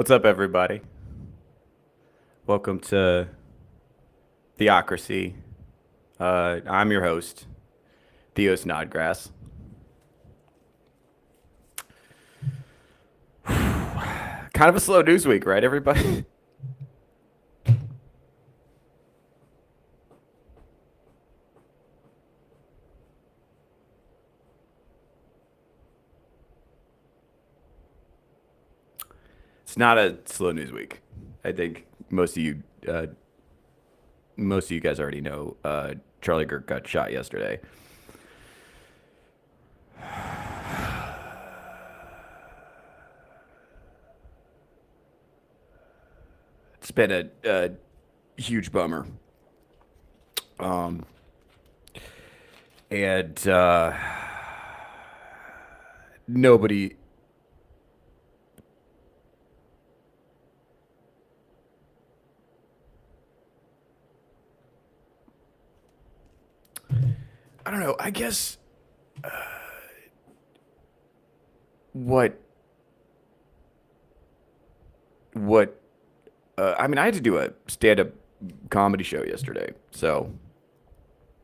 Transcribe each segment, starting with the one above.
What's up, everybody? Welcome to Theocracy. I'm your host, Theo Snodgrass. Kind of a slow news week, right, everybody? It's not a slow news week. I think most of you guys already know. Charlie Kirk got shot yesterday. It's been a huge bummer. Um, and nobody. I don't know. I guess what what I mean, I had to do a stand-up comedy show yesterday, so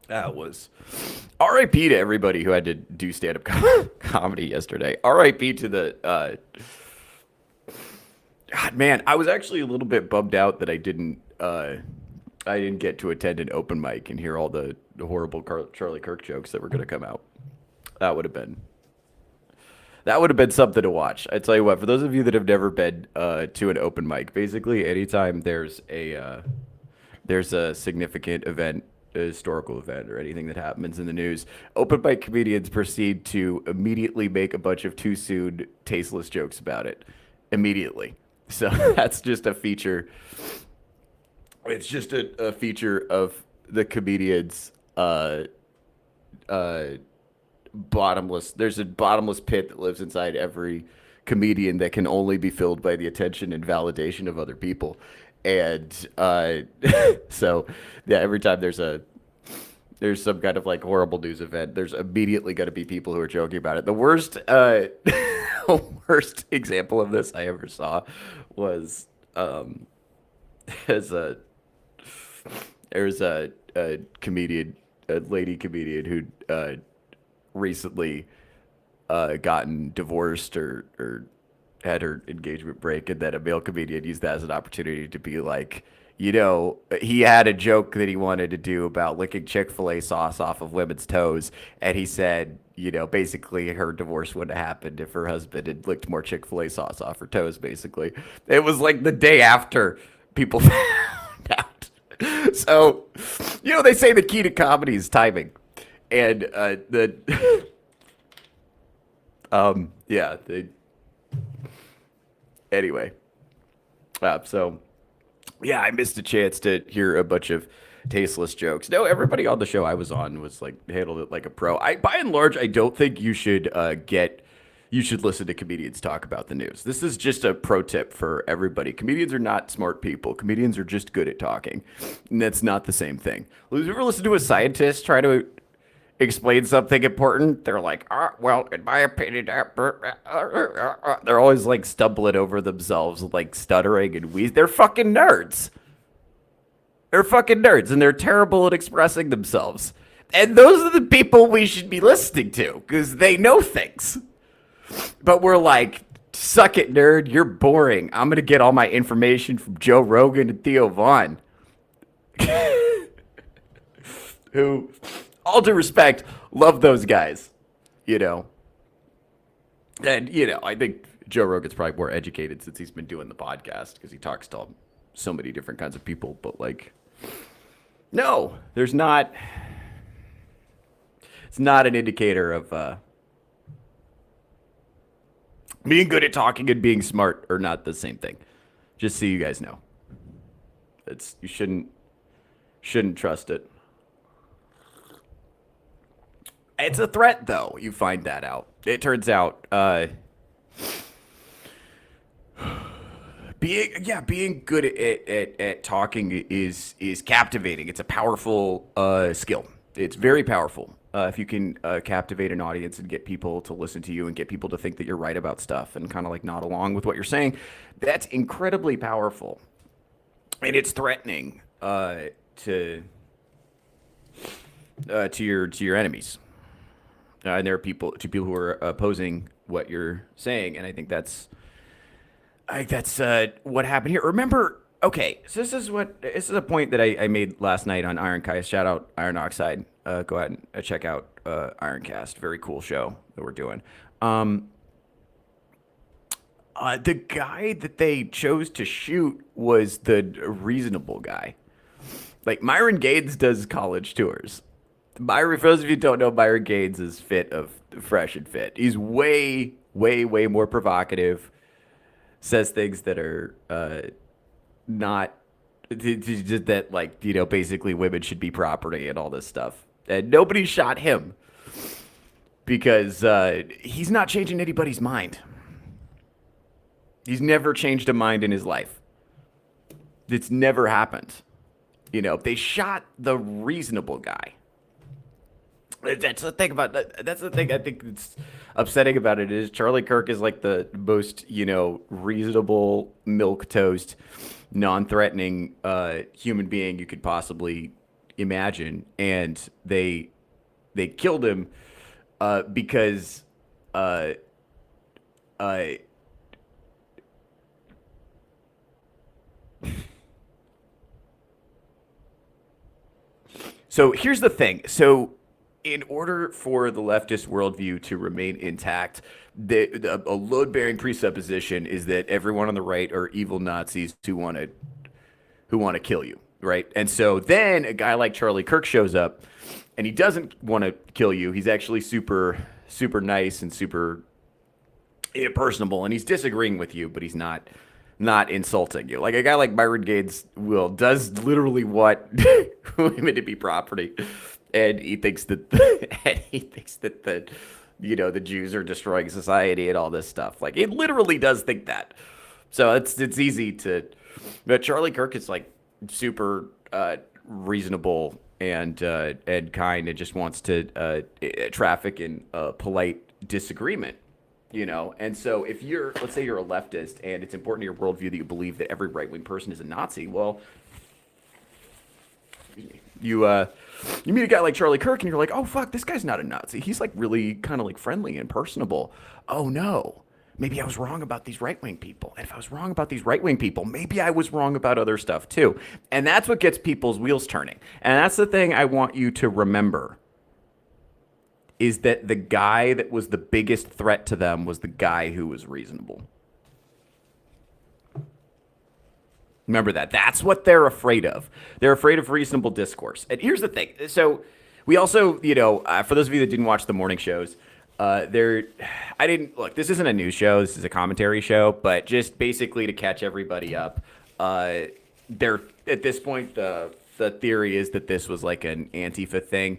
that was R.I.P. to everybody who had to do stand-up comedy yesterday. R.I.P. to the God, man. I was actually a little bit bummed out that I didn't get to attend an open mic and hear all the horrible Charlie Kirk jokes that were going to come out. That would have been that would have been something to watch. I tell you what, for those of you that have never been to an open mic, basically anytime there's a significant event, a historical event, or anything that happens in the news, open mic comedians proceed to immediately make a bunch of too soon, tasteless jokes about it. Immediately. So that's just a feature. It's just a feature of the comedians. Uh, Bottomless. There's a bottomless pit that lives inside every comedian that can only be filled by the attention and validation of other people. And so, yeah, every time there's some kind of like horrible news event, there's immediately going to be people who are joking about it. The worst, the worst example of this I ever saw was as a there's a comedian, a lady comedian who recently gotten divorced or had her engagement break, and then a male comedian used that as an opportunity to be like, he had a joke that he wanted to do about licking Chick-fil-A sauce off of women's toes, and he said, basically her divorce wouldn't have happened if her husband had licked more Chick-fil-A sauce off her toes, basically. It was like the day after people found out. So, they say the key to comedy is timing. And yeah, anyway, so yeah, I missed a chance to hear a bunch of tasteless jokes. No, everybody on the show I was on was like handled it like a pro. By and large, I don't think you should you should listen to comedians talk about the news. This is just a pro tip for everybody. Comedians are not smart people. Comedians are just good at talking, and that's not the same thing. Have you ever listened to a scientist try to explain something important? They're like, well, in my opinion, they're always like stumbling over themselves, like stuttering and They're fucking nerds. They're fucking nerds, and they're terrible at expressing themselves. And those are the people we should be listening to, because they know things. But we're like, suck it, nerd. You're boring. I'm going to get all my information from Joe Rogan and Theo Vaughn. Who, all due respect, love those guys, And, I think Joe Rogan's probably more educated since he's been doing the podcast because he talks to so many different kinds of people. But, like, no, there's not. It's not an indicator of being good at talking and being smart are not the same thing. Just so you guys know. You shouldn't trust it. It's a threat, though. You find that out. It turns out, being good at talking is captivating. It's a powerful skill. It's very powerful. if you can captivate an audience and get people to listen to you and get people to think that you're right about stuff and kind of like nod along with what you're saying, that's incredibly powerful. And it's threatening to your enemies. And there are people who are opposing what you're saying, and I think that's what happened here. Remember, okay, so this is a point that I made last night on Ironcast. Shout out Iron Oxide. Go ahead and check out Ironcast. Very cool show that we're doing. The guy that they chose to shoot was the reasonable guy. Like Myron Gaines does college tours. Myron, for those of you who don't know, Myron Gaines is fresh and fit. He's way, way, way more provocative. Says things that are not that like basically women should be property and all this stuff. And nobody shot him because he's not changing anybody's mind. He's never changed a mind in his life. It's never happened. They shot the reasonable guy. That's the thing about that. That's the thing I think that's upsetting about it is Charlie Kirk is like the most, reasonable, milquetoast, non-threatening human being you could possibly imagine, and they killed him because so here's the thing. So in order for the leftist worldview to remain intact, a load-bearing presupposition is that everyone on the right are evil Nazis who want to kill you, right? And so then a guy like Charlie Kirk shows up, and he doesn't want to kill you. He's actually super, super nice and super personable, and he's disagreeing with you, but he's not insulting you. Like a guy like Myron Gaines does literally want women to be property. And he thinks that the Jews are destroying society and all this stuff. Like it literally does think that. So it's easy to. But Charlie Kirk is like super reasonable and kind and just wants to traffic in polite disagreement. And so if let's say you're a leftist and it's important to your worldview that you believe that every right-wing person is a Nazi, well, you meet a guy like Charlie Kirk and you're like, oh, fuck, this guy's not a Nazi. He's like really kind of like friendly and personable. Oh, no. Maybe I was wrong about these right-wing people. And if I was wrong about these right-wing people, maybe I was wrong about other stuff too. And that's what gets people's wheels turning. And that's the thing I want you to remember is that the guy that was the biggest threat to them was the guy who was reasonable. Remember that. That's what they're afraid of. They're afraid of reasonable discourse. And here's the thing. So we also, for those of you that didn't watch the morning shows, this isn't a news show. This is a commentary show. But just basically to catch everybody up, at this point, the theory is that this was like an Antifa thing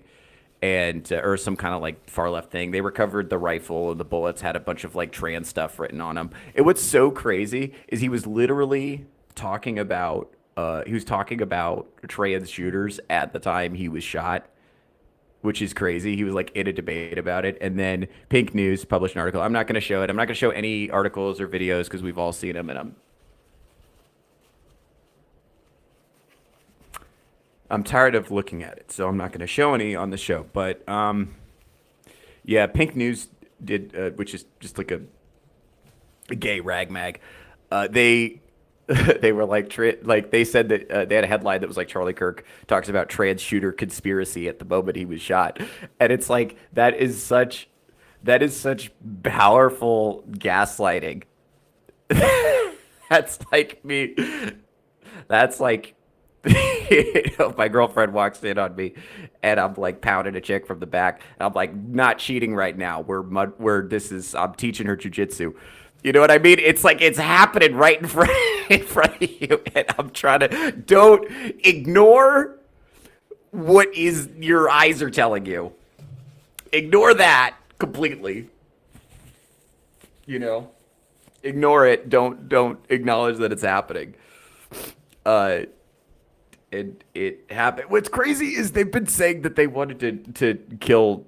and or some kind of like far left thing. They recovered the rifle and the bullets had a bunch of like trans stuff written on them. And what's so crazy is he was literally talking about trans shooters at the time he was shot, which is crazy. He was like in a debate about it, and then Pink News published an article. I'm not going to show it. I'm not going to show any articles or videos because we've all seen them, and I'm tired of looking at it, so I'm not going to show any on the show. But yeah, Pink News did, which is just like a gay rag mag. They were like they said that they had a headline that was like Charlie Kirk talks about trans shooter conspiracy at the moment he was shot, and it's like that is such powerful gaslighting. That's like me. That's like my girlfriend walks in on me, and I'm like pounding a chick from the back, and I'm like not cheating right now. I'm teaching her jujitsu. You know what I mean? It's like it's happening right in front of you, and I'm trying to don't ignore what is your eyes are telling you. Ignore that completely. Ignore it. Don't acknowledge that it's happening. And it happened. What's crazy is they've been saying that they wanted to kill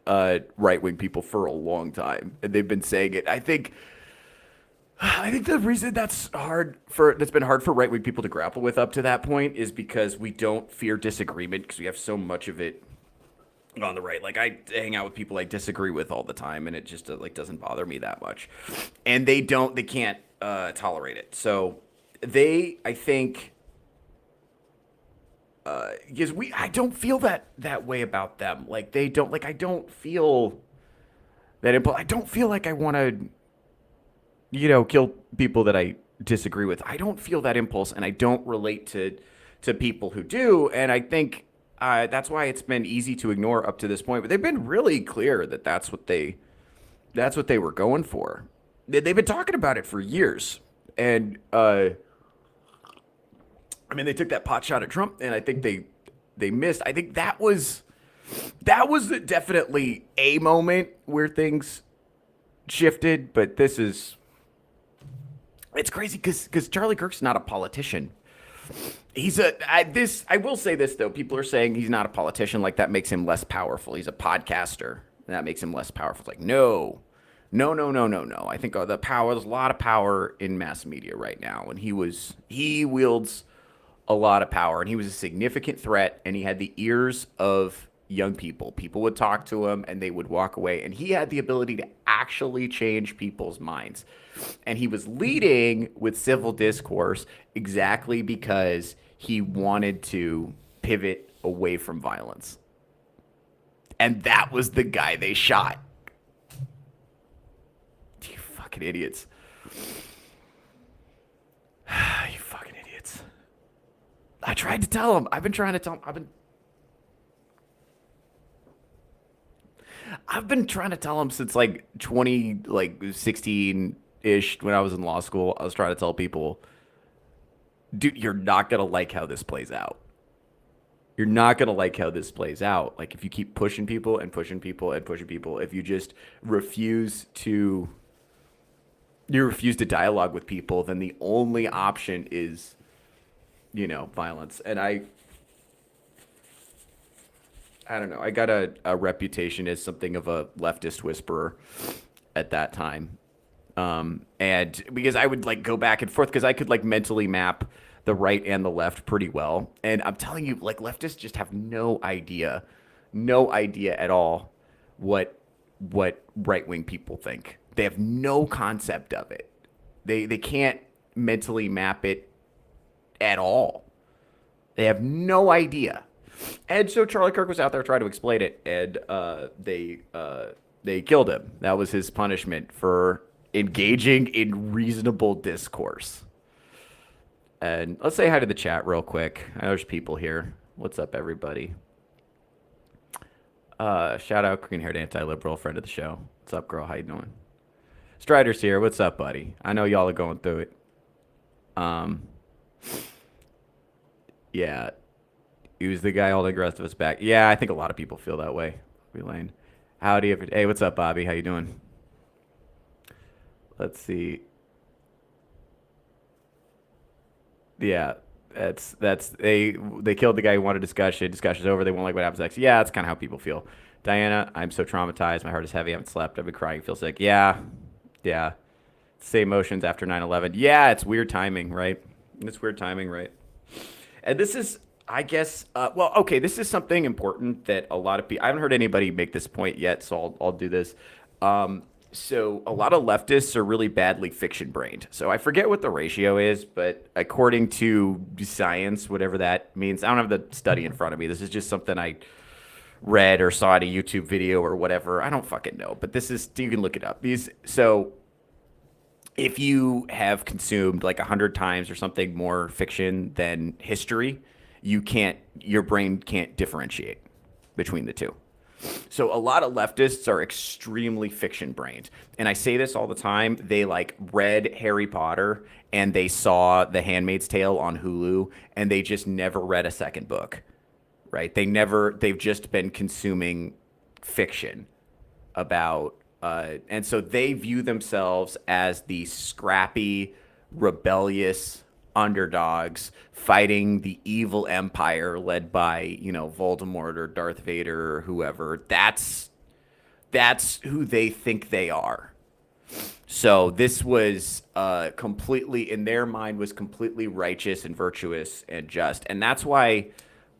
right wing people for a long time, and they've been saying it. I think the reason that's been hard for right wing people to grapple with up to that point is because we don't fear disagreement because we have so much of it on the right. Like I hang out with people I disagree with all the time, and it just like doesn't bother me that much. And they can't tolerate it. So I think, because I don't feel that way about them. Like they don't, like I don't feel I don't feel like I want to, kill people that I disagree with. I don't feel that impulse, and I don't relate to people who do. And I think that's why it's been easy to ignore up to this point. But they've been really clear that that's what they were going for. They've been talking about it for years, and I mean, they took that pot shot at Trump, and I think they missed. I think that was definitely a moment where things shifted, but it's crazy because Charlie Kirk's not a politician. I will say this though. People are saying he's not a politician, like that makes him less powerful. He's a podcaster, and that makes him less powerful. Like no. I think there's a lot of power in mass media right now, and he wields a lot of power, and he was a significant threat, and he had the ears of young people. People would talk to him, and they would walk away, and he had the ability to actually change people's minds. And he was leading with civil discourse exactly because he wanted to pivot away from violence. And that was the guy they shot. You fucking idiots. You fucking idiots. I tried to tell him. I've been trying to tell him. I've been trying to tell him since like 16 ish when I was in law school. I was trying to tell people, dude, you're not going to like how this plays out. You're not going to like how this plays out. Like if you keep pushing people and pushing people and pushing people, if you just refuse to dialogue with people, then the only option is, violence. And I don't know. I got a reputation as something of a leftist whisperer at that time. And because I would like go back and forth because I could like mentally map the right and the left pretty well. And I'm telling you, like leftists just have no idea at all what right-wing people think. They have no concept of it. They can't mentally map it at all. They have no idea. And so Charlie Kirk was out there trying to explain it, and they killed him. That was his punishment for engaging in reasonable discourse. And let's say hi to the chat real quick. I know there's people here. What's up, everybody? Shout out green-haired anti-liberal friend of the show. What's up, girl? How you doing? Strider's here. What's up, buddy? I know y'all are going through it. Yeah. He was the guy holding the rest of us back. Yeah, I think a lot of people feel that way. Lane. Howdy. Hey, what's up, Bobby? How you doing? Let's see. Yeah, they killed the guy who wanted discussion. Discussion's over. They won't like what happens next. Yeah, that's kind of how people feel. Diana, I'm so traumatized. My heart is heavy. I haven't slept. I've been crying. Feel sick. Yeah. Same emotions after 9/11. Yeah, it's weird timing, right? It's weird timing, right? And this is, I guess, this is something important that a lot of people, I haven't heard anybody make this point yet, so I'll do this. So a lot of leftists are really badly fiction-brained. So I forget what the ratio is, but according to science, whatever that means, I don't have the study in front of me. This is just something I read or saw at a YouTube video or whatever. I don't fucking know, but you can look it up. So if you have consumed like 100 times or something more fiction than history, your brain can't differentiate between the two. So a lot of leftists are extremely fiction brained. And I say this all the time. They like read Harry Potter and they saw The Handmaid's Tale on Hulu and they just never read a second book, right? They've just been consuming fiction about, and so they view themselves as the scrappy, rebellious, underdogs fighting the evil empire led by, you know, Voldemort or Darth Vader or whoever. That's who they think they are. So this was completely, in their mind, was completely righteous and virtuous and just, and that's why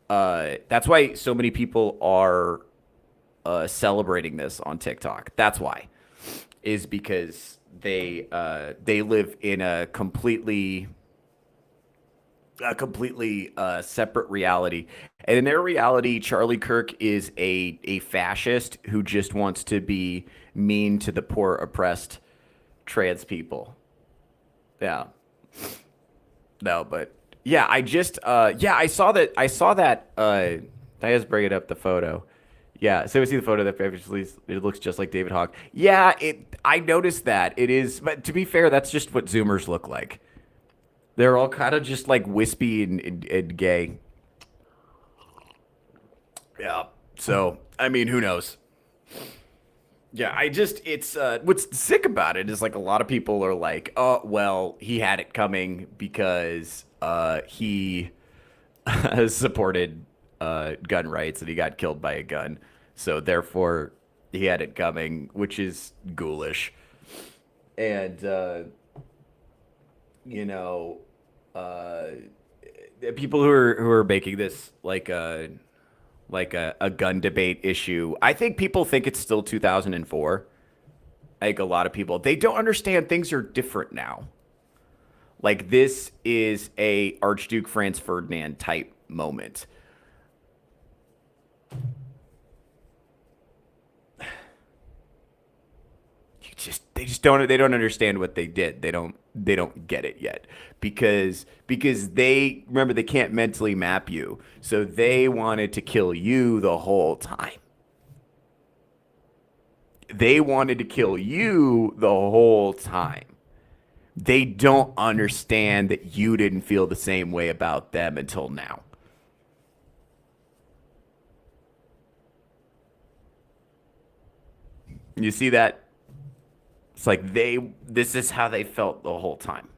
so many people are celebrating this on TikTok. That's why, is because they live in a completely separate reality. And in their reality, Charlie Kirk is a fascist who just wants to be mean to the poor, oppressed trans people. Yeah. No, but yeah, I saw that Diaz bringing up the photo. Yeah, so we see the photo that obviously it looks just like David Hogg. Yeah, I noticed that. It is, but to be fair, that's just what Zoomers look like. They're all kind of just like wispy and gay. Yeah. So, I mean, who knows? Yeah, it's what's sick about it is like a lot of people are like, oh, well, he had it coming because he supported gun rights and he got killed by a gun. So therefore, he had it coming, which is ghoulish. And you know, uh, people who are making this like a gun debate issue. I think people think it's still 2004. I think a lot of people, they don't understand things are different now. Like this is a Archduke Franz Ferdinand type moment. They don't understand what they did. They don't get it yet because they remember they can't mentally map you. So they wanted to kill you the whole time. They wanted to kill you the whole time. They don't understand that you didn't feel the same way about them until now. You see that? It's like this is how they felt the whole time.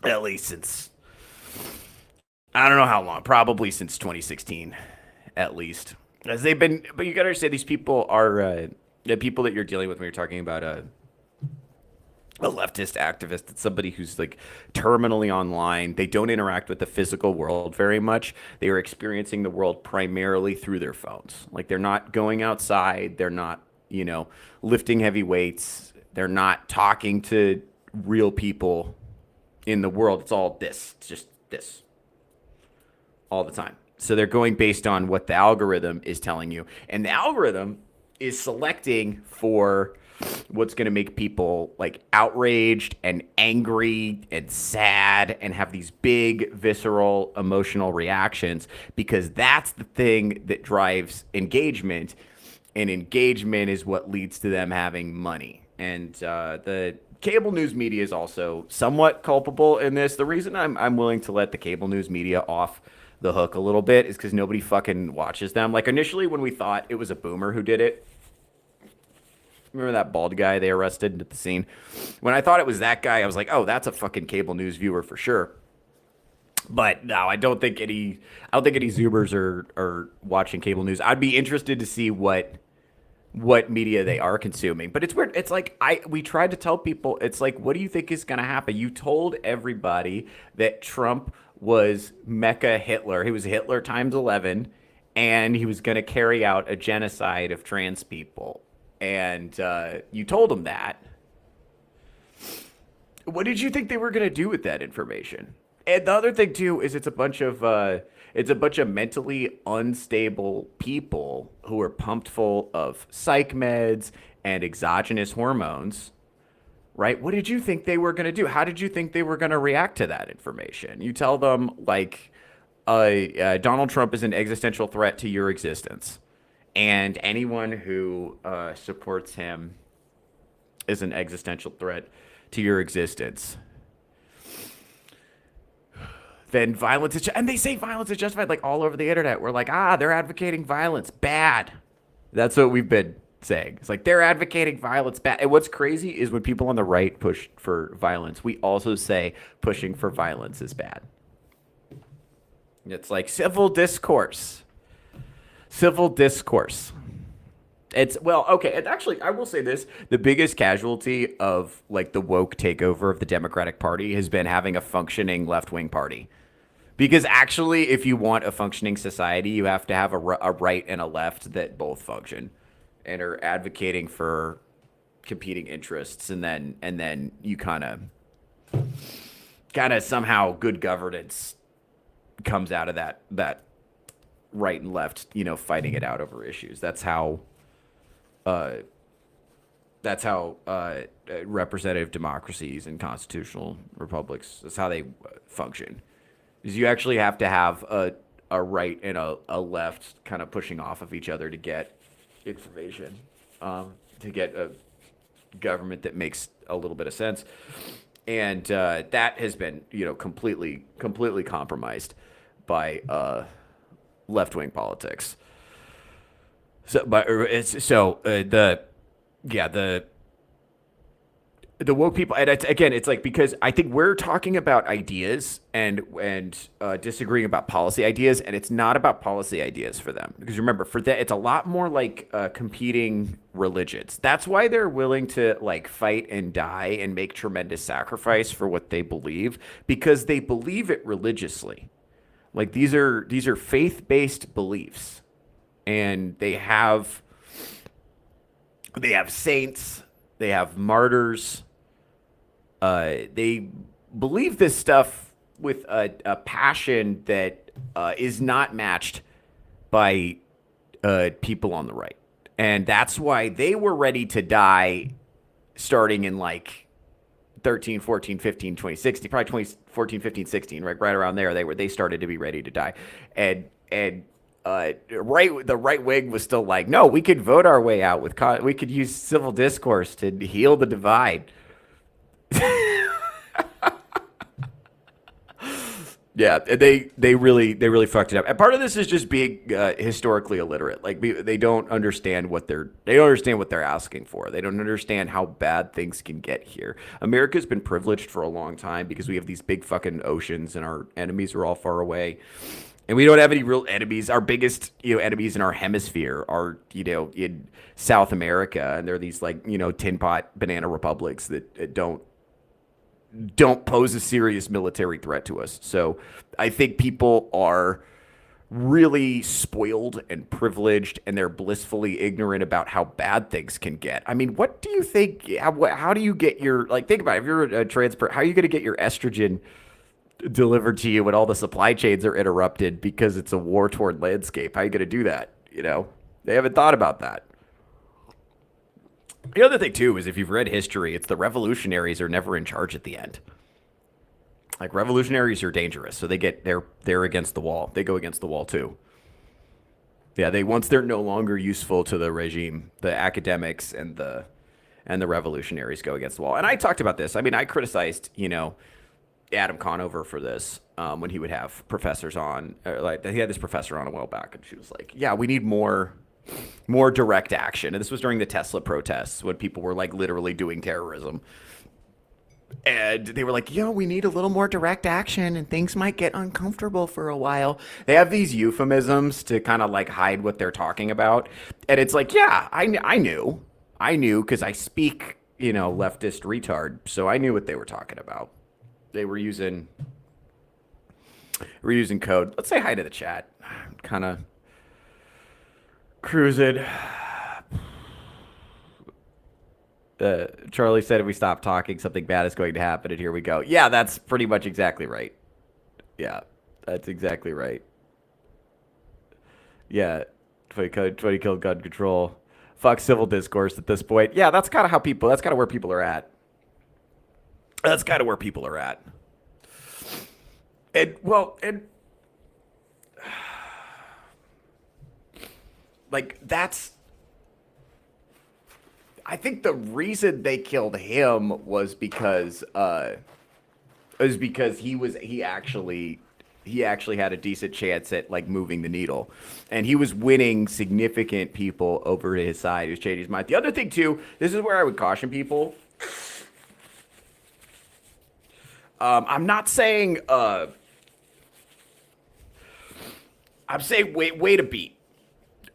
At least since, I don't know how long, probably since 2016, at least. As they've been, but you gotta understand these people are the people that you're dealing with when you're talking about a leftist activist. It's somebody who's like terminally online. They don't interact with the physical world very much. They are experiencing the world primarily through their phones. Like they're not going outside. They're not, lifting heavy weights. They're not talking to real people in the world. It's all this. It's just this all the time. So they're going based on what the algorithm is telling you. And the algorithm is selecting for what's going to make people like outraged and angry and sad and have these big visceral emotional reactions because that's the thing that drives engagement, and engagement is what leads to them having money. And the cable news media is also somewhat culpable in this. The reason I'm willing to let the cable news media off the hook a little bit is because nobody fucking watches them. Like initially when we thought it was a boomer who did it, remember that bald guy they arrested at the scene? When I thought it was that guy, I was like, oh, that's a fucking cable news viewer for sure. But no, I don't think any Zoomers are watching cable news. I'd be interested to see what media they are consuming. But it's weird. It's like we tried to tell people, it's like, what do you think is going to happen? You told everybody that Trump was Mecha Hitler. He was Hitler times 11, and he was going to carry out a genocide of trans people. And you told them that. What did you think they were going to do with that information? And the other thing too is it's a bunch of mentally unstable people who are pumped full of psych meds and exogenous hormones, right? What did you think they were going to do? How did you think they were going to react to that information? You tell them like Donald Trump is an existential threat to your existence. And anyone who supports him is an existential threat to your existence. Then violence is, and they say violence is justified like all over the internet. We're like, they're advocating violence. Bad. That's what we've been saying. It's like they're advocating violence bad. And what's crazy is when people on the right push for violence, we also say pushing for violence is bad. It's like civil discourse. Civil discourse. It's well, okay, and actually I will say this, the biggest casualty of like the woke takeover of the Democratic Party has been having a functioning left-wing party. Because actually, if you want a functioning society, you have to have a right and a left that both function and are advocating for competing interests, and then you kind of somehow good governance comes out of that right and left, fighting it out over issues. That's how representative democracies and constitutional republics, that's how they function. Is you actually have to have a right and a left kind of pushing off of each other to get information, to get a government that makes a little bit of sense. And that has been, completely compromised by left-wing politics. So, but the woke people, and it's like, because I think we're talking about ideas and disagreeing about policy ideas, and it's not about policy ideas for them. Because remember, for that, it's a lot more like competing religions. That's why they're willing to like fight and die and make tremendous sacrifice for what they believe, because they believe it religiously. Like these are faith-based beliefs, and they have saints, they have martyrs. They believe this stuff with a passion that is not matched by people on the right. And that's why they were ready to die starting in like 13, 14, 15, 2016, probably 2014, 15, 16, right around there. They started to be ready to die. And the right wing was still like, no, we could vote our way out we could use civil discourse to heal the divide. Yeah, they really fucked it up. And part of this is just being historically illiterate. Like they don't understand what they're asking for. They don't understand how bad things can get here. America's been privileged for a long time because we have these big fucking oceans and our enemies are all far away. And we don't have any real enemies. Our biggest, enemies in our hemisphere are, in South America, and they're these like, tin pot banana republics that don't pose a serious military threat to us. So I think people are really spoiled and privileged, and they're blissfully ignorant about how bad things can get. I mean, what do you think? How do you get your, like, think about it. If you're a transport, how are you going to get your estrogen delivered to you when all the supply chains are interrupted because it's a war-torn landscape? How are you going to do that? They haven't thought about that. The other thing, too, is if you've read history, it's the revolutionaries are never in charge at the end. Like, revolutionaries are dangerous, so they're against the wall. They go against the wall, too. Yeah, once they're no longer useful to the regime, the academics and the revolutionaries go against the wall. And I talked about this. I mean, I criticized, Adam Conover for this when he would have professors on. Like, he had this professor on a while back, and she was like, yeah, we need more direct action. And this was during the Tesla protests when people were like literally doing terrorism. And they were like, we need a little more direct action and things might get uncomfortable for a while. They have these euphemisms to kind of like hide what they're talking about. And it's like, yeah, I knew because I speak, leftist retard. So I knew what they were talking about. They were using code. Let's say hi to the chat. Kind of cruising. Charlie said if we stop talking, something bad is going to happen, and here we go. Yeah, that's pretty much exactly right. Yeah, that's exactly right. Yeah, 20 killed gun control. Fuck civil discourse at this point. Yeah, that's kind of where people are at. That's kind of where people are at. And like that's, I think the reason they killed him was because he actually he actually had a decent chance at like moving the needle, and he was winning significant people over to his side. He was changing his mind. The other thing too, this is where I would caution people. I'm not saying. I'm saying wait a beat.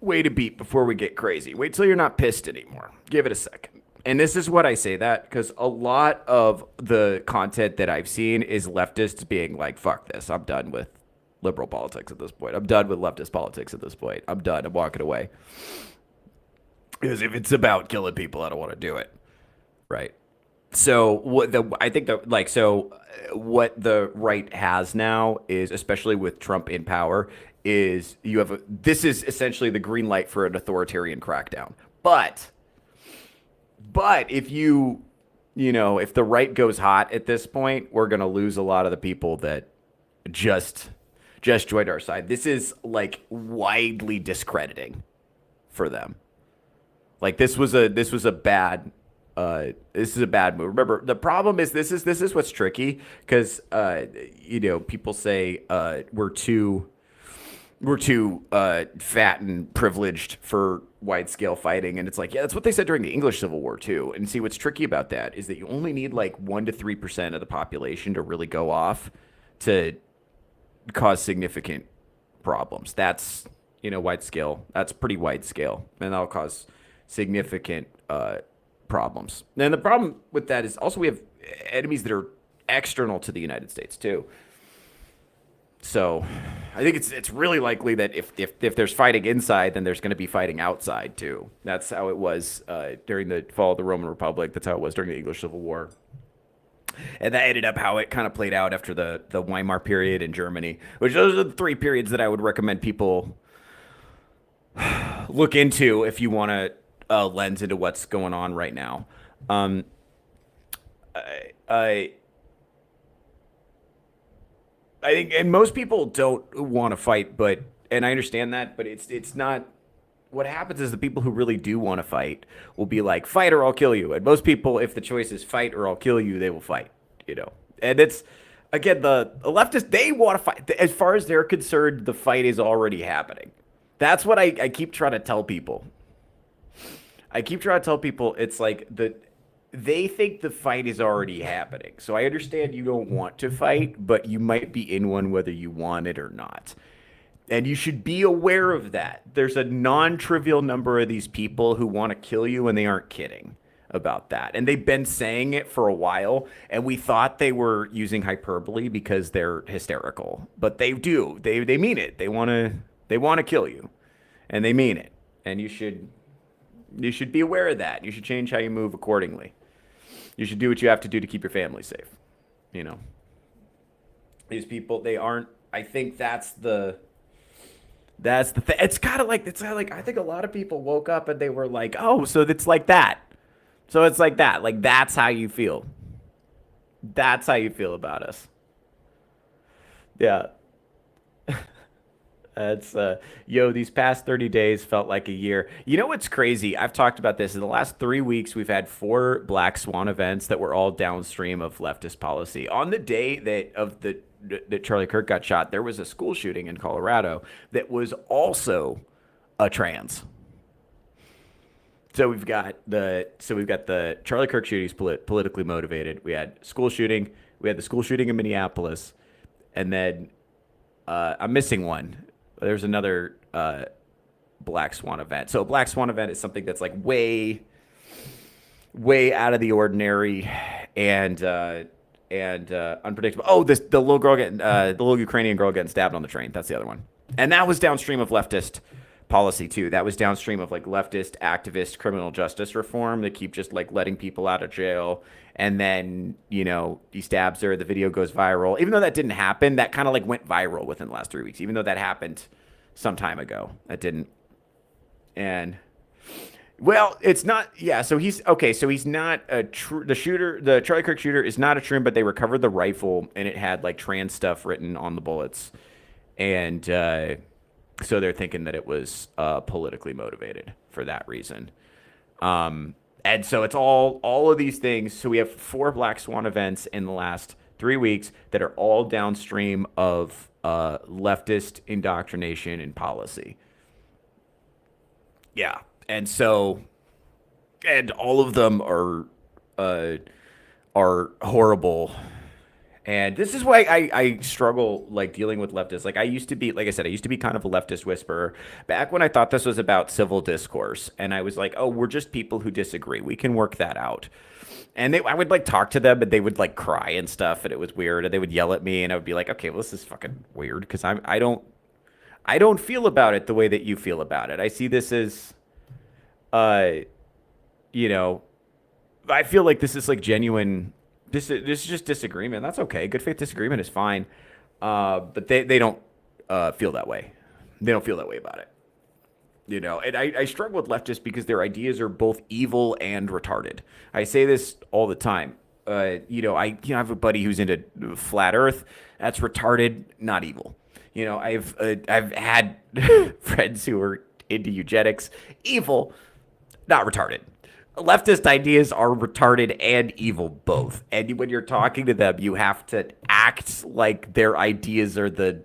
Wait a beat before we get crazy. Wait till you're not pissed anymore. Give it a second. And this is what I say that because a lot of the content that I've seen is leftists being like, fuck this. I'm done with liberal politics at this point. I'm done with leftist politics at this point. I'm done. I'm walking away. Because if it's about killing people, I don't want to do it. Right. So what the right has now is, especially with Trump in power, is this is essentially the green light for an authoritarian crackdown. But if if the right goes hot at this point, we're going to lose a lot of the people that just joined our side. This is like widely discrediting for them. Like this was a bad move. Remember, the problem is this is what's tricky because people say we're too fat and privileged for wide scale fighting, and it's like, yeah, that's what they said during the English Civil War too. And see, what's tricky about that is that you only need like 1 to 3% of the population to really go off to cause significant problems. That's wide scale. That's pretty wide scale, and that'll cause significant problems. And the problem with that is also we have enemies that are external to the United States too. So I think it's really likely that if there's fighting inside, then there's going to be fighting outside too. That's how it was during the fall of the Roman Republic. That's how it was during the English Civil War. And that ended up how it kind of played out after the Weimar period in Germany, which those are the 3 periods that I would recommend people look into if you want to lens into what's going on right now. I think, and most people don't want to fight, and I understand that, but it's not. What happens is the people who really do want to fight will be like, fight or I'll kill you. And most people, if the choice is fight or I'll kill you, they will fight. And it's again the leftists, they want to fight. As far as they're concerned, the fight is already happening. That's what I keep trying to tell people. It's like they think the fight is already happening. So I understand you don't want to fight, but you might be in one whether you want it or not. And you should be aware of that. There's a non-trivial number of these people who want to kill you, and they aren't kidding about that. And they've been saying it for a while, and we thought they were using hyperbole because they're hysterical. But they do. They mean it. They want to kill you, and they mean it. And you should be aware of that. You should change how you move accordingly. You should do what you have to do to keep your family safe. These people, they aren't. I think that's the thing. It's kind of like I think a lot of people woke up and they were like, oh, so it's like that. So it's like that. Like that's how you feel. That's how you feel about us. Yeah. It's these past 30 days felt like a year. You know what's crazy? I've talked about this. In the last 3 weeks, we've had 4 black swan events that were all downstream of leftist policy. On the day that Charlie Kirk got shot, there was a school shooting in Colorado that was also a trans. So we've got the Charlie Kirk shooting politically motivated. We had school shooting. We had the school shooting in Minneapolis, and then I'm missing one. There's another black swan event. So a black swan event is something that's like way out of the ordinary and unpredictable. Oh, the little Ukrainian girl getting stabbed on the train. That's the other one. And that was downstream of leftist policy too. That was downstream of like leftist activist criminal justice reform that keep just like letting people out of jail. And then, he stabs her. The video goes viral. Even though that didn't happen, that kind of like went viral within the last 3 weeks. Even though that happened some time ago, that didn't. And well, it's not. Yeah. So he's okay. So he's not the shooter. The Charlie Kirk shooter is not a troon, but they recovered the rifle and it had like trans stuff written on the bullets. And so they're thinking that it was politically motivated for that reason. And so it's all of these things. So we have 4 black swan events in the last 3 weeks that are all downstream of leftist indoctrination and policy. Yeah. And so, and all of them uh, are horrible. And this is why I struggle like dealing with leftists. Like I used to be, like I said, I used to be kind of a leftist whisperer back when I thought this was about civil discourse. And I was like, oh, we're just people who disagree. We can work that out. And I would like talk to them, and they would like cry and stuff, and it was weird. And they would yell at me, and I would be like, okay, well, this is fucking weird because I don't feel about it the way that you feel about it. I see this as, uh, you know, I feel like this is like genuine. This is just disagreement. That's okay. Good faith disagreement is fine. But they don't feel that way. They don't feel that way about it. And I struggle with leftists because their ideas are both evil and retarded. I say this all the time. I have a buddy who's into flat Earth. That's retarded, not evil. I've had friends who are into eugenics, evil, not retarded. Leftist ideas are retarded and evil both. And when you're talking to them, you have to act like their ideas are the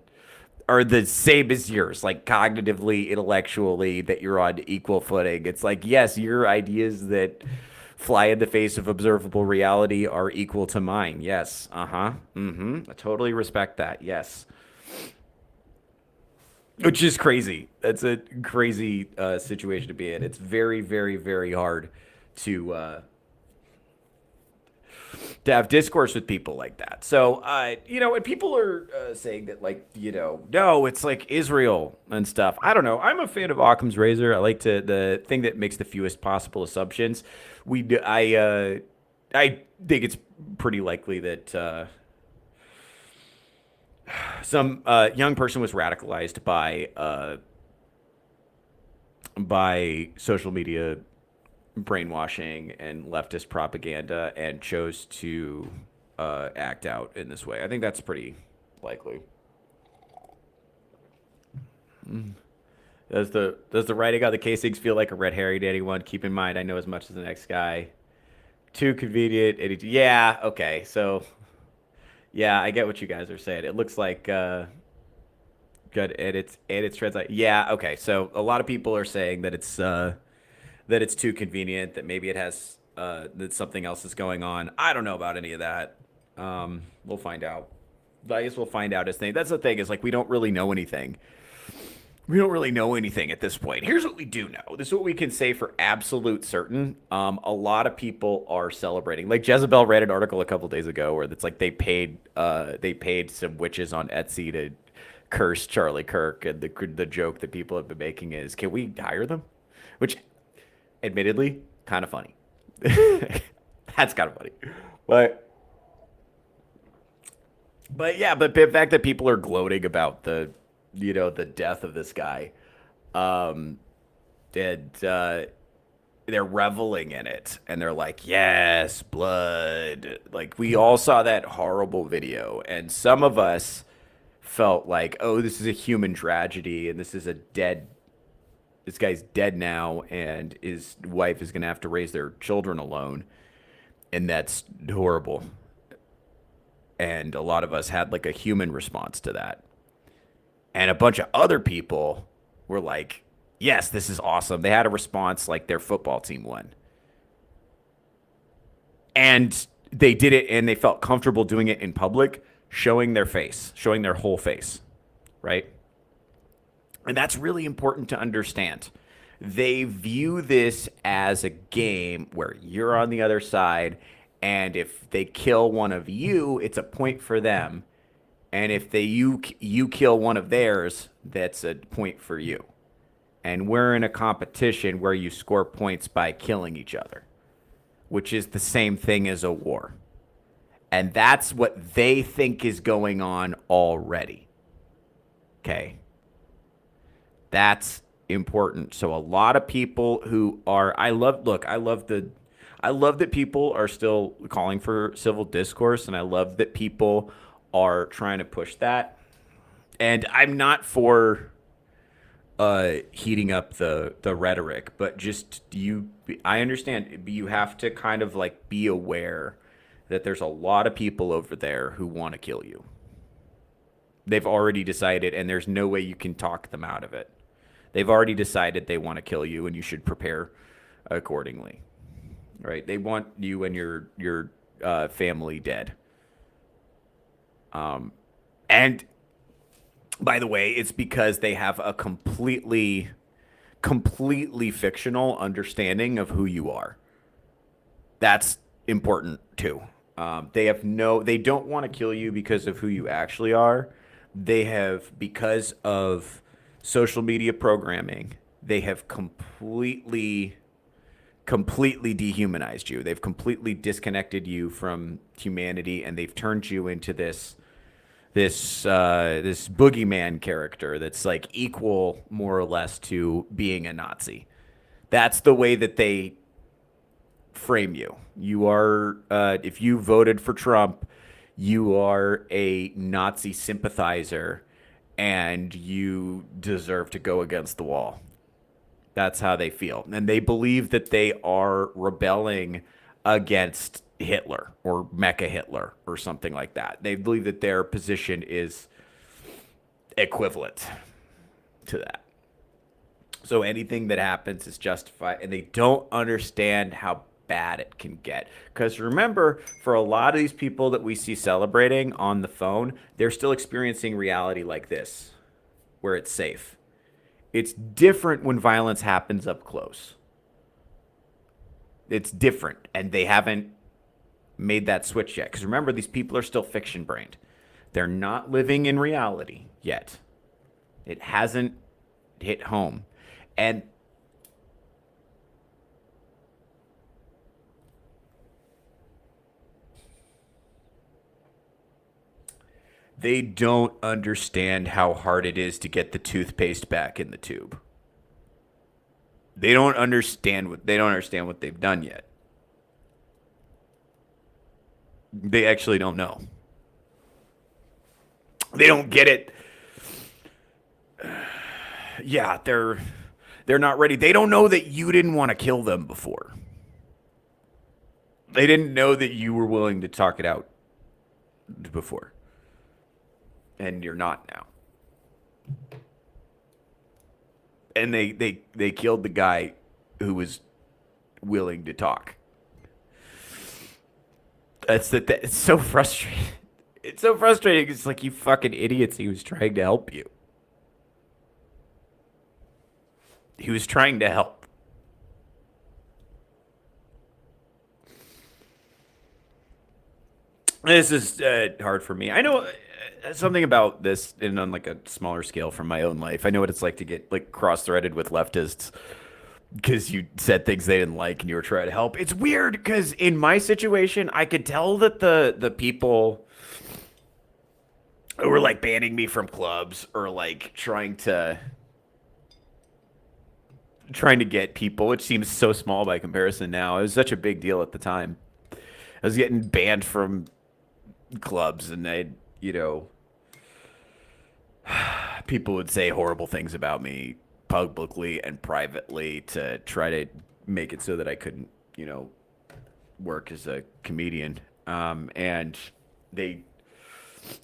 same as yours, like cognitively, intellectually, that you're on equal footing. It's like, yes, your ideas that fly in the face of observable reality are equal to mine. Yes. Uh-huh. Mm-hmm. I totally respect that. Yes. Which is crazy. That's a crazy situation to be in. It's very, very, very hard to have discourse with people like that. So, when people are saying that, like, no, it's like Israel and stuff. I don't know. I'm a fan of Occam's razor. I like the thing that makes the fewest possible assumptions. I think it's pretty likely that some young person was radicalized by social media brainwashing and leftist propaganda and chose to act out in this way. I think that's pretty likely. Does the writing on the casings feel like a red herring to anyone? Keep in mind, I know as much as the next guy. Too convenient. Yeah, okay. So, yeah, I get what you guys are saying. It looks like good, and it's translate. Yeah, okay. So a lot of people are saying that it's too convenient, that maybe it has that something else is going on. I don't know about any of that. We'll find out. I guess we'll find out as things. That's the thing, is like we don't really know anything. We don't really know anything at this point. Here's what we do know. This is what we can say for absolute certain. A lot of people are celebrating. Like Jezebel read an article a couple days ago where it's like they paid some witches on Etsy to curse Charlie Kirk, and the joke that people have been making is, can we hire them? Which, admittedly, kind of funny. That's kind of funny, but the fact that people are gloating about the death of this guy, and they're reveling in it, and they're like, yes, blood. Like, we all saw that horrible video, and some of us felt like, oh, this is a human tragedy, and this guy's dead now, and his wife is going to have to raise their children alone, and that's horrible. And a lot of us had like a human response to that. And a bunch of other people were like, yes, this is awesome. They had a response like their football team won. And they did it, and they felt comfortable doing it in public, showing their face, showing their whole face, right? And that's really important to understand. They view this as a game where you're on the other side, and if they kill one of you, it's a point for them. And if you kill one of theirs, that's a point for you. And we're in a competition where you score points by killing each other, which is the same thing as a war. And that's what they think is going on already. Okay. That's important. So a lot of people who are, I love that people are still calling for civil discourse, and I love that people are trying to push that. And I'm not for heating up the rhetoric, but just I understand you have to kind of like be aware that there's a lot of people over there who want to kill you. They've already decided, and there's no way you can talk them out of it. They've already decided they want to kill you, and you should prepare accordingly. Right? They want you and your family dead. And by the way, it's because they have a completely fictional understanding of who you are. That's important too. They don't want to kill you because of who you actually are. They have, because of social media programming, they have completely dehumanized you. They've completely disconnected you from humanity, and they've turned you into this boogeyman character that's like equal more or less to being a Nazi. That's the way that they frame you. You are, if you voted for Trump, you are a Nazi sympathizer and you deserve to go against the wall. That's how they feel. And they believe that they are rebelling against Hitler or Mecha Hitler or something like that. They believe that their position is equivalent to that. So anything that happens is justified, and they don't understand how bad it can get. Because remember, for a lot of these people that we see celebrating on the phone, they're still experiencing reality like this, where it's safe. It's different when violence happens up close. It's different, and they haven't made that switch yet. Because remember, these people are still fiction-brained. They're not living in reality yet. It hasn't hit home. And they don't understand how hard it is to get the toothpaste back in the tube. They don't understand what they've done yet. They actually don't know. They don't get it. Yeah, they're not ready. They don't know that you didn't want to kill them before. They didn't know that you were willing to talk it out before. And you're not now. And they killed the guy who was willing to talk. It's so frustrating. It's so frustrating. It's like, you fucking idiots. He was trying to help you. He was trying to help. This is hard for me. I know something about this, and on like a smaller scale from my own life. I know what it's like to get like cross-threaded with leftists because you said things they didn't like and you were trying to help. It's weird because in my situation, I could tell that the people who were like banning me from clubs or like trying to get people, which seems so small by comparison now. It was such a big deal at the time. I was getting banned from clubs, and people would say horrible things about me publicly and privately to try to make it so that I couldn't, work as a comedian. And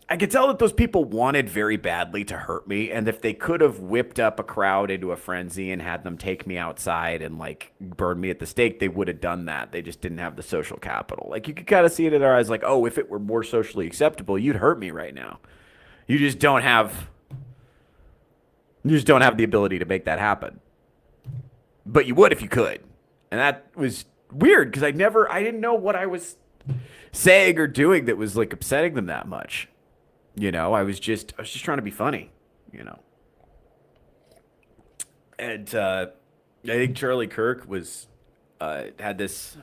I could tell that those people wanted very badly to hurt me, and if they could have whipped up a crowd into a frenzy and had them take me outside and like burn me at the stake, they would have done that. They just didn't have the social capital. Like, you could kind of see it in their eyes, like, oh, if it were more socially acceptable, you'd hurt me right now. You just don't have the ability to make that happen. But you would if you could. And that was weird because I didn't know what I was saying or doing that was like upsetting them that much. I was just trying to be funny, And I think Charlie Kirk had this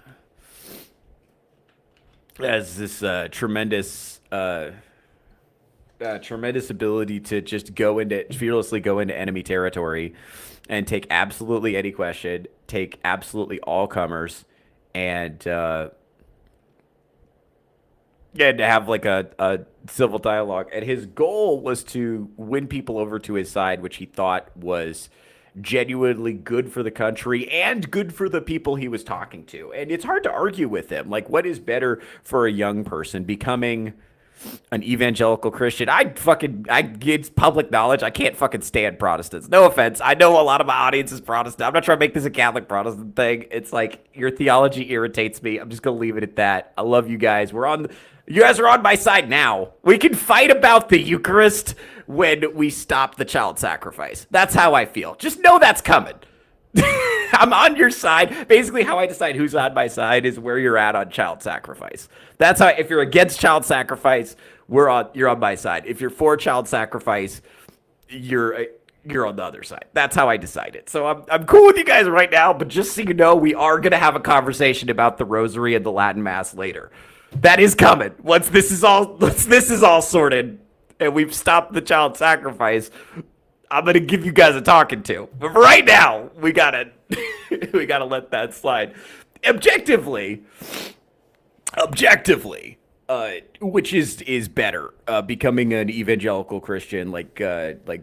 tremendous ability to just fearlessly go into enemy territory and take absolutely any question, take absolutely all comers, and to have like a civil dialogue. And his goal was to win people over to his side, which he thought was genuinely good for the country and good for the people he was talking to. And it's hard to argue with him. Like, what is better for a young person becoming an evangelical Christian? It's public knowledge. I can't fucking stand Protestants. No offense. I know a lot of my audience is Protestant. I'm not trying to make this a Catholic Protestant thing. It's like your theology irritates me. I'm just going to leave it at that. I love you guys. You guys are on my side now. We can fight about the Eucharist when we stop the child sacrifice. That's how I feel. Just know that's coming. I'm on your side. Basically, how I decide who's on my side is where you're at on child sacrifice. That's how. If you're against child sacrifice, you're on my side. If you're for child sacrifice, you're on the other side. That's how I decide it. So I'm cool with you guys right now, but just so you know, we are gonna have a conversation about the Rosary and the Latin Mass later. That is coming. Once this is all sorted and we've stopped the child sacrifice, I'm gonna give you guys a talking to. But for right now, we gotta let that slide. Objectively, which is better, becoming an evangelical Christian like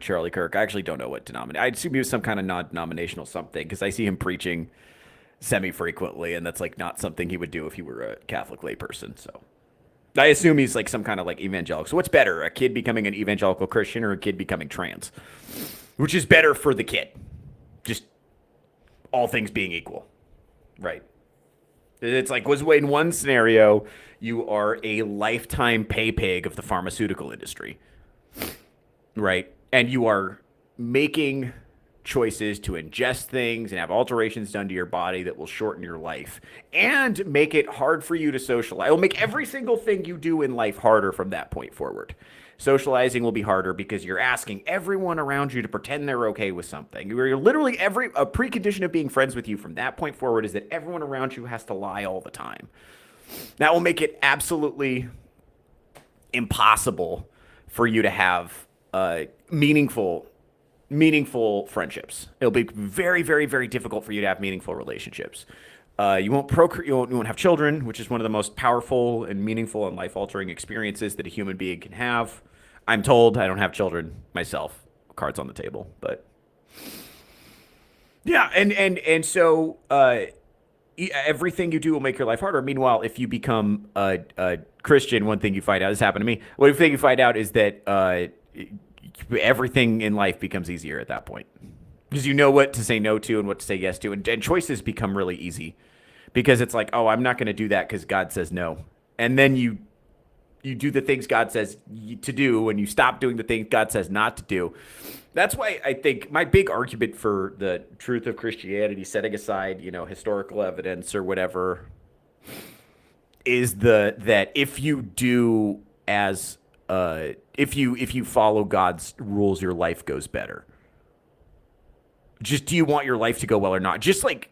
Charlie Kirk. I actually don't know what denomination. I assume he was some kind of non-denominational something because I see him preaching semi-frequently, and that's like not something he would do if he were a Catholic layperson. So I assume he's like some kind of like evangelical. So what's better, a kid becoming an evangelical Christian or a kid becoming trans? Which is better for the kid? Just all things being equal, right? It's like, in one scenario, you are a lifetime pay pig of the pharmaceutical industry, right? And you are making choices to ingest things and have alterations done to your body that will shorten your life and make it hard for you to socialize. It will make every single thing you do in life harder from that point forward. Socializing will be harder because you're asking everyone around you to pretend they're okay with something. You're literally a precondition of being friends with you from that point forward is that everyone around you has to lie all the time. That will make it absolutely impossible for you to have meaningful friendships. It'll be very, very, very difficult for you to have meaningful relationships. You won't procreate. You won't have children, which is one of the most powerful and meaningful and life-altering experiences that a human being can have. I'm told I don't have children myself. Cards on the table, but yeah, and so everything you do will make your life harder. Meanwhile, if you become a Christian, one thing you find out, this happened to me. One thing you find out is that everything in life becomes easier at that point. Because you know what to say no to and what to say yes to. And choices become really easy. Because it's like, oh, I'm not going to do that because God says no. And then you do the things God says to do and you stop doing the things God says not to do. That's why I think my big argument for the truth of Christianity, setting aside, historical evidence or whatever, is that if you do as if you follow God's rules, your life goes better. Just do you want your life to go well or not? Just like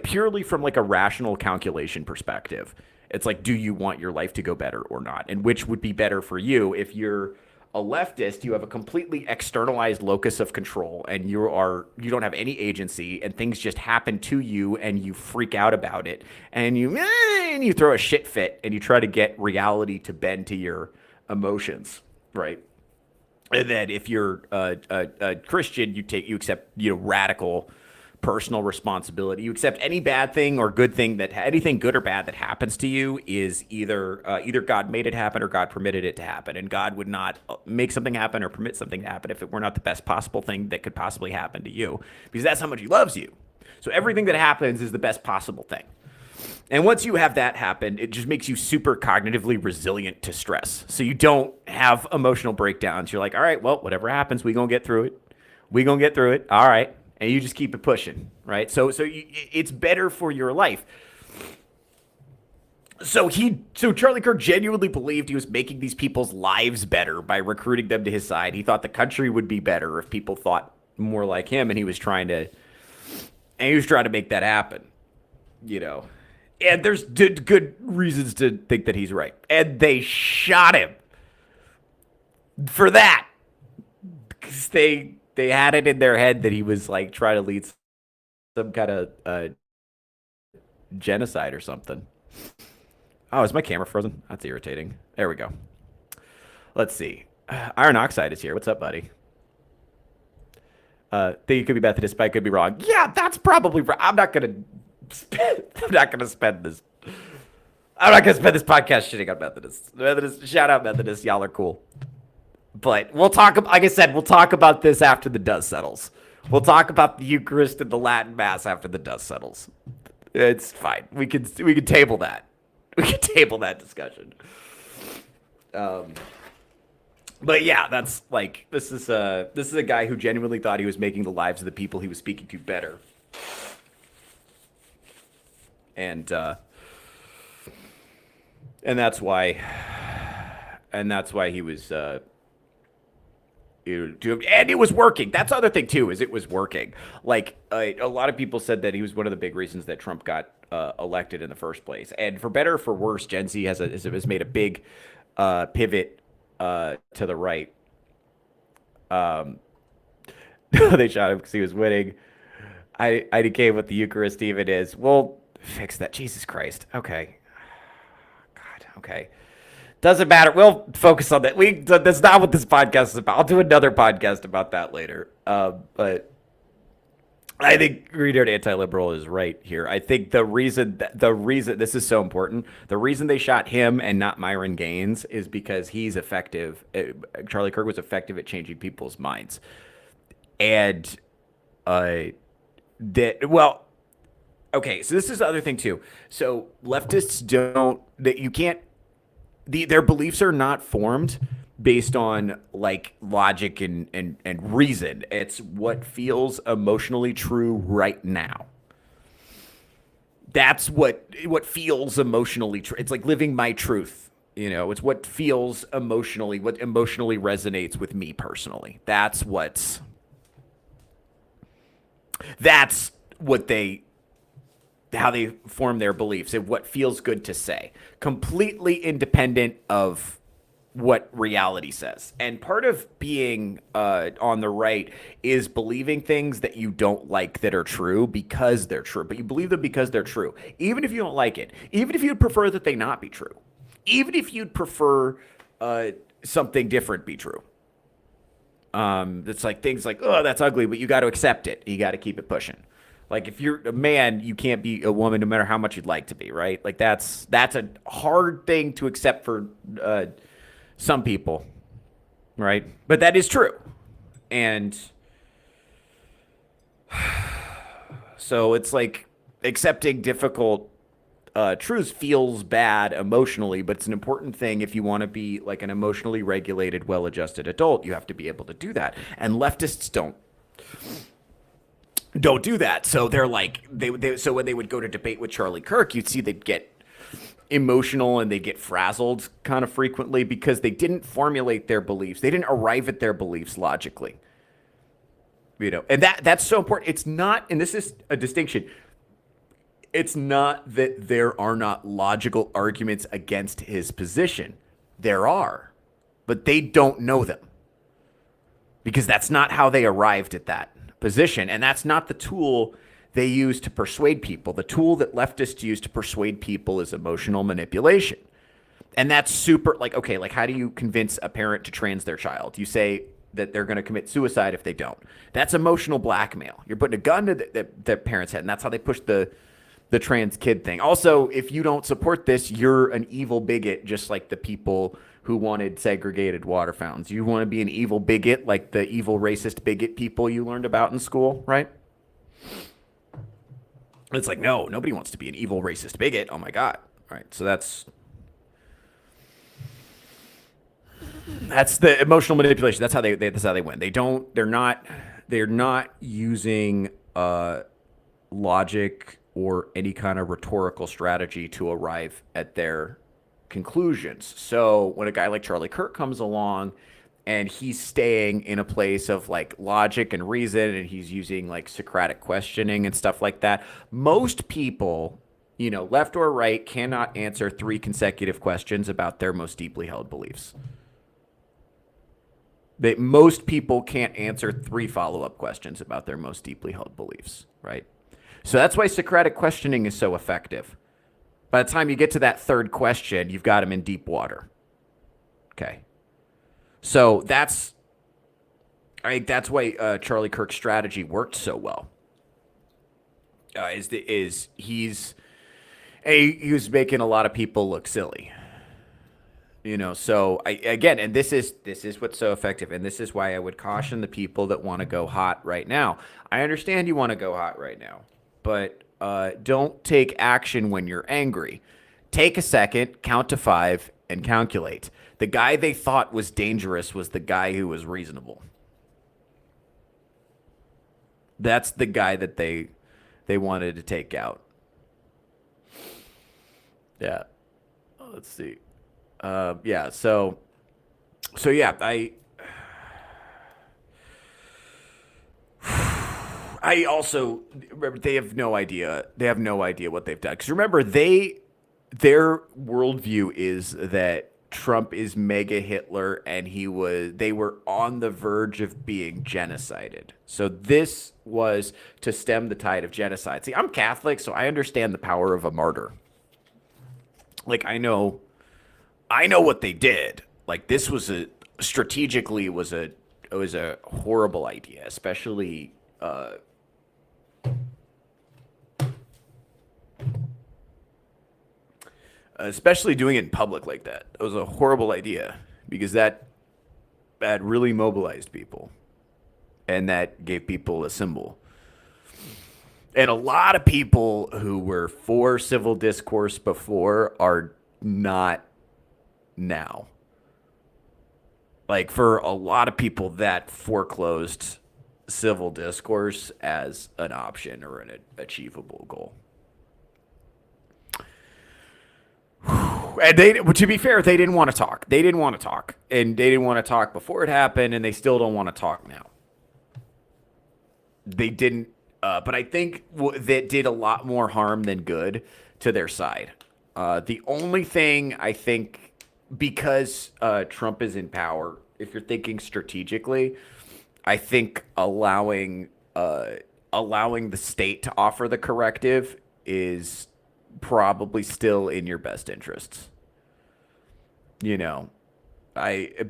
purely from like a rational calculation perspective. It's like, do you want your life to go better or not? And which would be better for you? If you're a leftist, you have a completely externalized locus of control and you don't have any agency and things just happen to you and you freak out about it and you throw a shit fit and you try to get reality to bend to your emotions, right? And then if you're a Christian, you accept radical personal responsibility. You accept any bad thing or good thing anything good or bad that happens to you is either God made it happen or God permitted it to happen. And God would not make something happen or permit something to happen if it were not the best possible thing that could possibly happen to you, because that's how much He loves you. So everything that happens is the best possible thing. And once you have that happen, it just makes you super cognitively resilient to stress. So you don't have emotional breakdowns. You're like, all right, well, whatever happens, we gonna get through it. All right. And you just keep it pushing, right? So it's better for your life. So Charlie Kirk genuinely believed he was making these people's lives better by recruiting them to his side. He thought the country would be better if people thought more like him, and he was trying to make that happen, And there's good reasons to think that he's right. And they shot him for that, because they had it in their head that he was like trying to lead some kind of genocide or something. Oh, is my camera frozen? That's irritating. There we go. Let's see. Iron Oxide is here. What's up, buddy? Think you could be Methodist, but I could be wrong. Yeah, that's probably right. I'm not gonna spend this. I'm not gonna spend this podcast shitting on Methodists. Shout out Methodists, y'all are cool. But we'll talk. Like I said, we'll talk about this after the dust settles. We'll talk about the Eucharist and the Latin Mass after the dust settles. It's fine. We can table that. We can table that discussion. But yeah, that's like this is a guy who genuinely thought he was making the lives of the people he was speaking to better. And that's why he was and it was working. That's the other thing too, is it was working. Like a lot of people said that he was one of the big reasons that Trump got elected in the first place. And for better or for worse, Gen Z has made a big pivot to the right. They shot him because he was winning. IDK what the Eucharist even is. We'll fix that. Jesus Christ. Okay. God. Okay. Doesn't matter. We'll focus on that. That's not what this podcast is about. I'll do another podcast about that later. But I think Green Anti-Liberal is right here. I think the reason this is so important, the reason they shot him and not Myron Gaines is because he's effective. Charlie Kirk was effective at changing people's minds. And okay, so this is the other thing too. So leftists their beliefs are not formed based on like logic and reason. It's what feels emotionally true right now. That's what feels emotionally true. It's like living my truth. It's what feels what emotionally resonates with me personally. That's how they form their beliefs and what feels good to say, completely independent of what reality says. And part of being on the right is believing things that you don't like that are true because they're true, but you believe them because they're true, even if you don't like it, even if you'd prefer that they not be true, even if you'd prefer something different be true. It's like things like, oh, that's ugly, but you got to accept it. You got to keep it pushing. Like if you're a man, you can't be a woman no matter how much you'd like to be, right? Like that's a hard thing to accept for some people, right? But that is true. And so it's like accepting difficult truths feels bad emotionally, but it's an important thing if you want to be like an emotionally regulated, well-adjusted adult. You have to be able to do that. And leftists don't do that. So they're like, so when they would go to debate with Charlie Kirk, you'd see they'd get emotional and they'd get frazzled kind of frequently because they didn't formulate their beliefs. They didn't arrive at their beliefs logically. And that's so important. It's not, and this is a distinction, it's not that there are not logical arguments against his position. There are, but they don't know them because that's not how they arrived at that position. And that's not the tool they use to persuade people. The tool that leftists use to persuade people is emotional manipulation. And that's super, like, okay, like how do you convince a parent to trans their child? You say that they're going to commit suicide if they don't. That's emotional blackmail. You're putting a gun to the parent's head, and that's how they push the trans kid thing. Also, if you don't support this, you're an evil bigot, just like the people who wanted segregated water fountains. You want to be an evil bigot like the evil racist bigot people you learned about in school, right? It's like, no, nobody wants to be an evil racist bigot. Oh my God. All right. So that's the emotional manipulation. That's how they win. They're not using logic or any kind of rhetorical strategy to arrive at their conclusions. So when a guy like Charlie Kirk comes along and he's staying in a place of like logic and reason, and he's using like Socratic questioning and stuff like that, most people, left or right, cannot answer 3 consecutive questions about their most deeply held beliefs. Most people can't answer 3 follow-up questions about their most deeply held beliefs, right? So that's why Socratic questioning is so effective. By the time you get to that 3rd question, you've got them in deep water. Okay. So that's I think that's why Charlie Kirk's strategy worked so well. He was making a lot of people look silly. So and this is what's so effective, and this is why I would caution the people that want to go hot right now. I understand you want to go hot right now, but don't take action when you're angry. Take a second, count to 5, and calculate. The guy they thought was dangerous was the guy who was reasonable. That's the guy that they wanted to take out. Yeah. Let's see. Yeah. So yeah, I also remember they have no idea. They have no idea what they've done. Because remember, their worldview is that Trump is mega Hitler and they were on the verge of being genocided. So this was to stem the tide of genocide. See, I'm Catholic, so I understand the power of a martyr. Like I know what they did. Like this was strategically was a horrible idea, especially doing it in public like that. It was a horrible idea because that really mobilized people, and that gave people a symbol. And a lot of people who were for civil discourse before are not now. Like for a lot of people, that foreclosed civil discourse as an option or an achievable goal. And to be fair, they didn't want to talk. They didn't want to talk. And they didn't want to talk before it happened, and they still don't want to talk now. They didn't, but I think that did a lot more harm than good to their side. The only thing I think, because Trump is in power, if you're thinking strategically, I think allowing the state to offer the corrective is probably still in your best interests.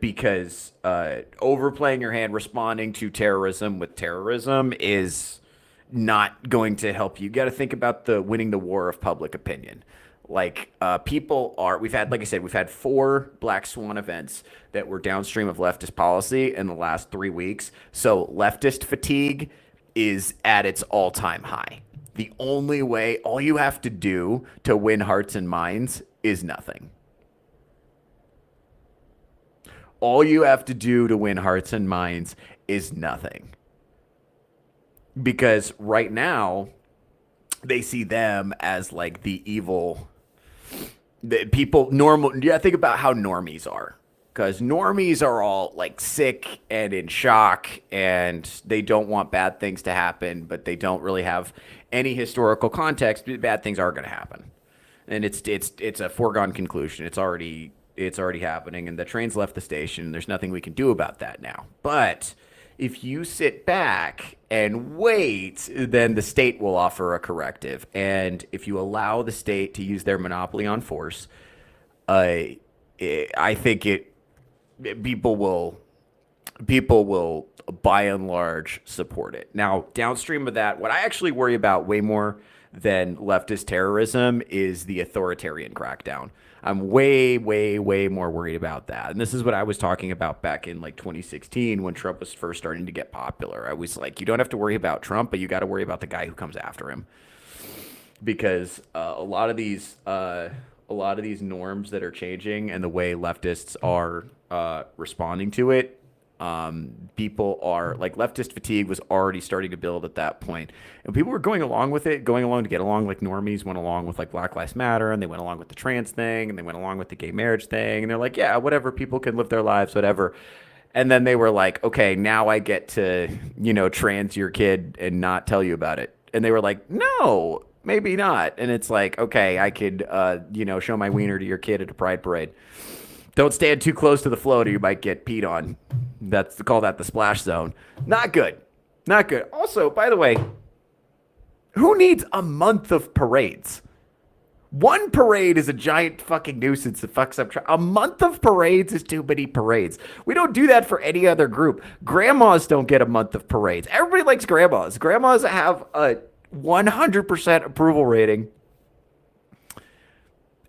Because overplaying your hand, responding to terrorism with terrorism is not going to help you. You got to think about winning the war of public opinion. Like we've had 4 black swan events that were downstream of leftist policy in the last 3 weeks. So leftist fatigue is at its all-time high. The only way, all you have to do to win hearts and minds is nothing. All you have to do to win hearts and minds is nothing. Because right now, they see them as like the evil people. Think about how normies are. Because normies are all like sick and in shock, and they don't want bad things to happen, but they don't really have any historical context. Bad things are going to happen, and it's a foregone conclusion. It's already happening, and the train's left the station. There's nothing we can do about that now. But if you sit back and wait, then the state will offer a corrective, and if you allow the state to use their monopoly on force, I think people will by and large support it. Now, downstream of that, what I actually worry about way more than leftist terrorism is the authoritarian crackdown. I'm way, way, way more worried about that. And this is what I was talking about back in like 2016 when Trump was first starting to get popular. I was like, you don't have to worry about Trump, but you got to worry about the guy who comes after him. Because a lot of these norms that are changing and the way leftists are responding to it, people are like, leftist fatigue was already starting to build at that point, and people were going along with it, to get along. Like normies went along with like Black Lives Matter, and they went along with the trans thing, and they went along with the gay marriage thing, and they're like, yeah, whatever, people can live their lives, whatever. And then they were like, okay, now I get to trans your kid and not tell you about it. And they were like, no, maybe not. And it's like, okay, I could show my wiener to your kid at a pride parade. Don't stand too close to the float or you might get peed on. Call that the splash zone. Not good. Not good. Also, by the way, who needs a month of parades? One parade is a giant fucking nuisance that fucks up. A month of parades is too many parades. We don't do that for any other group. Grandmas don't get a month of parades. Everybody likes grandmas. Grandmas have a 100% approval rating.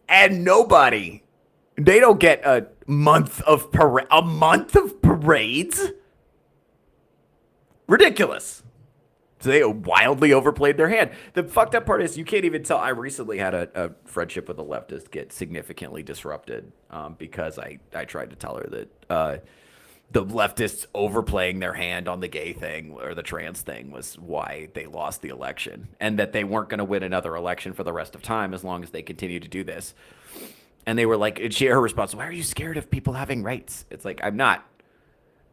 And nobody, they don't get a month of parades. Ridiculous. So they wildly overplayed their hand. The fucked up part is you can't even tell. I recently had a friendship with a leftist get significantly disrupted because I tried to tell her that the leftists overplaying their hand on the gay thing or the trans thing was why they lost the election, and that they weren't going to win another election for the rest of time as long as they continue to do this. And they were like, and her response, why are you scared of people having rights? It's like, I'm not.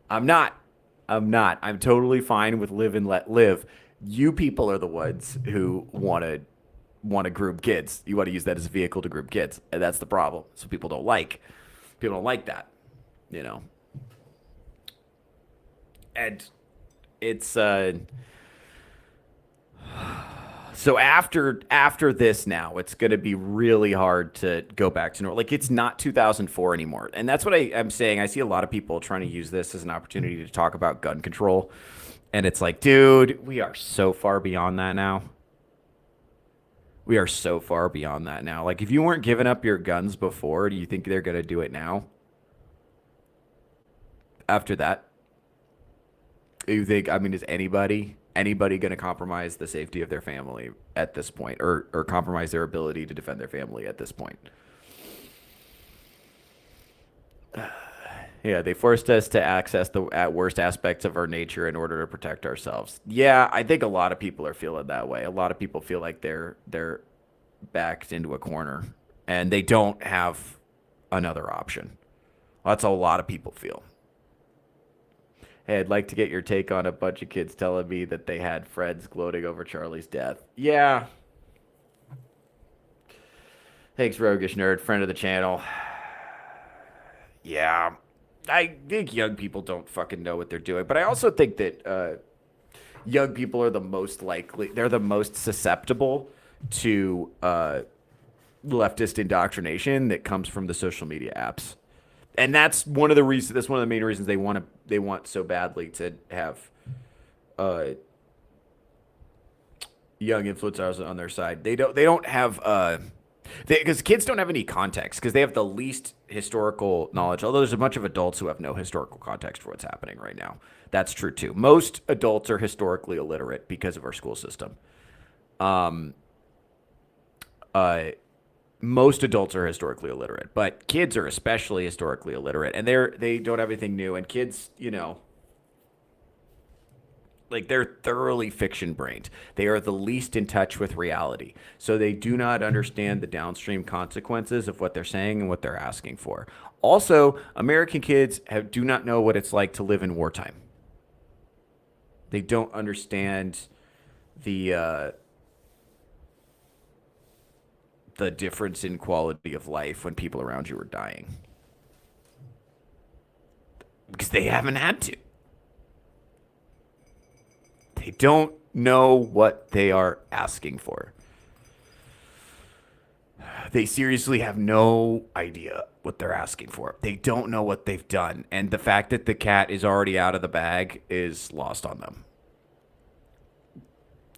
I'm totally fine with live and let live. You people are the ones who want to group kids. You want to use that as a vehicle to group kids. And that's the problem. So people don't like that, you know. And it's so after this now, it's going to be really hard to go back to normal. Like, it's not 2004 anymore. And that's what I'm saying. I see a lot of people trying to use this as an opportunity to talk about gun control. And it's like, dude, we are so far beyond that now. We are so far beyond that now. Like, if you weren't giving up your guns before, do you think they're going to do it now? After that? You think, I mean, is anybody going to compromise the safety of their family at this point, or compromise their ability to defend their family at this point? Yeah, they forced us to access the worst aspects of our nature in order to protect ourselves. Yeah, I think a lot of people are feeling that way. A lot of people feel like they're backed into a corner and they don't have another option. That's how a lot of people feel. Hey, I'd like to get your take on a bunch of kids telling me that they had friends gloating over Charlie's death. Yeah. Thanks, Roguish Nerd, friend of the channel. Yeah. I think young people don't fucking know what they're doing. But I also think that young people are the most likely, they're the most susceptible to leftist indoctrination that comes from the social media apps. And that's one of the reasons. That's one of the main reasons they want so badly to have young influencers on their side. They don't have because kids don't have any context because they have the least historical knowledge. Although there's a bunch of adults who have no historical context for what's happening right now. That's true too. Most adults are historically illiterate because of our school system. Most adults are historically illiterate, but kids are especially historically illiterate, and they don't have anything new. And kids, you know, like, they're thoroughly fiction-brained. They are the least in touch with reality, so they do not understand the downstream consequences of what they're saying and what they're asking for. Also, American kids do not know what it's like to live in wartime. They don't understand the difference in quality of life when people around you are dying. Because they haven't had to. They don't know what they are asking for. They seriously have no idea what they're asking for. They don't know what they've done. And the fact that the cat is already out of the bag is lost on them.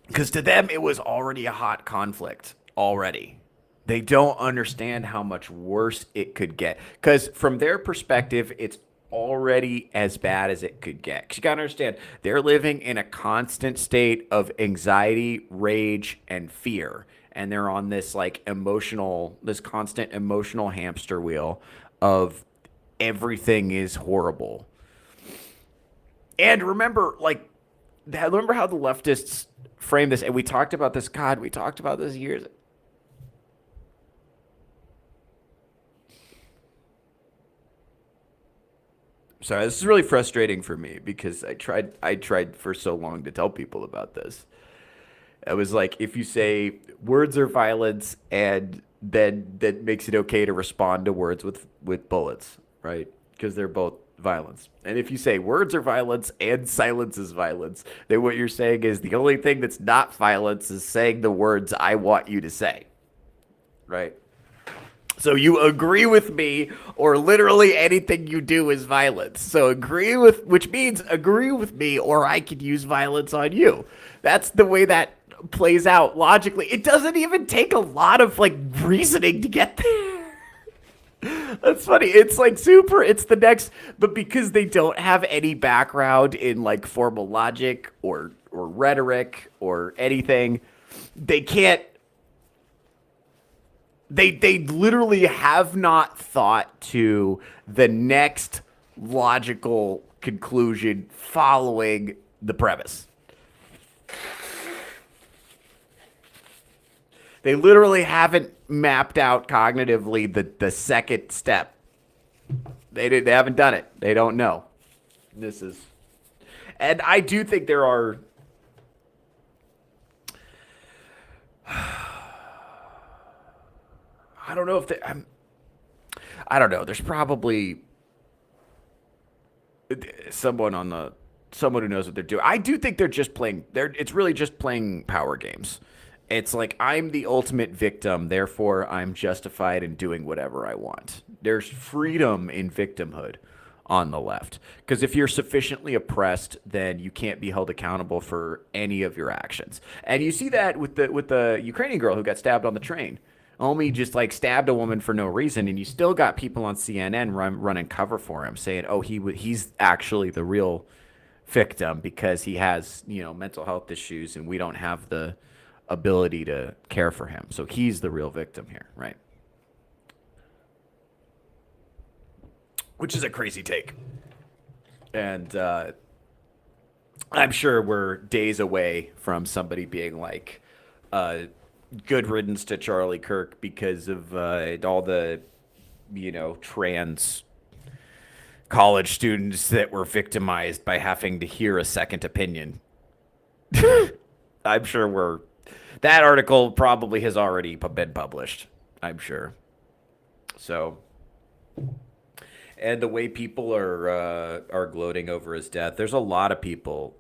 Because to them, it was already a hot conflict already. They don't understand how much worse it could get. Because from their perspective, it's already as bad as it could get. 'Cause you gotta understand, they're living in a constant state of anxiety, rage, and fear. And they're on this this constant emotional hamster wheel of everything is horrible. And remember how the leftists frame this, and we talked about this years ago. Sorry, this is really frustrating for me because I tried for so long to tell people about this. I was like, if you say words are violence, and then that makes it okay to respond to words with bullets, right? Because they're both violence. And if you say words are violence and silence is violence, then what you're saying is the only thing that's not violence is saying the words I want you to say. right? So you agree with me, or literally anything you do is violence. So which means agree with me, or I could use violence on you. That's the way that plays out logically. It doesn't even take a lot of like reasoning to get there. That's funny. It's like super. It's the next, but because they don't have any background in like formal logic or rhetoric or anything, they can't. They literally have not thought to the next logical conclusion following the premise. They literally haven't mapped out cognitively the second step. They haven't done it. They don't know. This is, and I do think there are. I don't know if I don't know. There's probably someone who knows what they're doing. I do think they're just playing. It's really just playing power games. It's like I'm the ultimate victim, therefore I'm justified in doing whatever I want. There's freedom in victimhood on the left, because if you're sufficiently oppressed, then you can't be held accountable for any of your actions. And you see that with the Ukrainian girl who got stabbed on the train. Omi just like stabbed a woman for no reason, and you still got people on CNN running cover for him, saying, "Oh, he's actually the real victim because he has mental health issues, and we don't have the ability to care for him. So he's the real victim here, right?" Which is a crazy take, and I'm sure we're days away from somebody being like, good riddance to Charlie Kirk because of all the, trans college students that were victimized by having to hear a second opinion. I'm sure that article probably has already been published. I'm sure. So, and the way people are gloating over his death, there's a lot of people.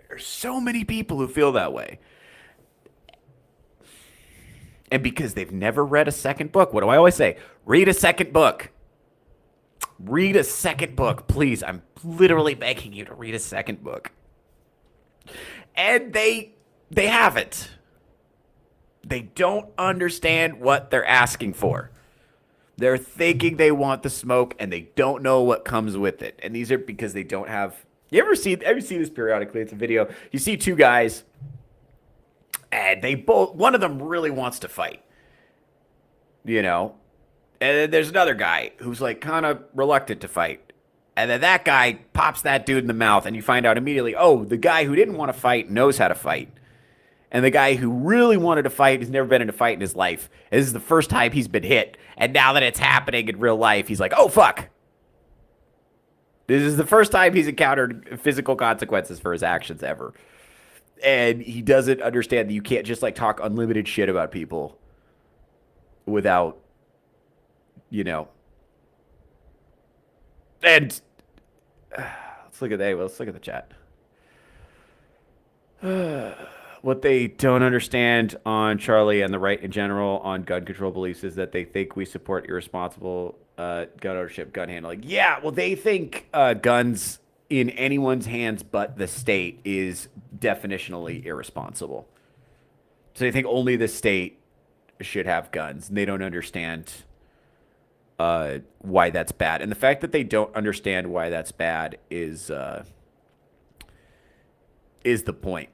There's so many people who feel that way. And because they've never read a second book, what do I always say? Read a second book. Read a second book, please. I'm literally begging you to read a second book. And they haven't. They don't understand what they're asking for. They're thinking they want the smoke, and they don't know what comes with it. And these are because they don't have. You ever see this periodically? It's a video. You see two guys, and one of them really wants to fight. And then there's another guy who's like kind of reluctant to fight. And then that guy pops that dude in the mouth, and you find out immediately, oh, the guy who didn't want to fight knows how to fight. And the guy who really wanted to fight has never been in a fight in his life. And this is the first time he's been hit. And now that it's happening in real life, he's like, oh, fuck. This is the first time he's encountered physical consequences for his actions ever. And he doesn't understand that you can't just like talk unlimited shit about people without, And let's look at the chat. What they don't understand on Charlie and the right in general on gun control beliefs is that they think we support irresponsible gun ownership, gun handling. Yeah, well, they think guns in anyone's hands but the state is definitionally irresponsible. So they think only the state should have guns, and they don't understand why that's bad. And the fact that they don't understand why that's bad is the point.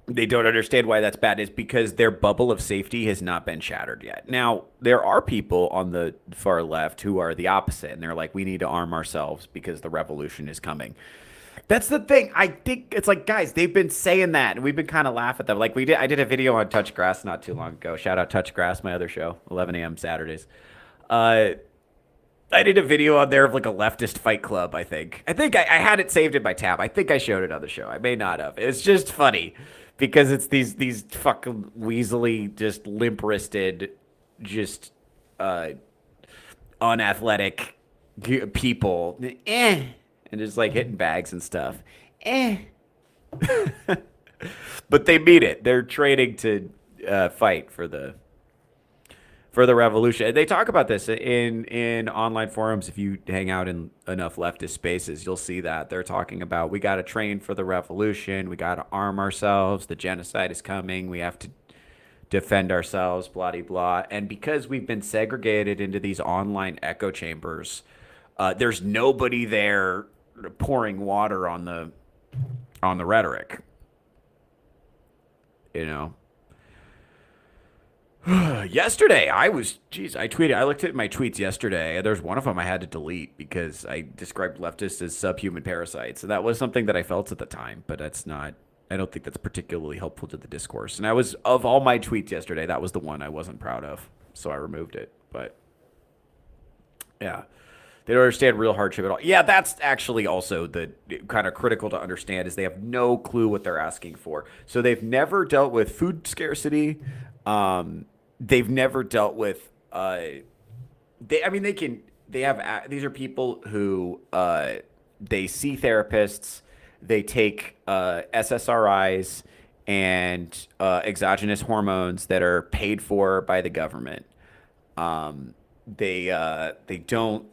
They don't understand why that's bad is because their bubble of safety has not been shattered yet. Now, there are people on the far left who are the opposite, and they're like, we need to arm ourselves because the revolution is coming. That's the thing. I think it's like, guys, they've been saying that, and we've been kind of laughing at them. Like I did a video on Touch Grass not too long ago. Shout out Touch Grass, my other show, 11 a.m. Saturdays. I did a video on there of like a leftist fight club, I think. I had it saved in my tab. I think I showed it on the show. I may not have. It's just funny because it's these fucking weaselly, just limp-wristed, just unathletic people. and just like hitting bags and stuff. Eh. But they mean it. They're training to fight for the revolution. And they talk about this in online forums. If you hang out in enough leftist spaces, you'll see that they're talking about we got to train for the revolution. We got to arm ourselves. The genocide is coming. We have to defend ourselves, blah, blah, blah. And because we've been segregated into these online echo chambers, there's nobody there pouring water on the rhetoric. You know. Yesterday, I tweeted. I looked at my tweets yesterday. There's one of them I had to delete because I described leftists as subhuman parasites. And that was something that I felt at the time, but I don't think that's particularly helpful to the discourse. And of all my tweets yesterday, that was the one I wasn't proud of. So I removed it. But yeah, they don't understand real hardship at all. Yeah, that's actually also the kind of critical to understand is they have no clue what they're asking for. So they've never dealt with food scarcity. They've never dealt with, these are people who, they see therapists, they take, SSRIs and, exogenous hormones that are paid for by the government. They don't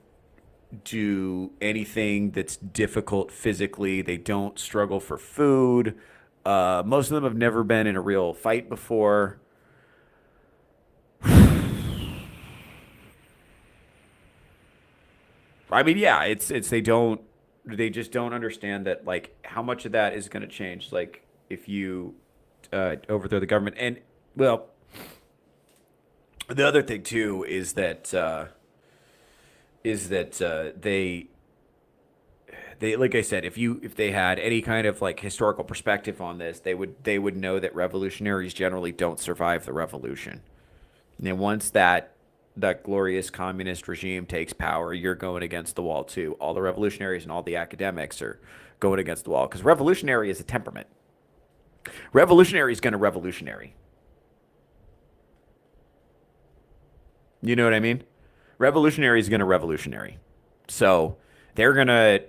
do anything that's difficult physically. They don't struggle for food. Most of them have never been in a real fight before. I mean, yeah, it's they just don't understand that like how much of that is going to change like if you overthrow the government. And well, the other thing too is that they like I said, if they had any kind of like historical perspective on this, they would know that revolutionaries generally don't survive the revolution. And once that glorious communist regime takes power, you're going against the wall too. All the revolutionaries and all the academics are going against the wall because revolutionary is a temperament. Revolutionary is going to revolutionary. You know what I mean? Revolutionary is going to revolutionary. So they're going to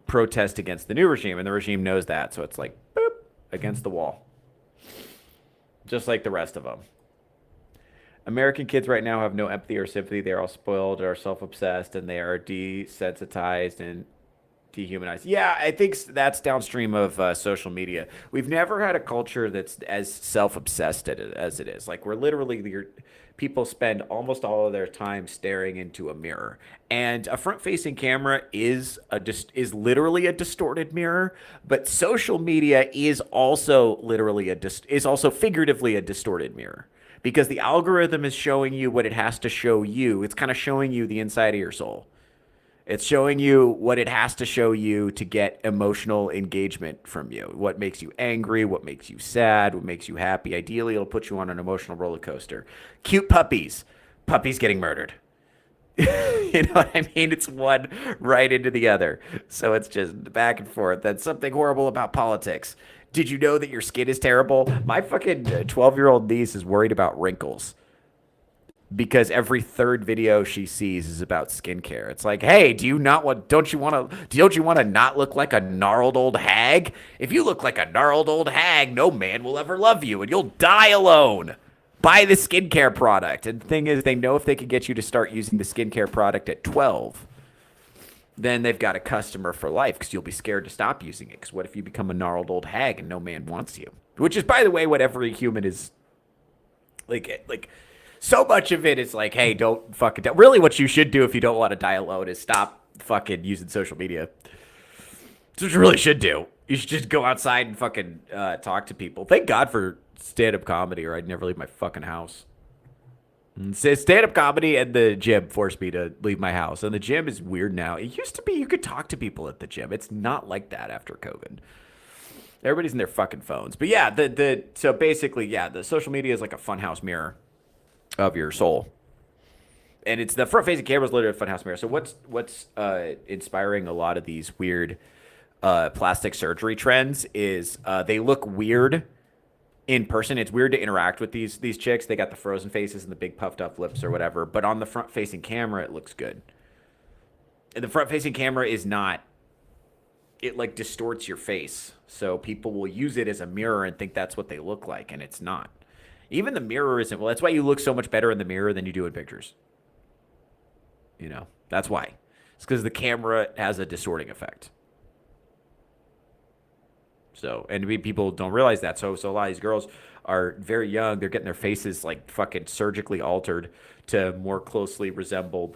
protest against the new regime, and the regime knows that. So it's like, boop, against the wall. Just like the rest of them. American kids right now have no empathy or sympathy. They're all spoiled, are self-obsessed, and they are desensitized and dehumanized. Yeah, I think that's downstream of social media. We've never had a culture that's as self-obsessed as it is. Like we're literally, people spend almost all of their time staring into a mirror, and a front-facing camera is literally a distorted mirror. But social media is also figuratively a distorted mirror. Because the algorithm is showing you what it has to show you. It's kind of showing you the inside of your soul. It's showing you what it has to show you to get emotional engagement from you. What makes you angry, what makes you sad, what makes you happy. Ideally, it'll put you on an emotional roller coaster. Cute puppies. Puppies getting murdered. You know what I mean? It's one right into the other. So it's just back and forth. That's something horrible about politics. Did you know that your skin is terrible? My fucking 12-year-old niece is worried about wrinkles because every third video she sees is about skincare. It's like, hey, don't you want to not look like a gnarled old hag? If you look like a gnarled old hag, no man will ever love you and you'll die alone. Buy the skincare product. And the thing is, they know if they can get you to start using the skincare product at 12, then they've got a customer for life because you'll be scared to stop using it. Because what if you become a gnarled old hag and no man wants you? Which is, by the way, what every human is like. So much of it is like, hey, don't fucking die. Really, what you should do if you don't want to die alone is stop fucking using social media. That's what you really should do. You should just go outside and fucking talk to people. Thank God for stand-up comedy, or I'd never leave my fucking house. Stand-up comedy and the gym forced me to leave my house. And the gym is weird now. It used to be you could talk to people at the gym. It's not like that after COVID. Everybody's in their fucking phones. But yeah, so basically, yeah, the social media is like a funhouse mirror of your soul. And it's the front-facing camera is literally a funhouse mirror. So what's inspiring a lot of these weird plastic surgery trends is they look weird in person. It's weird to interact with these chicks. They got the frozen faces and the big puffed up lips or whatever. But on the front facing camera, it looks good. And the front facing camera is not it like distorts your face. So people will use it as a mirror and think that's what they look like, and it's not. Even the mirror isn't. Well, that's why you look so much better in the mirror than you do in pictures. That's why. It's because the camera has a distorting effect. So, and people don't realize that. So a lot of these girls are very young. They're getting their faces like fucking surgically altered to more closely resemble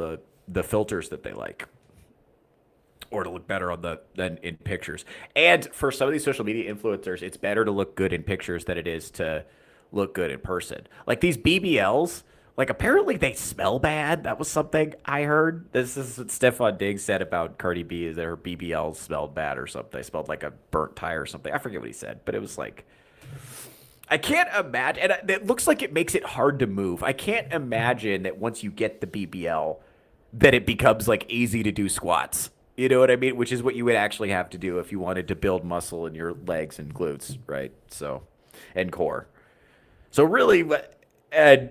the filters that they like, or to look better on the than in pictures. And for some of these social media influencers, it's better to look good in pictures than it is to look good in person. Like these BBLs, like apparently they smell bad. That was something I heard. This is what Stefan Diggs said about Cardi B, is that her BBLs smelled bad or something. They smelled like a burnt tire or something. I forget what he said, but it was like, I can't imagine. And it looks like it makes it hard to move. I can't imagine that once you get the BBL, that it becomes like easy to do squats. You know what I mean? Which is what you would actually have to do if you wanted to build muscle in your legs and glutes, right? So, and core. So really, and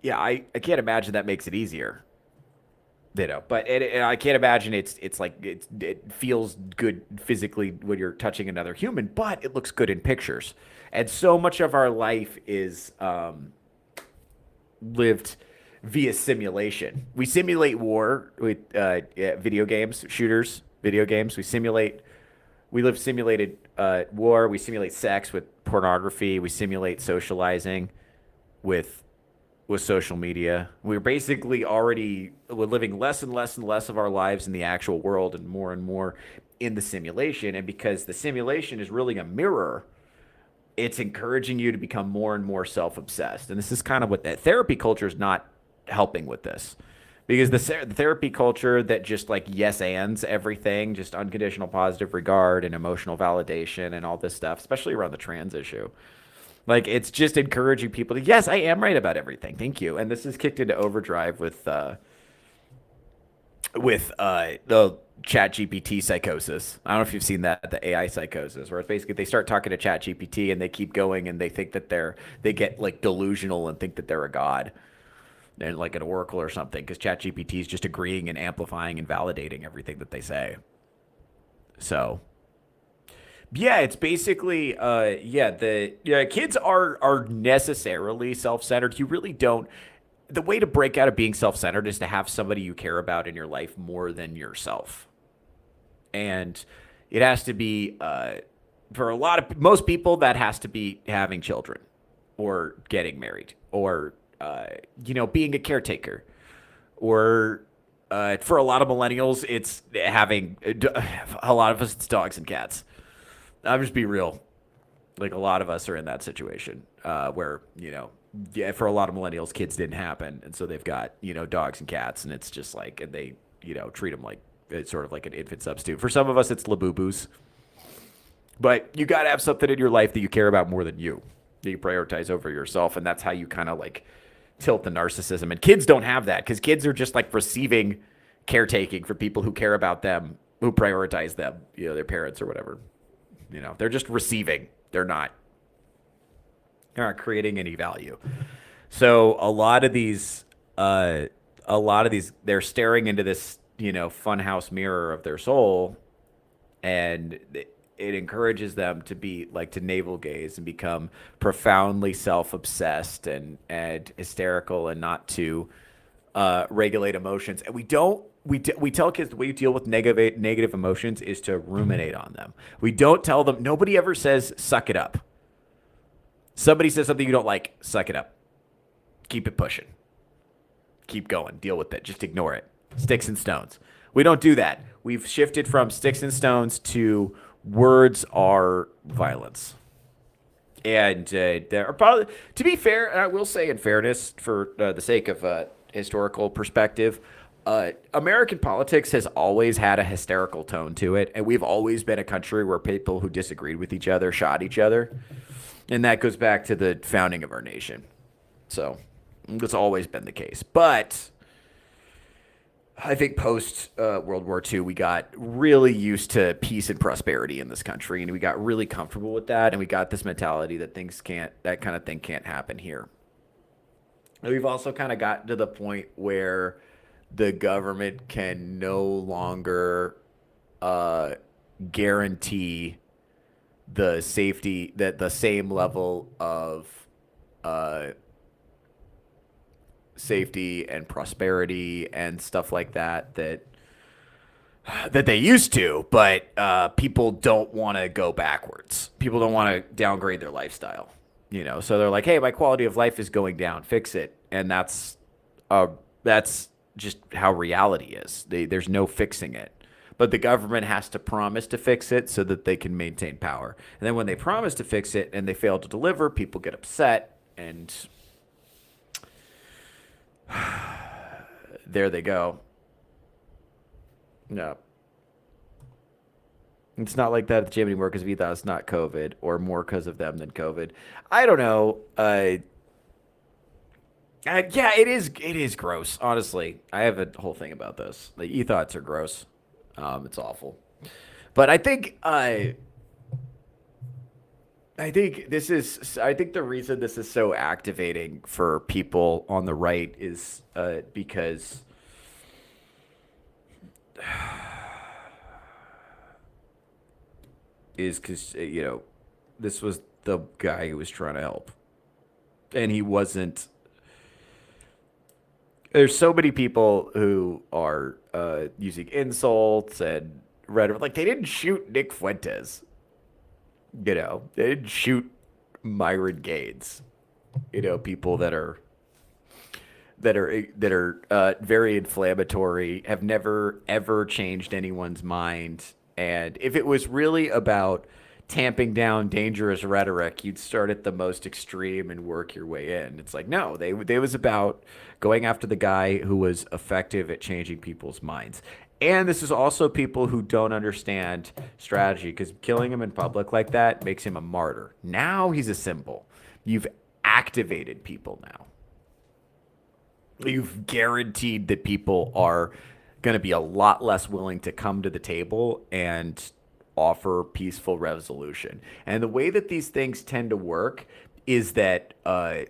yeah, I can't imagine that makes it easier. But I can't imagine it's like it feels good physically when you're touching another human, but it looks good in pictures. And so much of our life is lived via simulation. We simulate war with video games, shooters, video games. We live simulated war. We simulate sex with pornography. We simulate socializing with social media. We're living less and less and less of our lives in the actual world and more in the simulation. And because the simulation is really a mirror, it's encouraging you to become more and more self-obsessed. And this is kind of what that therapy culture is not helping with this. Because the therapy culture that just like yes ands everything, just unconditional positive regard and emotional validation and all this stuff, especially around the trans issue. Like it's just encouraging people to, yes, I am right about everything. Thank you. And this is kicked into overdrive with the Chat GPT psychosis. I don't know if you've seen that, the AI psychosis, where it's basically they start talking to Chat GPT and they keep going and they think that they get like delusional and think that they're a god and like an oracle or something, because Chat GPT is just agreeing and amplifying and validating everything that they say. So yeah, it's basically the kids are necessarily self-centered. You really don't. The way to break out of being self-centered is to have somebody you care about in your life more than yourself. And it has to be for most people, that has to be having children or getting married or being a caretaker, or for a lot of millennials, it's having a lot of us, it's dogs and cats. I'll just be real. Like a lot of us are in that situation where, for a lot of millennials, kids didn't happen. And so they've got, dogs and cats, and it's just like, and they, treat them like it's sort of like an infant substitute. For some of us, it's Labubus. But you got to have something in your life that you care about more than you, that you prioritize over yourself. And that's how you kind of like tilt the narcissism. And kids don't have that, because kids are just like receiving caretaking for people who care about them, who prioritize them, their parents or whatever. They're just receiving. They're not creating any value. So a lot of these, they're staring into this, funhouse mirror of their soul, and it encourages them to be like to navel gaze and become profoundly self-obsessed and hysterical, and not to regulate emotions. And we tell kids the way you deal with negative emotions is to ruminate on them. We don't tell them. Nobody ever says, suck it up. Somebody says something you don't like, suck it up. Keep it pushing. Keep going. Deal with it. Just ignore it. Sticks and stones. We don't do that. We've shifted from sticks and stones to words are violence. And there are probably, to be fair, and I will say in fairness, for the sake of historical perspective, American politics has always had a hysterical tone to it, and we've always been a country where people who disagreed with each other shot each other, and that goes back to the founding of our nation. So that's always been the case. But I think post World War II, we got really used to peace and prosperity in this country, and we got really comfortable with that, and we got this mentality that that kind of thing can't happen here. And we've also kind of gotten to the point where the government can no longer guarantee the safety, that the same level of uh, safety and prosperity and stuff like that they used to, but people don't want to go backwards. People don't want to downgrade their lifestyle, So they're like, "Hey, my quality of life is going down. Fix it." And that's just how reality is. There's no fixing it. But the government has to promise to fix it so that they can maintain power. And then when they promise to fix it and they fail to deliver, people get upset, and there they go. No. It's not like that at the gym anymore because we thought it's not COVID, or more because of them than COVID. I don't know. Yeah, it is. It is gross. Honestly, I have a whole thing about this. Like, e-thoughts are gross. It's awful. But I think this is. I think the reason this is so activating for people on the right is because this was the guy who was trying to help, and he wasn't. There's so many people who are using insults and rhetoric. Like, they didn't shoot Nick Fuentes. They didn't shoot Myron Gaines. People that are very inflammatory, have never ever changed anyone's mind. And if it was really about tamping down dangerous rhetoric, you'd start at the most extreme and work your way in. It's like, no, they was about going after the guy who was effective at changing people's minds. And this is also people who don't understand strategy, because killing him in public like that makes him a martyr. Now he's a symbol. You've activated people now. You've guaranteed that people are going to be a lot less willing to come to the table and offer peaceful resolution. And the way that these things tend to work is that the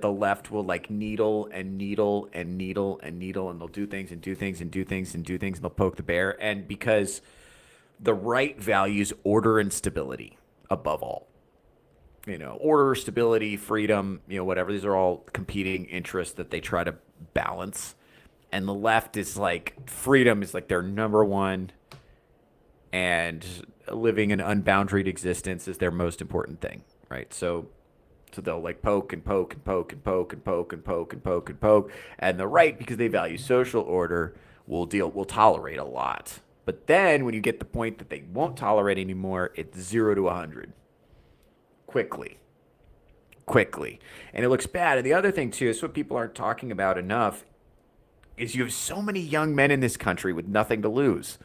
left will like needle and needle and needle and needle, and they'll do things and do things and do things and do things, and they'll poke the bear. And because the right values order and stability above all. Order, stability, freedom, whatever. These are all competing interests that they try to balance. And the left is like, freedom is like their number one, and living an unboundaried existence is their most important thing, right? So they'll like poke and poke and poke and poke and poke and poke and poke and poke. And the right, because they value social order, will tolerate a lot. But then when you get the point that they won't tolerate anymore, it's 0 to 100. Quickly. And it looks bad. And the other thing too is what people aren't talking about enough is you have so many young men in this country with nothing to lose.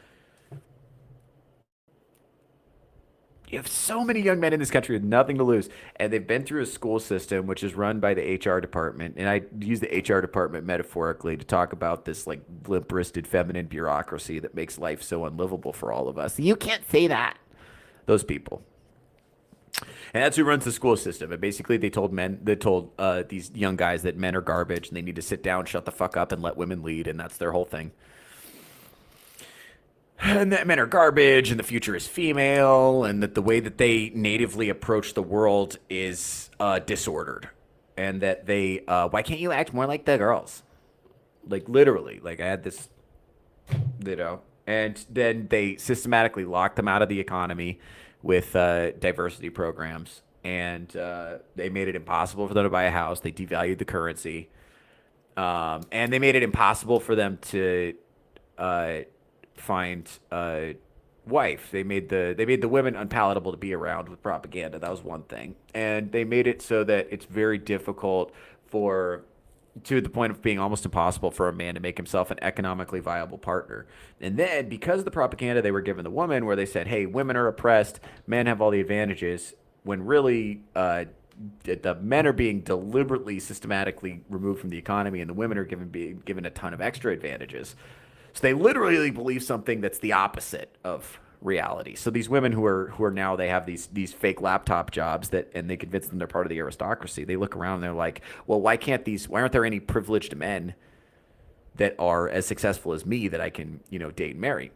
You have so many young men in this country with nothing to lose, and they've been through a school system which is run by the HR department. And I use the HR department metaphorically to talk about this like limp-wristed feminine bureaucracy that makes life so unlivable for all of us. You can't say that. Those people. And that's who runs the school system. And basically they told these young guys that men are garbage and they need to sit down, shut the fuck up, and let women lead. And that's their whole thing. And that men are garbage and the future is female, and that the way that they natively approach the world is disordered. And that they, why can't you act more like the girls? Like, literally. Like, I had this, and then they systematically locked them out of the economy with diversity programs, and they made it impossible for them to buy a house. They devalued the currency, and they made it impossible for them to find a wife. They made the women unpalatable to be around with propaganda. That was one thing, and they made it so that it's very difficult to the point of being almost impossible for a man to make himself an economically viable partner. And then, because of the propaganda they were giving the woman, where they said, hey, women are oppressed, men have all the advantages, when really the men are being deliberately, systematically removed from the economy, and the women are being given a ton of extra advantages. So they literally believe something that's the opposite of reality. So these women who are now, they have these fake laptop jobs and they convince them they're part of the aristocracy. They look around and they're like, well, why aren't there any privileged men that are as successful as me that I can, date and marry?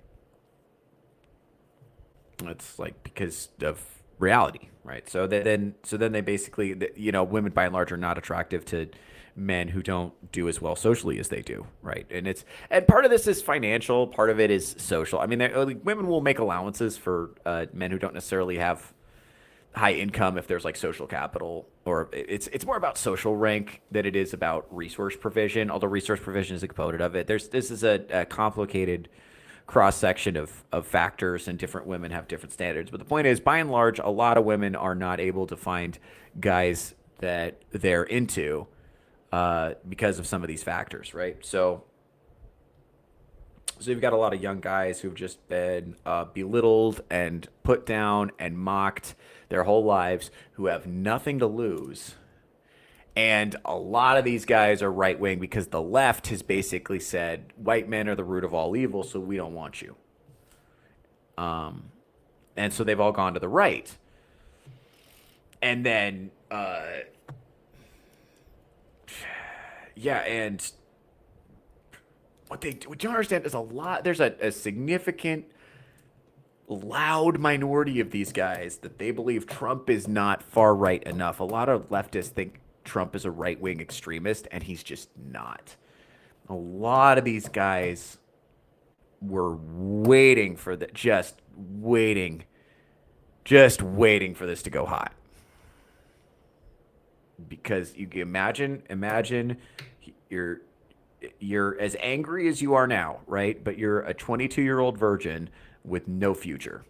It's like because of reality, right? So then they basically, women by and large are not attractive to men who don't do as well socially as they do, right? And part of this is financial, part of it is social. I mean, like, women will make allowances for men who don't necessarily have high income if there's like social capital, or it's more about social rank than it is about resource provision, although resource provision is a component of it. This is a complicated cross section of factors, and different women have different standards. But the point is, by and large, a lot of women are not able to find guys that they're into because of some of these factors, right? So you've got a lot of young guys who've just been belittled and put down and mocked their whole lives, who have nothing to lose. And a lot of these guys are right wing because the left has basically said white men are the root of all evil, so we don't want you. And so they've all gone to the right. And then, and what you don't understand is there's a significant, loud minority of these guys that they believe Trump is not far right enough. A lot of leftists think Trump is a right-wing extremist, and he's just not. A lot of these guys were waiting for just waiting for this to go hot. Because you can imagine you're as angry as you are now, right? But you're a 22-year-old virgin with no future.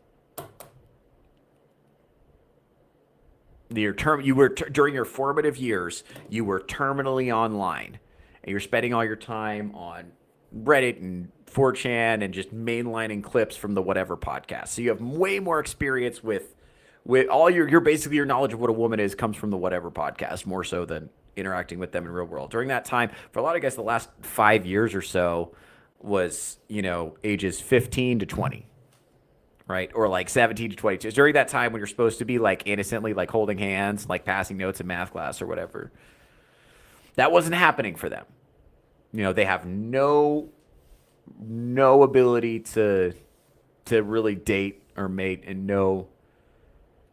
During your formative years, you were terminally online, and you're spending all your time on Reddit and 4chan and just mainlining clips from the whatever podcast. So you have way more experience with all your basically your knowledge of what a woman is comes from the whatever podcast, more so than interacting with them in real world. During that time, for a lot of guys, the last 5 years or so was, ages 15 to 20. Right? Or like 17 to 22. It's during that time when you're supposed to be like innocently like holding hands, like passing notes in math class or whatever. That wasn't happening for them. They have no ability to really date or mate, and no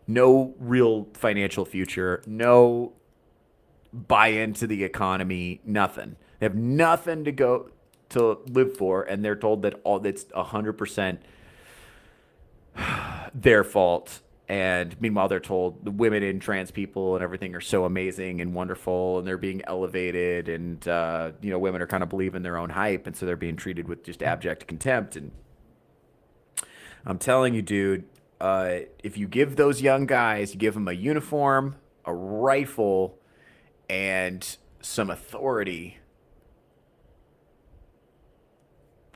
real financial future, no buy into the economy, nothing. They have nothing to live for, and they're told that it's 100% their fault. And meanwhile, they're told the women and trans people and everything are so amazing and wonderful, and they're being elevated, and women are kind of believing their own hype, and so they're being treated with just abject contempt. And I'm telling you, dude, if you give those young guys, you give them a uniform, a rifle, and some authority,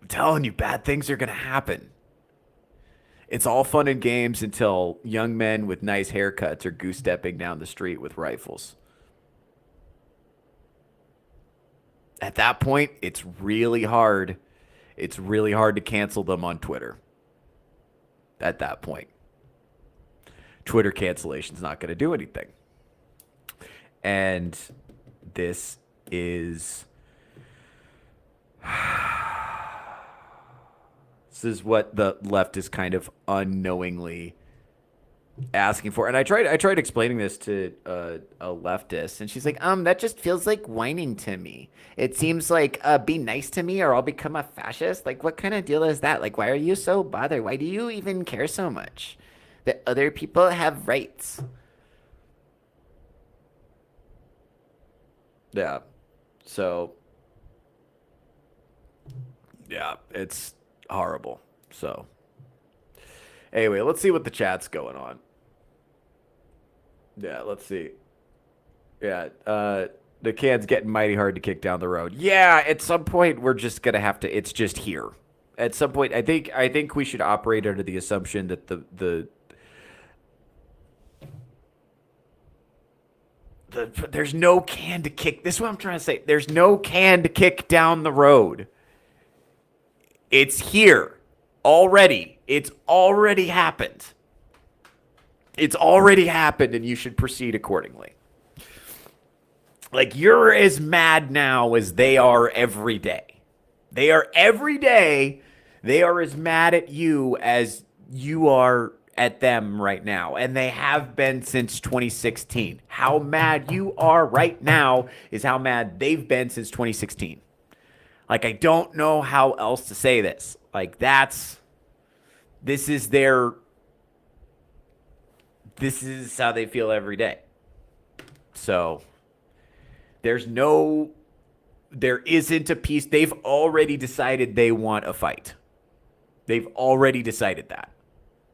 I'm telling you, bad things are going to happen. It's all fun and games until young men with nice haircuts are goose-stepping down the street with rifles. At that point, it's really hard. It's really hard to cancel them on Twitter. At that point, Twitter cancellation's not going to do anything. And this is what the left is kind of unknowingly asking for. And I tried explaining this to a leftist, and she's like, that just feels like whining to me. It seems like be nice to me or I'll become a fascist. Like, what kind of deal is that? Like, why are you so bothered? Why do you even care so much that other people have rights? Yeah. So, yeah, it's horrible. So, anyway, let's see what the chat's going on. Yeah, let's see. Yeah, the can's getting mighty hard to kick down the road. Yeah, at some point we're just gonna have to. It's just here. At some point, I think we should operate under the assumption that there's no can to kick. This is what I'm trying to say. There's no can to kick down the road. It's here already. It's already happened. It's already happened, and you should proceed accordingly. Like, you're as mad now as they are every day. They are every day. They are as mad at you as you are at them right now, and they have been since 2016. How mad you are right now is how mad they've been since 2016. Like, I don't know how else to say this. Like, this is how they feel every day. So there isn't a piece. They've already decided they want a fight. They've already decided that.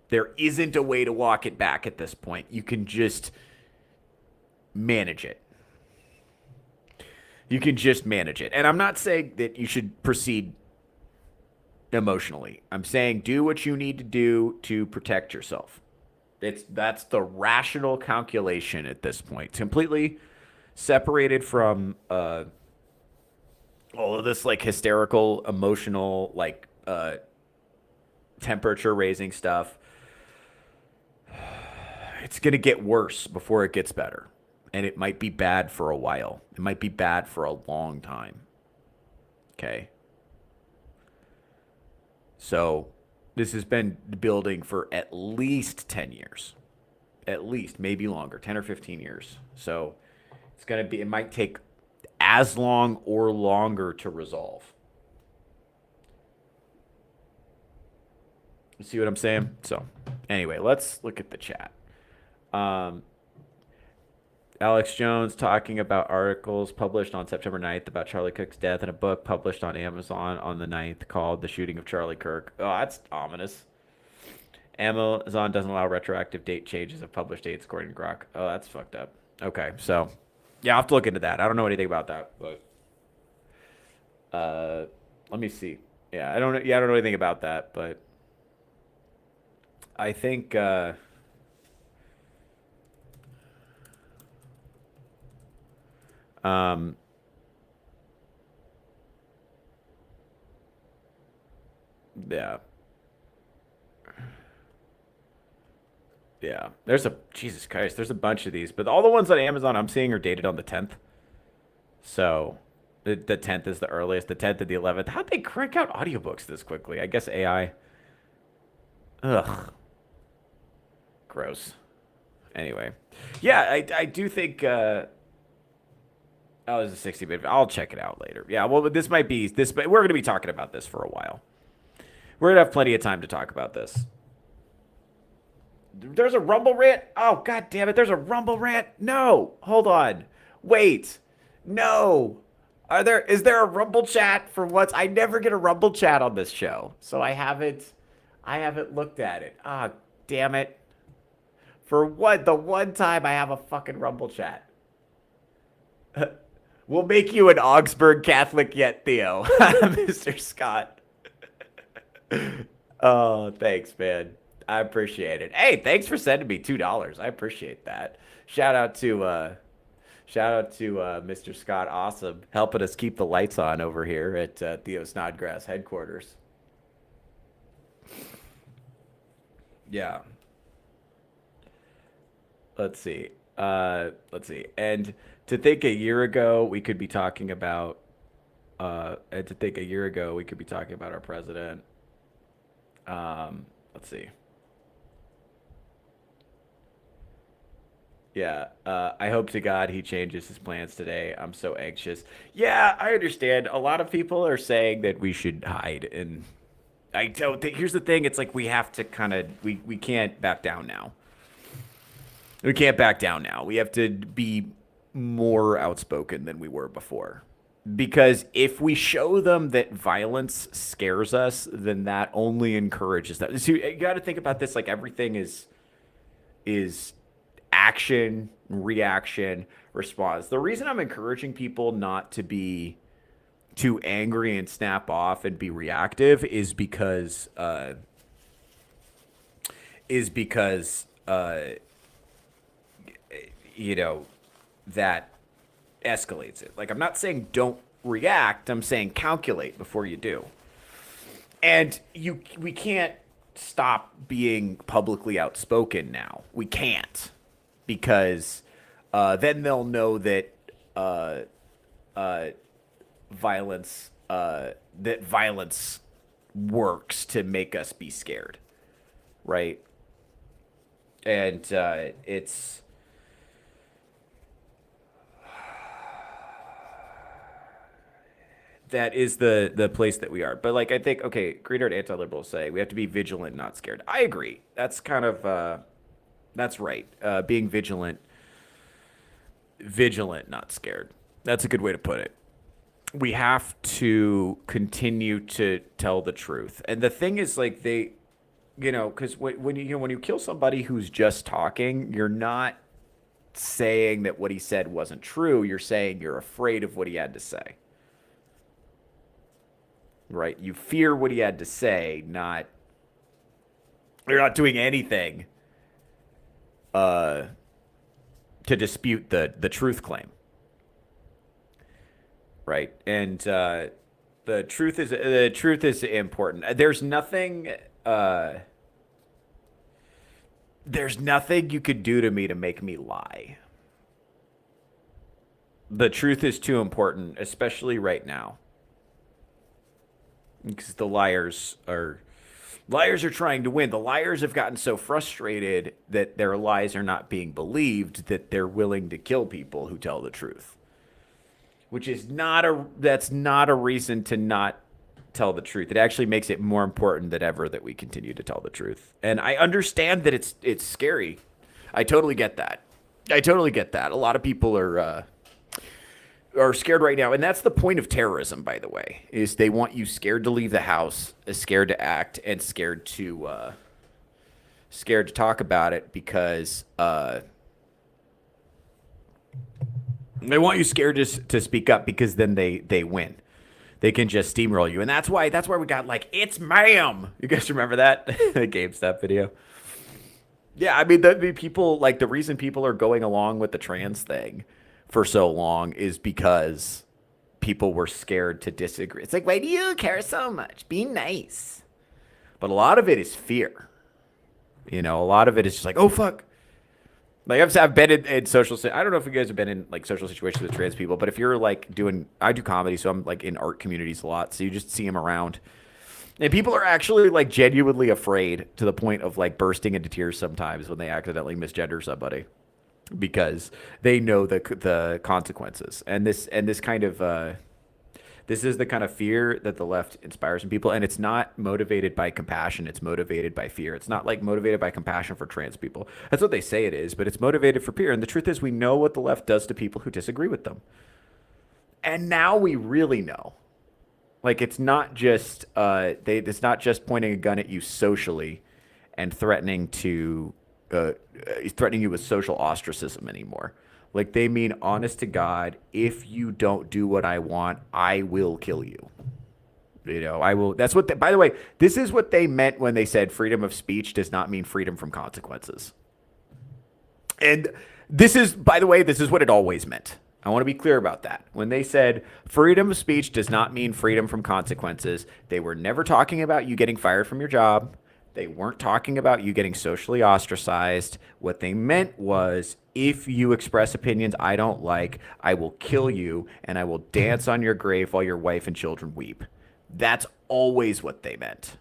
There isn't a way to walk it back at this point. You can just manage it. You can just manage it. And I'm not saying that you should proceed emotionally. I'm saying do what you need to do to protect yourself. That's the rational calculation at this point. Completely separated from all of this like hysterical, emotional, like temperature raising stuff. It's going to get worse before it gets better. And it might be bad for a while. It might be bad for a long time. Okay. So this has been building for at least 10 years. At least, maybe longer, 10 or 15 years. So it might take as long or longer to resolve. You see what I'm saying? So anyway, let's look at the chat. Alex Jones talking about articles published on September 9th about Charlie Kirk's death and a book published on Amazon on the 9th called The Shooting of Charlie Kirk. Oh, that's ominous. Amazon doesn't allow retroactive date changes of published dates according to Grok. Oh, that's fucked up. Okay, so yeah, I'll have to look into that. I don't know anything about that, but let me see. Yeah, I don't know anything about that, but I think yeah. Yeah. Jesus Christ, there's a bunch of these, but all the ones on Amazon I'm seeing are dated on the 10th. So the 10th is the earliest, the 10th and the 11th. How'd they crank out audiobooks this quickly? I guess AI. Ugh. Gross. Anyway. Yeah, I do think it's a 60-bit. I'll check it out later. Yeah, well, this might be this, but we're going to be talking about this for a while. We're going to have plenty of time to talk about this. There's a Rumble rant? Oh, god damn it. There's a Rumble rant? No. Hold on. Wait. No. Is there a Rumble chat for once? I never get a Rumble chat on this show. So I haven't looked at it. Ah, damn it. For what? The one time I have a fucking Rumble chat. We'll make you an Augsburg Catholic yet, Theo. Mr. Scott. Oh, thanks, man. I appreciate it. Hey, thanks for sending me $2. I appreciate that. Shout out to Mr. Scott Awesome, helping us keep the lights on over here at Theo Snodgrass headquarters. Yeah. Let's see. And to think a year ago we could be talking about our president. Let's see. Yeah, I hope to God he changes his plans today. I'm so anxious. Yeah, I understand. A lot of people are saying that we should hide, and I don't think. Here's the thing: it's like we have to we can't back down now. We can't back down now. We have to be more outspoken than we were before. Because if we show them that violence scares us, then that only encourages that. So you got to think about this like everything is action, reaction, response. The reason I'm encouraging people not to be too angry and snap off and be reactive is because that escalates it. Like, I'm not saying don't react. I'm saying calculate before you do. And we can't stop being publicly outspoken now. We can't, because then they'll know that violence works to make us be scared, right? And it's that is the place that we are. But like I think, okay, Greenard anti-liberals say we have to be vigilant, not scared. I agree. That's kind of that's right. Being vigilant, not scared. That's a good way to put it. We have to continue to tell the truth. And the thing is, like because when you kill somebody who's just talking, you're not saying that what he said wasn't true. You're saying you're afraid of what he had to say. Right? You fear what he had to say, not you're not doing anything to dispute the truth claim. Right? And the truth is important. There's nothing you could do to me to make me lie. The truth is too important, especially right now. Because the liars are trying to win. The liars have gotten so frustrated that their lies are not being believed that they're willing to kill people who tell the truth. Which is that's not a reason to not tell the truth. It actually makes it more important than ever that we continue to tell the truth. And I understand that it's scary. I totally get that. A lot of people are scared right now, and that's the point of terrorism, by the way, is they want you scared to leave the house, scared to act, and scared to talk about it because they want you scared to speak up because then they win. They can just steamroll you, and that's why we got like it's ma'am. You guys remember that the GameStop video? Yeah, I mean the people like the reason people are going along with the trans thing for so long is because people were scared to disagree. It's like, why do you care so much? Be nice. But a lot of it is fear. A lot of it is just like, oh fuck. Like I've been in social. I don't know if you guys have been in like social situations with trans people, but if you're like I do comedy, so I'm like in art communities a lot. So you just see them around, and people are actually like genuinely afraid to the point of like bursting into tears sometimes when they accidentally misgender somebody, because they know the consequences. And this kind of this is the kind of fear that the left inspires in people, and it's not motivated by compassion. It's motivated by fear. It's not like motivated by compassion for trans people. That's what they say it is, but it's motivated for fear. And the truth is, we know what the left does to people who disagree with them. And now we really know. Like it's not just it's not just pointing a gun at you socially and threatening you with social ostracism anymore. Like they mean, honest to God, if you don't do what I want, I will kill you. I will. That's what, by the way, this is what they meant when they said freedom of speech does not mean freedom from consequences. And this is, by the way, this is what it always meant. I want to be clear about that. When they said freedom of speech does not mean freedom from consequences, they were never talking about you getting fired from your job. They weren't talking about you getting socially ostracized. What they meant was, if you express opinions I don't like, I will kill you and I will dance on your grave while your wife and children weep. That's always what they meant.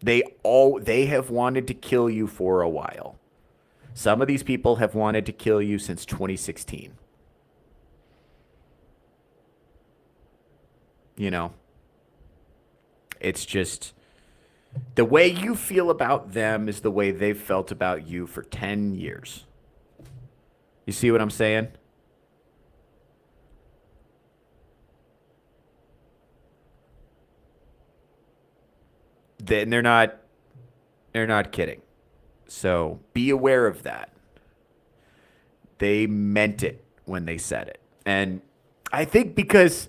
They have wanted to kill you for a while. Some of these people have wanted to kill you since 2016. It's just the way you feel about them is the way they've felt about you for 10 years. You see what I'm saying? They're not kidding. So be aware of that. They meant it when they said it. And I think because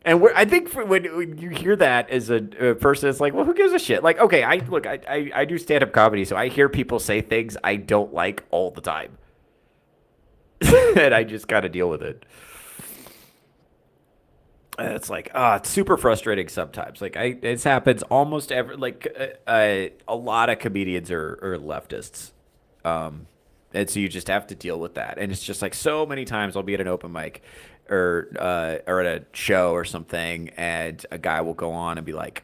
I think when you hear that as a person, it's like, well, who gives a shit? Like, okay, I do stand-up comedy, so I hear people say things I don't like all the time. And I just got to deal with it. And it's like, it's super frustrating sometimes. Like, it happens almost every, like, a lot of comedians are leftists. And so you just have to deal with that. And it's just like so many times I'll be at an open mic or at a show or something, and a guy will go on and be like,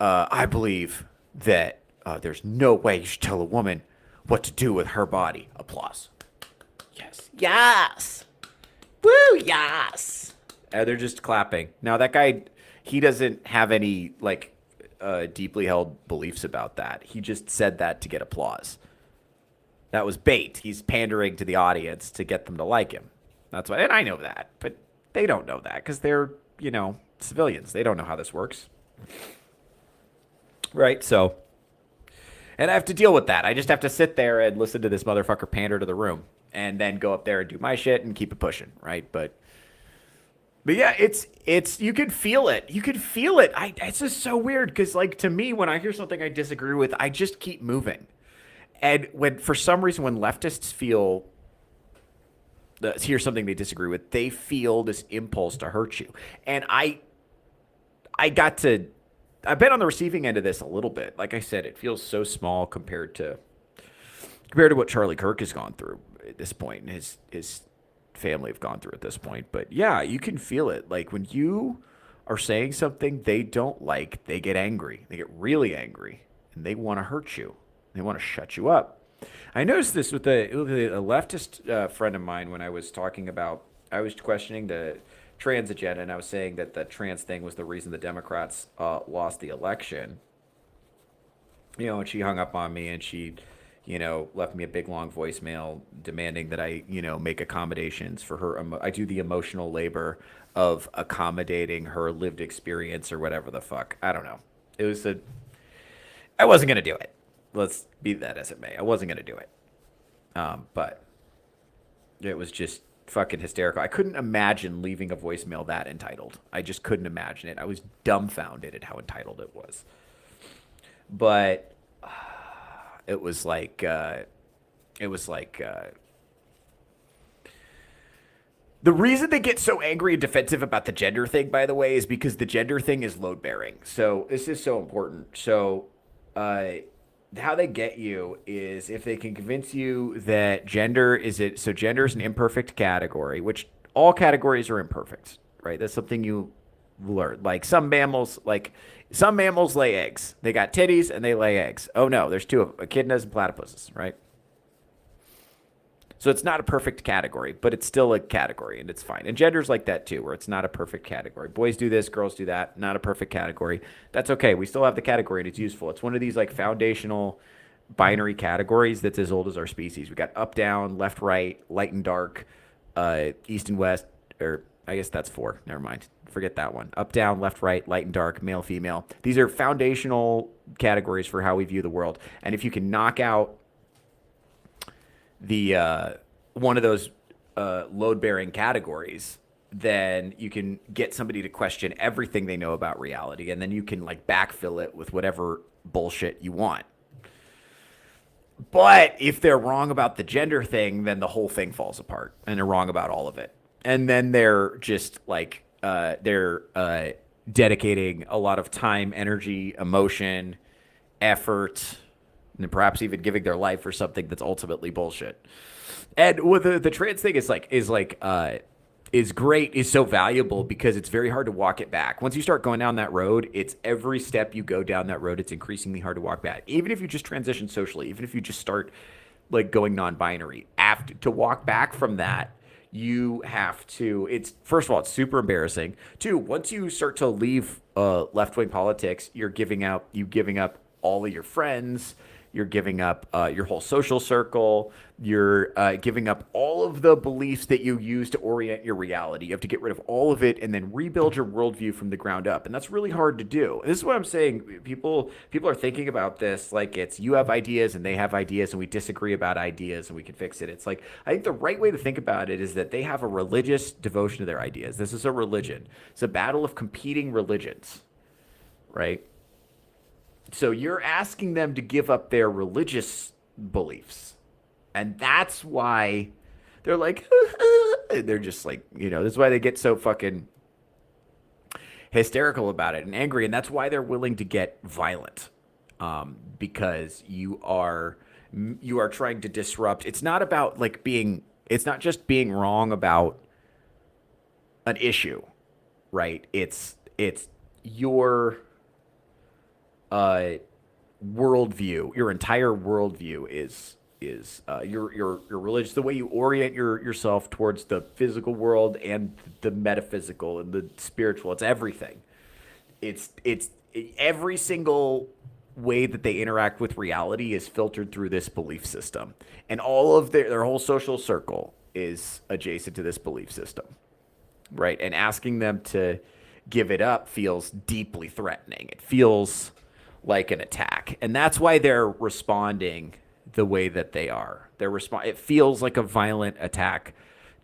I believe that There's no way you should tell a woman what to do with her body. Applause. Yes. Yes. Woo, yes. And they're just clapping. Now, that guy, he doesn't have any, like, deeply held beliefs about that. He just said that to get applause. That was bait. He's pandering to the audience to get them to like him. That's why, and I know that, but they don't know that because they're, civilians. They don't know how this works. Right? So, and I have to deal with that. I just have to sit there and listen to this motherfucker pander to the room and then go up there and do my shit and keep it pushing, right? But yeah, it's you could feel it. You could feel it. It's just so weird because, like, to me, when I hear something I disagree with, I just keep moving. And when, for some reason, when leftists hear something they disagree with, they feel this impulse to hurt you. And I've been on the receiving end of this a little bit. Like I said, it feels so small compared to what Charlie Kirk has gone through at this point, and his family have gone through at this point. But yeah, you can feel it. Like, when you are saying something they don't like, they get angry. They get really angry, and they want to hurt you. They want to shut you up. I noticed this with a leftist friend of mine when I was questioning the trans agenda, and I was saying that the trans thing was the reason the Democrats lost the election. And she hung up on me, and she, left me a big long voicemail demanding that I, make accommodations for her. I do the emotional labor of accommodating her lived experience or whatever the fuck. I don't know. I wasn't going to do it. Let's be that as it may. I wasn't going to do it. But it was just fucking hysterical. I couldn't imagine leaving a voicemail that entitled. I just couldn't imagine it. I was dumbfounded at how entitled it was. But it was like the reason they get so angry and defensive about the gender thing, by the way, is because the gender thing is load bearing. So this is so important. So how they get you is if they can convince you that gender is an imperfect category, which all categories are imperfect, right? That's something you learn. Like some mammals lay eggs. They got titties and they lay eggs. Oh no, there's two of them, echidnas and platypuses, right? So it's not a perfect category, but it's still a category, and it's fine. And gender's like that too, where it's not a perfect category. Boys do this, girls do that, not a perfect category. That's okay. We still have the category, and it's useful. It's one of these like foundational binary categories that's as old as our species. We got up, down, left, right, light and dark, east and west, or I guess that's 4. Never mind. Forget that one. Up, down, left, right, light and dark, male, female. These are foundational categories for how we view the world. And if you can knock out the one of those load-bearing categories, then you can get somebody to question everything they know about reality, and then you can like backfill it with whatever bullshit you want. But if they're wrong about the gender thing, then the whole thing falls apart, and they're wrong about all of it. And then they're just like dedicating a lot of time, energy, emotion, effort, and perhaps even giving their life for something that's ultimately bullshit. And with the trans thing is great, is so valuable because it's very hard to walk it back. Once you start going down that road, it's every step you go down that road, it's increasingly hard to walk back. Even if you just transition socially, even if you just start like going non-binary, after to walk back from that, you have to. It's first of all, it's super embarrassing. 2, once you start to leave left-wing politics, you're giving up all of your friends. You're giving up your whole social circle. You're giving up all of the beliefs that you use to orient your reality. You have to get rid of all of it and then rebuild your worldview from the ground up. And that's really hard to do. And this is what I'm saying. People are thinking about this like it's you have ideas and they have ideas and we disagree about ideas and we can fix it. It's like, I think the right way to think about it is that they have a religious devotion to their ideas. This is a religion. It's a battle of competing religions, right? So you're asking them to give up their religious beliefs. And that's why they're like, they're just like, that's why they get so fucking hysterical about it and angry. And that's why they're willing to get violent. Because you are trying to disrupt. It's not about it's not just being wrong about an issue, right? It's your, worldview, your entire worldview is your religious, the way you orient yourself towards the physical world and the metaphysical and the spiritual. It's everything. It's every single way that they interact with reality is filtered through this belief system, and all of their whole social circle is adjacent to this belief system, right? And asking them to give it up feels deeply threatening. It feels like an attack, and that's why they're responding the way that they are. It feels like a violent attack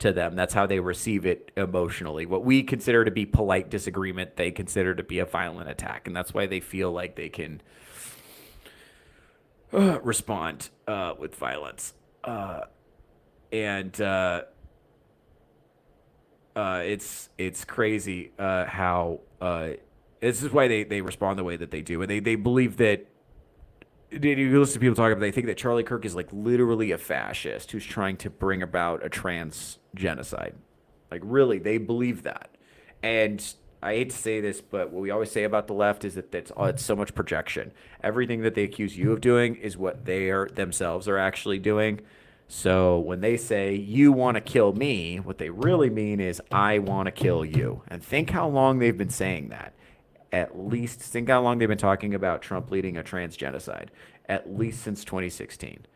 to them. That's how they receive it emotionally. What we consider to be polite disagreement, they consider to be a violent attack, and that's why they feel like they can respond with violence. And it's crazy how this is why they respond the way that they do, and they believe that. You listen to people talk about, they think that Charlie Kirk is like literally a fascist who's trying to bring about a trans genocide. Like, really, they believe that. And I hate to say this, but what we always say about the left is that it's so much projection. Everything that they accuse you of doing is what they themselves are actually doing. So when they say, you want to kill me, what they really mean is, I want to kill you. And think how long they've been saying that. At least, think how long they've been talking about Trump leading a trans genocide. At least since 2016.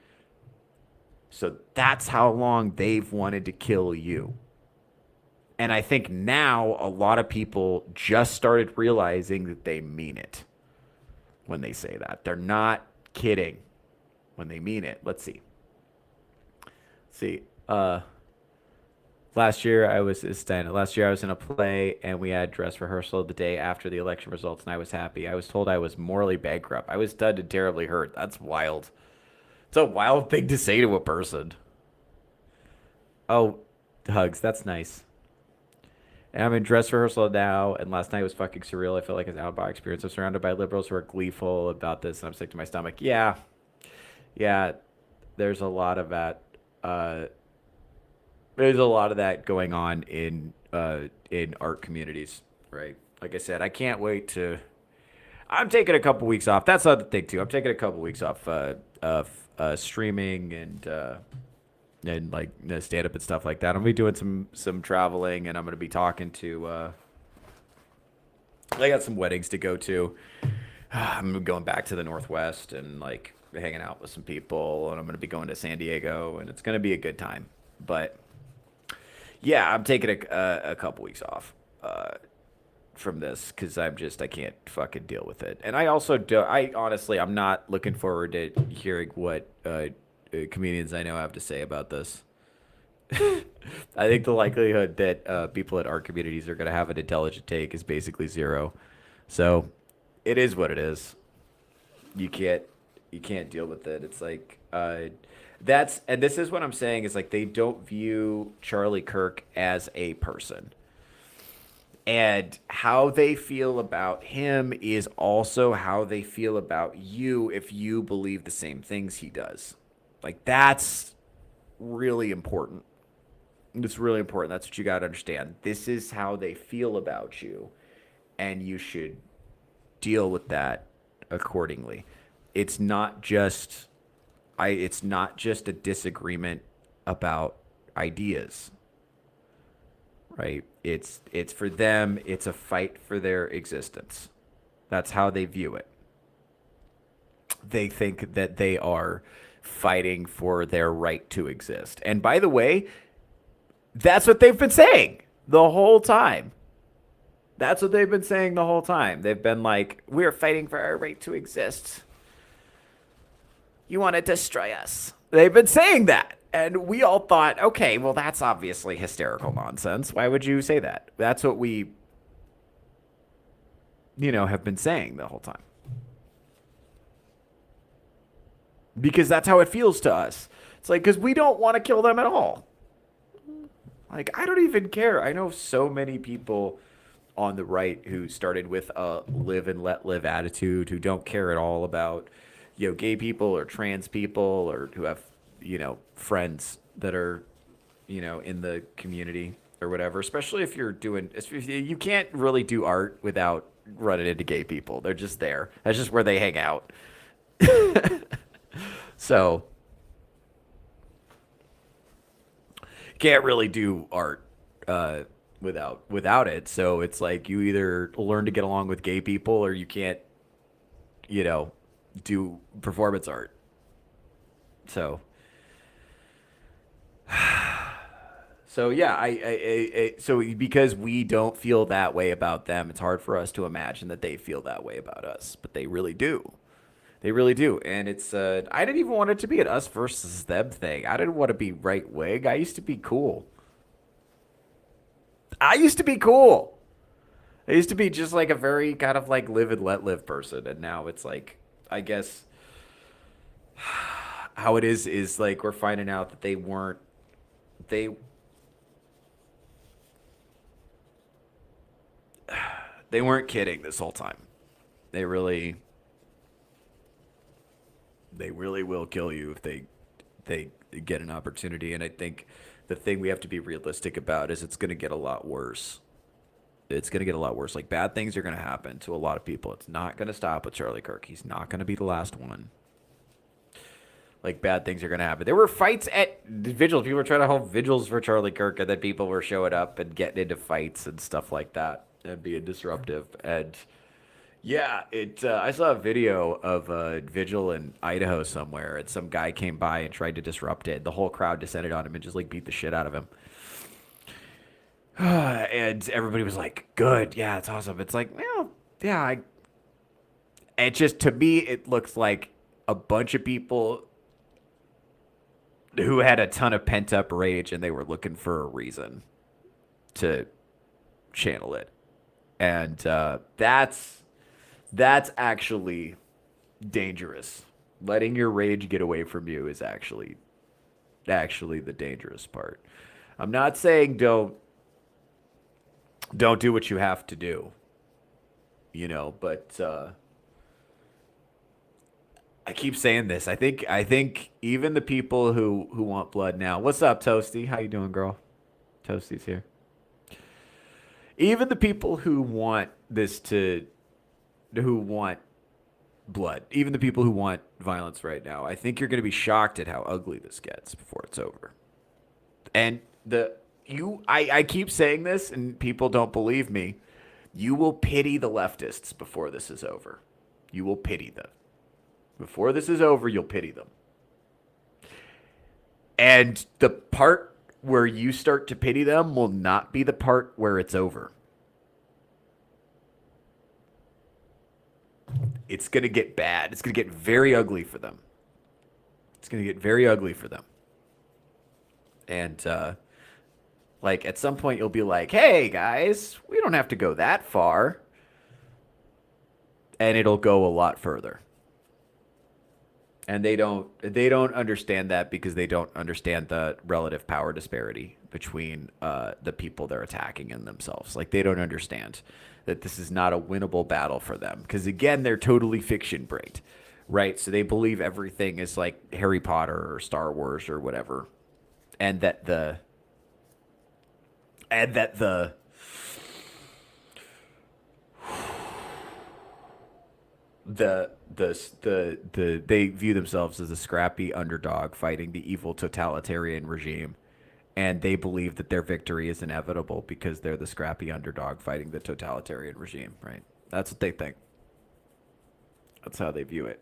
So that's how long they've wanted to kill you. And I think now a lot of people just started realizing that they mean it when they say that. They're not kidding when they mean it. Let's see. Last year I was in a play, and we had dress rehearsal the day after the election results, and I was happy. I was told I was morally bankrupt. I was stunned and terribly hurt. That's wild. It's a wild thing to say to a person. Oh, hugs. That's nice. And I'm in dress rehearsal now, and last night was fucking surreal. I felt like an out-of-body experience. I'm surrounded by liberals who are gleeful about this, and I'm sick to my stomach. Yeah. There's a lot of that. There's a lot of that going on in art communities, right? Like I said, I can't wait to. I'm taking a couple weeks off. That's not the thing too. I'm taking a couple weeks off streaming and like stand up and stuff like that. I'm gonna be doing some traveling, and I'm gonna be talking to. I got some weddings to go to. I'm going back to the Northwest and like hanging out with some people, and I'm gonna be going to San Diego, and it's gonna be a good time, but. Yeah, I'm taking a couple weeks off from this because I can't fucking deal with it. And I also I'm not looking forward to hearing what comedians I know have to say about this. I think the likelihood that people at art communities are going to have an intelligent take is basically zero. So it is what it is. You can't deal with it. It's like and this is what I'm saying is like they don't view Charlie Kirk as a person. And how they feel about him is also how they feel about you if you believe the same things he does. Like that's really important. It's really important. That's what you got to understand. This is how they feel about you, and you should deal with that accordingly. It's not just a disagreement about ideas, right? It's for them, it's a fight for their existence. That's how they view it. They think that they are fighting for their right to exist. And by the way, that's what they've been saying the whole time. That's what they've been saying the whole time. They've been like, we're fighting for our right to exist. You want to destroy us. They've been saying that. And we all thought, okay, well, that's obviously hysterical nonsense. Why would you say that? That's what we, have been saying the whole time. Because that's how it feels to us. It's like, because we don't want to kill them at all. Like, I don't even care. I know so many people on the right who started with a live and let live attitude, who don't care at all about gay people or trans people, or who have, friends that are, in the community or whatever, especially if you can't really do art without running into gay people. They're just there. That's just where they hang out. So can't really do art without it. So it's like you either learn to get along with gay people or you can't, you know, do performance art. So so yeah, so because we don't feel that way about them, it's hard for us to imagine that they feel that way about us, but they really do. They really do. And it's I didn't even want it to be an us versus them thing. I didn't want to be right wing. I used to be cool. I used to be cool. I used to be just like a very kind of like live and let live person, and now it's like I guess how it is like we're finding out that they they weren't kidding this whole time. They really they really will kill you if they get an opportunity. And I think the thing we have to be realistic about is it's going to get a lot worse. It's going to get a lot worse. Like bad things are going to happen to a lot of people. It's not going to stop with Charlie Kirk. He's not going to be the last one. Like bad things are going to happen. There were fights at vigils. People were trying to hold vigils for Charlie Kirk, and then people were showing up and getting into fights and stuff like that and being disruptive. And yeah, it. I saw a video of a vigil in Idaho somewhere, and some guy came by and tried to disrupt it. The whole crowd descended on him and just like beat the shit out of him. And everybody was like, "Good, yeah, it's awesome." It's like, well, yeah. It just to me, it looks like a bunch of people who had a ton of pent up rage, and they were looking for a reason to channel it, and that's actually dangerous. Letting your rage get away from you is actually the dangerous part. I'm not saying don't do what you have to do, but I keep saying this. I think even the people who want blood now. What's up, Toasty? How you doing, girl? Toasty's here. Even the people who want blood, even the people who want violence right now, I think you're going to be shocked at how ugly this gets before it's over. And I keep saying this, and people don't believe me. You will pity the leftists before this is over. You will pity them. Before this is over, you'll pity them. And the part where you start to pity them will not be the part where it's over. It's going to get bad. It's going to get very ugly for them. It's going to get very ugly for them. And, like, at some point, you'll be like, hey, guys, we don't have to go that far. And it'll go a lot further. And they don't understand that because they don't understand the relative power disparity between the people they're attacking and themselves. Like they don't understand that this is not a winnable battle for them because again they're totally fiction brained, right? So they believe everything is like Harry Potter or Star Wars or whatever, and that the and that the they view themselves as a scrappy underdog fighting the evil totalitarian regime, and they believe that their victory is inevitable because they're the scrappy underdog fighting the totalitarian regime, right? That's what they think. That's how they view it.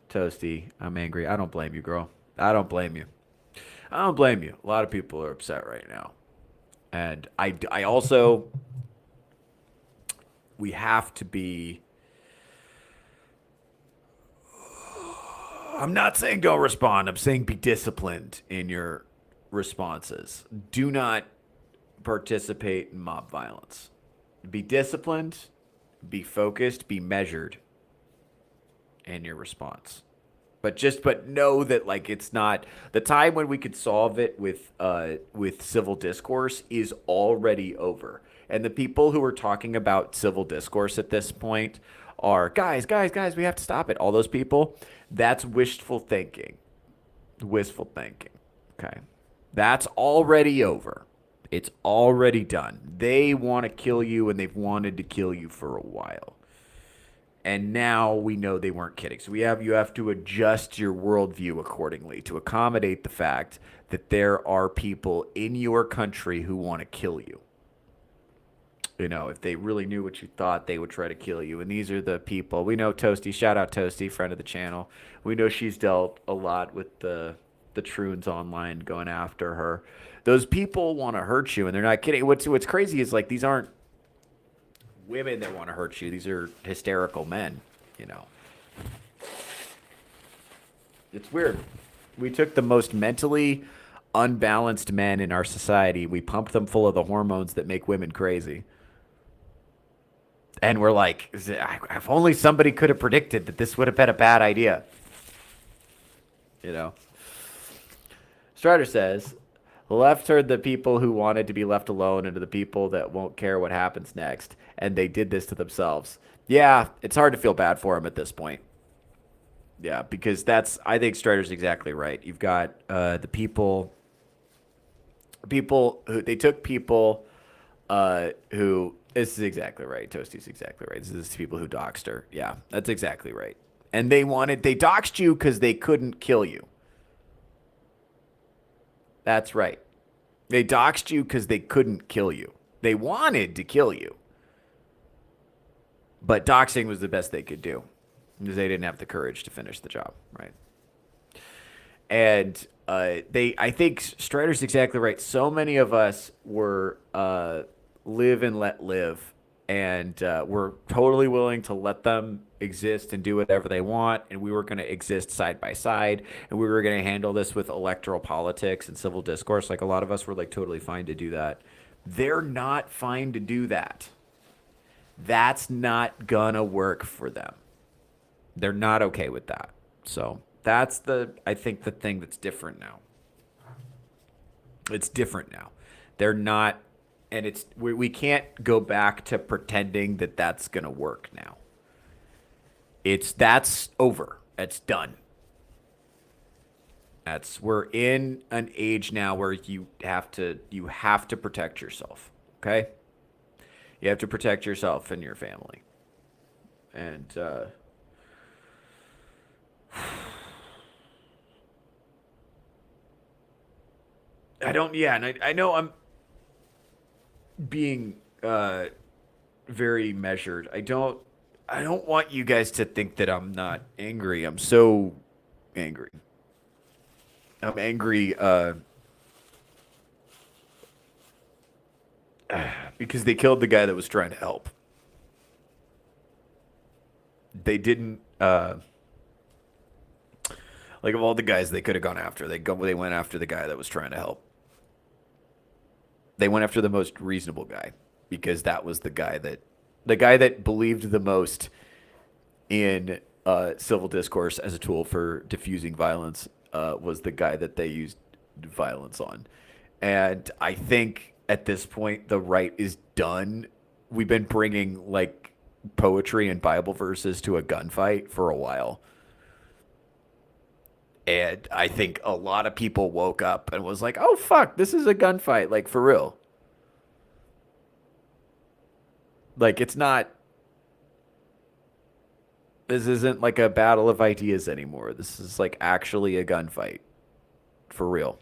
Toasty, I'm angry. I don't blame you, girl. I don't blame you. I don't blame you. A lot of people are upset right now. And I also, we have to be, I'm not saying don't respond. I'm saying be disciplined in your responses. Do not participate in mob violence. Be disciplined, be focused, be measured in your response. But know that like it's not the time when we could solve it with civil discourse is already over. And the people who are talking about civil discourse at this point are guys, we have to stop it. All those people, that's wishful thinking. Wistful thinking. Okay. That's already over. It's already done. They want to kill you and they've wanted to kill you for a while. And now we know they weren't kidding. So you have to adjust your worldview accordingly to accommodate the fact that there are people in your country who want to kill you. You know, if they really knew what you thought, they would try to kill you. And these are the people. We know Toasty, shout out Toasty, friend of the channel. We know she's dealt a lot with the Troons online going after her. Those people want to hurt you, and they're not kidding. What's crazy is like these aren't women that want to hurt you. These are hysterical men, you know. It's weird. We took the most mentally unbalanced men in our society. We pumped them full of the hormones that make women crazy. And we're like, if only somebody could have predicted that this would have been a bad idea. You know? Strider says, the left turned the people who wanted to be left alone into the people that won't care what happens next. And they did this to themselves. Yeah, it's hard to feel bad for them at this point. Yeah, because I think Strider's exactly right. You've got the people who, they took people who, this is exactly right. Toasty's exactly right. This is people who doxed her. Yeah, that's exactly right. And they doxed you because they couldn't kill you. That's right. They doxed you because they couldn't kill you. They wanted to kill you. But doxing was the best they could do because they didn't have the courage to finish the job, right? And I think Strider's exactly right. So many of us were live and let live, and we're totally willing to let them exist and do whatever they want, and we were going to exist side by side, and we were going to handle this with electoral politics and civil discourse. Like a lot of us were like totally fine to do that. They're not fine to do that. That's not gonna work for them. They're not okay with that. So that's I think the thing that's different now. It's different now. They're not, and we can't go back to pretending that that's gonna work now. That's over. It's done. We're in an age now where you have to protect yourself. Okay? You have to protect yourself and your family. And I know I'm being very measured. I don't want you guys to think that I'm not angry. I'm so angry. I'm angry because they killed the guy that was trying to help. They didn't like of all the guys they could have gone after, they went after the guy that was trying to help. They went after the most reasonable guy because that was the guy that believed the most in civil discourse as a tool for diffusing violence was the guy that they used violence on. And I think at this point, the right is done. We've been bringing like poetry and Bible verses to a gunfight for a while. And I think a lot of people woke up and was like, oh, fuck, this is a gunfight. Like, for real. Like, this isn't like a battle of ideas anymore. This is like actually a gunfight. For real.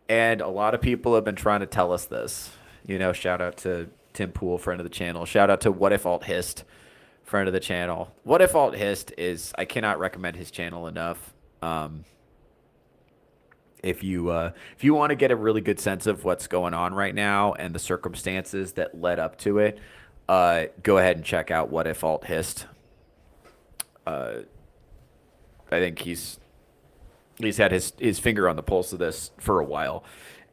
And a lot of people have been trying to tell us this. You know, shout out to Tim Pool, friend of the channel. Shout out to What If Alt Hist, friend of the channel. What If Alt Hist is, I cannot recommend his channel enough. If you want to get a really good sense of what's going on right now and the circumstances that led up to it, go ahead and check out What If Alt Hist. I think he's had his finger on the pulse of this for a while,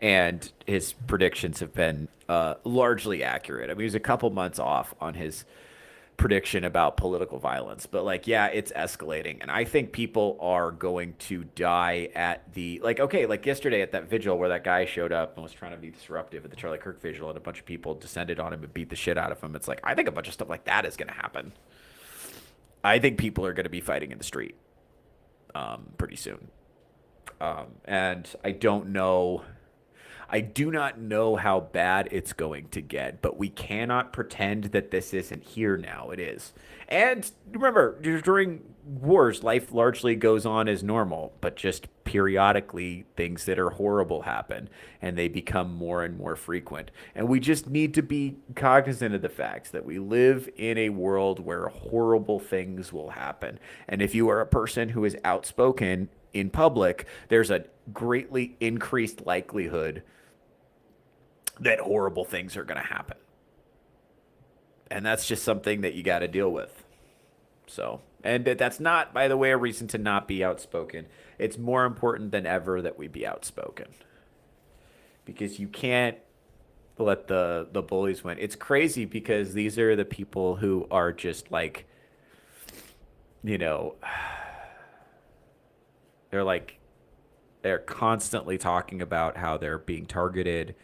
and his predictions have been largely accurate. I mean, he was a couple months off on his prediction about political violence, but like, yeah, it's escalating, and I think people are going to die at the like yesterday at that vigil where that guy showed up and was trying to be disruptive at the Charlie Kirk vigil, and a bunch of people descended on him and beat the shit out of him. It's like, I think a bunch of stuff like that is going to happen. I think people are going to be fighting in the street pretty soon. And I don't know I do not know how bad it's going to get, but we cannot pretend that this isn't here now. It is. And remember, during wars, life largely goes on as normal, but just periodically things that are horrible happen and they become more and more frequent. And we just need to be cognizant of the fact that we live in a world where horrible things will happen. And if you are a person who is outspoken in public, there's a greatly increased likelihood that horrible things are going to happen. And that's just something that you got to deal with. So, and that's not, by the way, a reason to not be outspoken. It's more important than ever that we be outspoken because you can't let the bullies win. It's crazy because these are the people who are just like, you know, they're like, they're constantly talking about how they're being targeted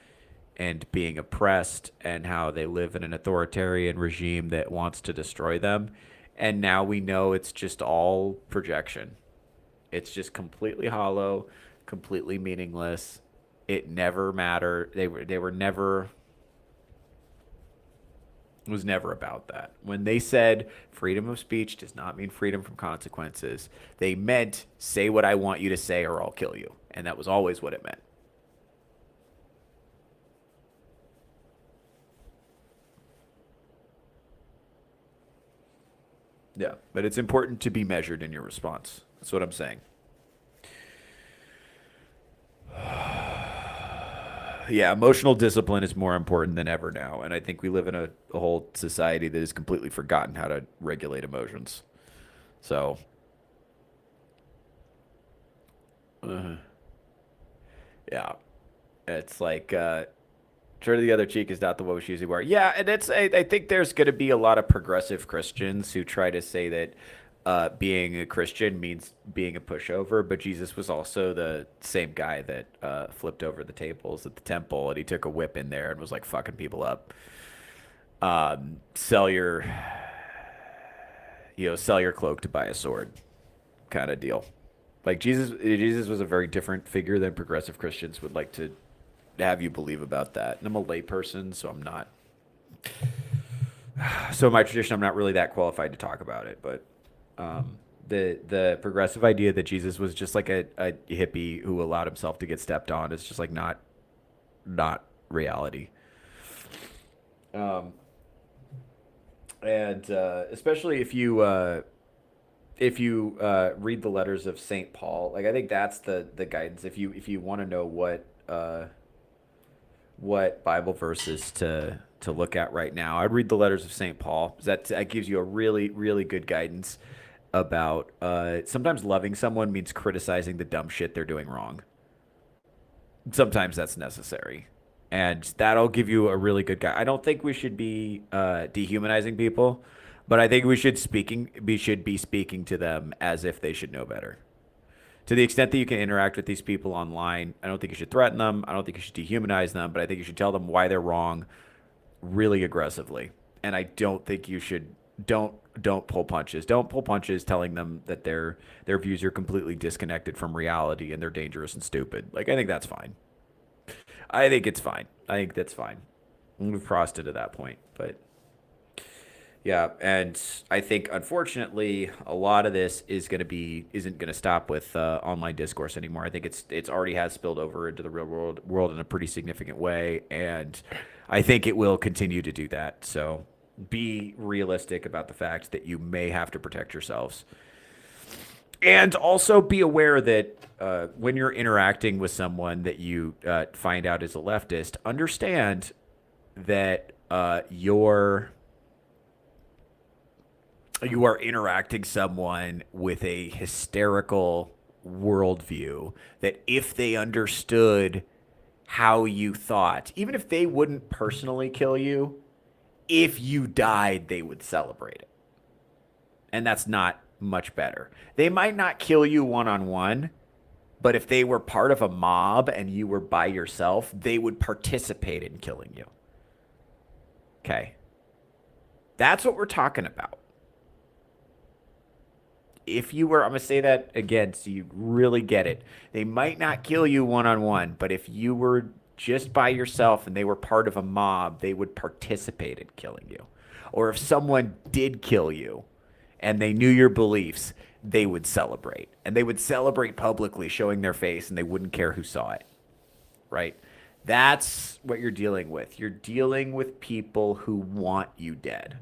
and being oppressed and how they live in an authoritarian regime that wants to destroy them. And now we know it's just all projection. It's just completely hollow, completely meaningless. It never mattered. They were never, it was never about that. When they said freedom of speech does not mean freedom from consequences, they meant say what I want you to say or I'll kill you. And that was always what it meant. Yeah, but it's important to be measured in your response. That's what I'm saying. Yeah, emotional discipline is more important than ever now. And I think we live in a whole society that has completely forgotten how to regulate emotions. So, uh, yeah, it's like, turn to the other cheek is not the one we usually wear. Yeah, and I think there's going to be a lot of progressive Christians who try to say that being a Christian means being a pushover, but Jesus was also the same guy that flipped over the tables at the temple, and he took a whip in there and was like fucking people up. Sell your, sell your cloak to buy a sword, kind of deal. Like Jesus was a very different figure than progressive Christians would like to have you believe about that. And I'm a layperson, so I'm not. So in my tradition, I'm not really that qualified to talk about it. But the progressive idea that Jesus was just like a hippie who allowed himself to get stepped on is just like not reality. Um, and especially if you read the letters of Saint Paul, like I think that's the guidance. If you want to know what Bible verses to look at right now, I'd read the letters of Saint Paul. That gives you a really really good guidance about sometimes loving someone means criticizing the dumb shit they're doing wrong. Sometimes that's necessary, and that'll give you a really good guide. I don't think we should be dehumanizing people, but I think we should be speaking to them as if they should know better. To the extent that you can interact with these people online, I don't think you should threaten them. I don't think you should dehumanize them, but I think you should tell them why they're wrong really aggressively. And I don't think you should don't pull punches. Don't pull punches telling them that their views are completely disconnected from reality and they're dangerous and stupid. Like I think that's fine. I think it's fine. I think that's fine. We've crossed it to that point, but yeah, and I think unfortunately a lot of this isn't going to stop with online discourse anymore. I think it's already has spilled over into the real world in a pretty significant way, and I think it will continue to do that. So be realistic about the fact that you may have to protect yourselves, and also be aware that when you're interacting with someone that you find out is a leftist, understand that you are interacting someone with a hysterical worldview that if they understood how you thought, even if they wouldn't personally kill you, if you died, they would celebrate it. And that's not much better. They might not kill you one on one, but if they were part of a mob and you were by yourself, they would participate in killing you. Okay. That's what we're talking about. If you were, I'm going to say that again so you really get it. They might not kill you one on one, but if you were just by yourself and they were part of a mob, they would participate in killing you. Or if someone did kill you and they knew your beliefs, they would celebrate. And they would celebrate publicly, showing their face, and they wouldn't care who saw it. Right? That's what you're dealing with. You're dealing with people who want you dead.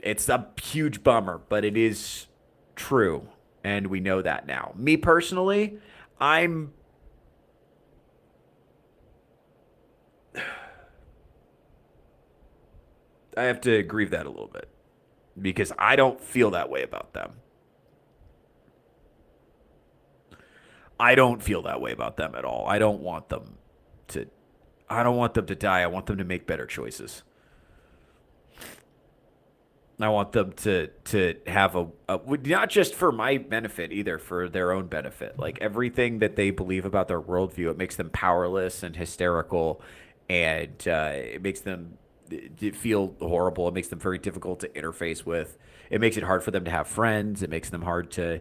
It's a huge bummer, but it is true. And we know that now. Me personally, I have to grieve that a little bit because I don't feel that way about them. I don't feel that way about them at all. I don't want them to die. I want them to make better choices. I want them to have a not just for my benefit either, for their own benefit. Like everything that they believe about their worldview, it makes them powerless and hysterical, and it makes them feel horrible. It makes them very difficult to interface with. It makes it hard for them to have friends. It makes them hard to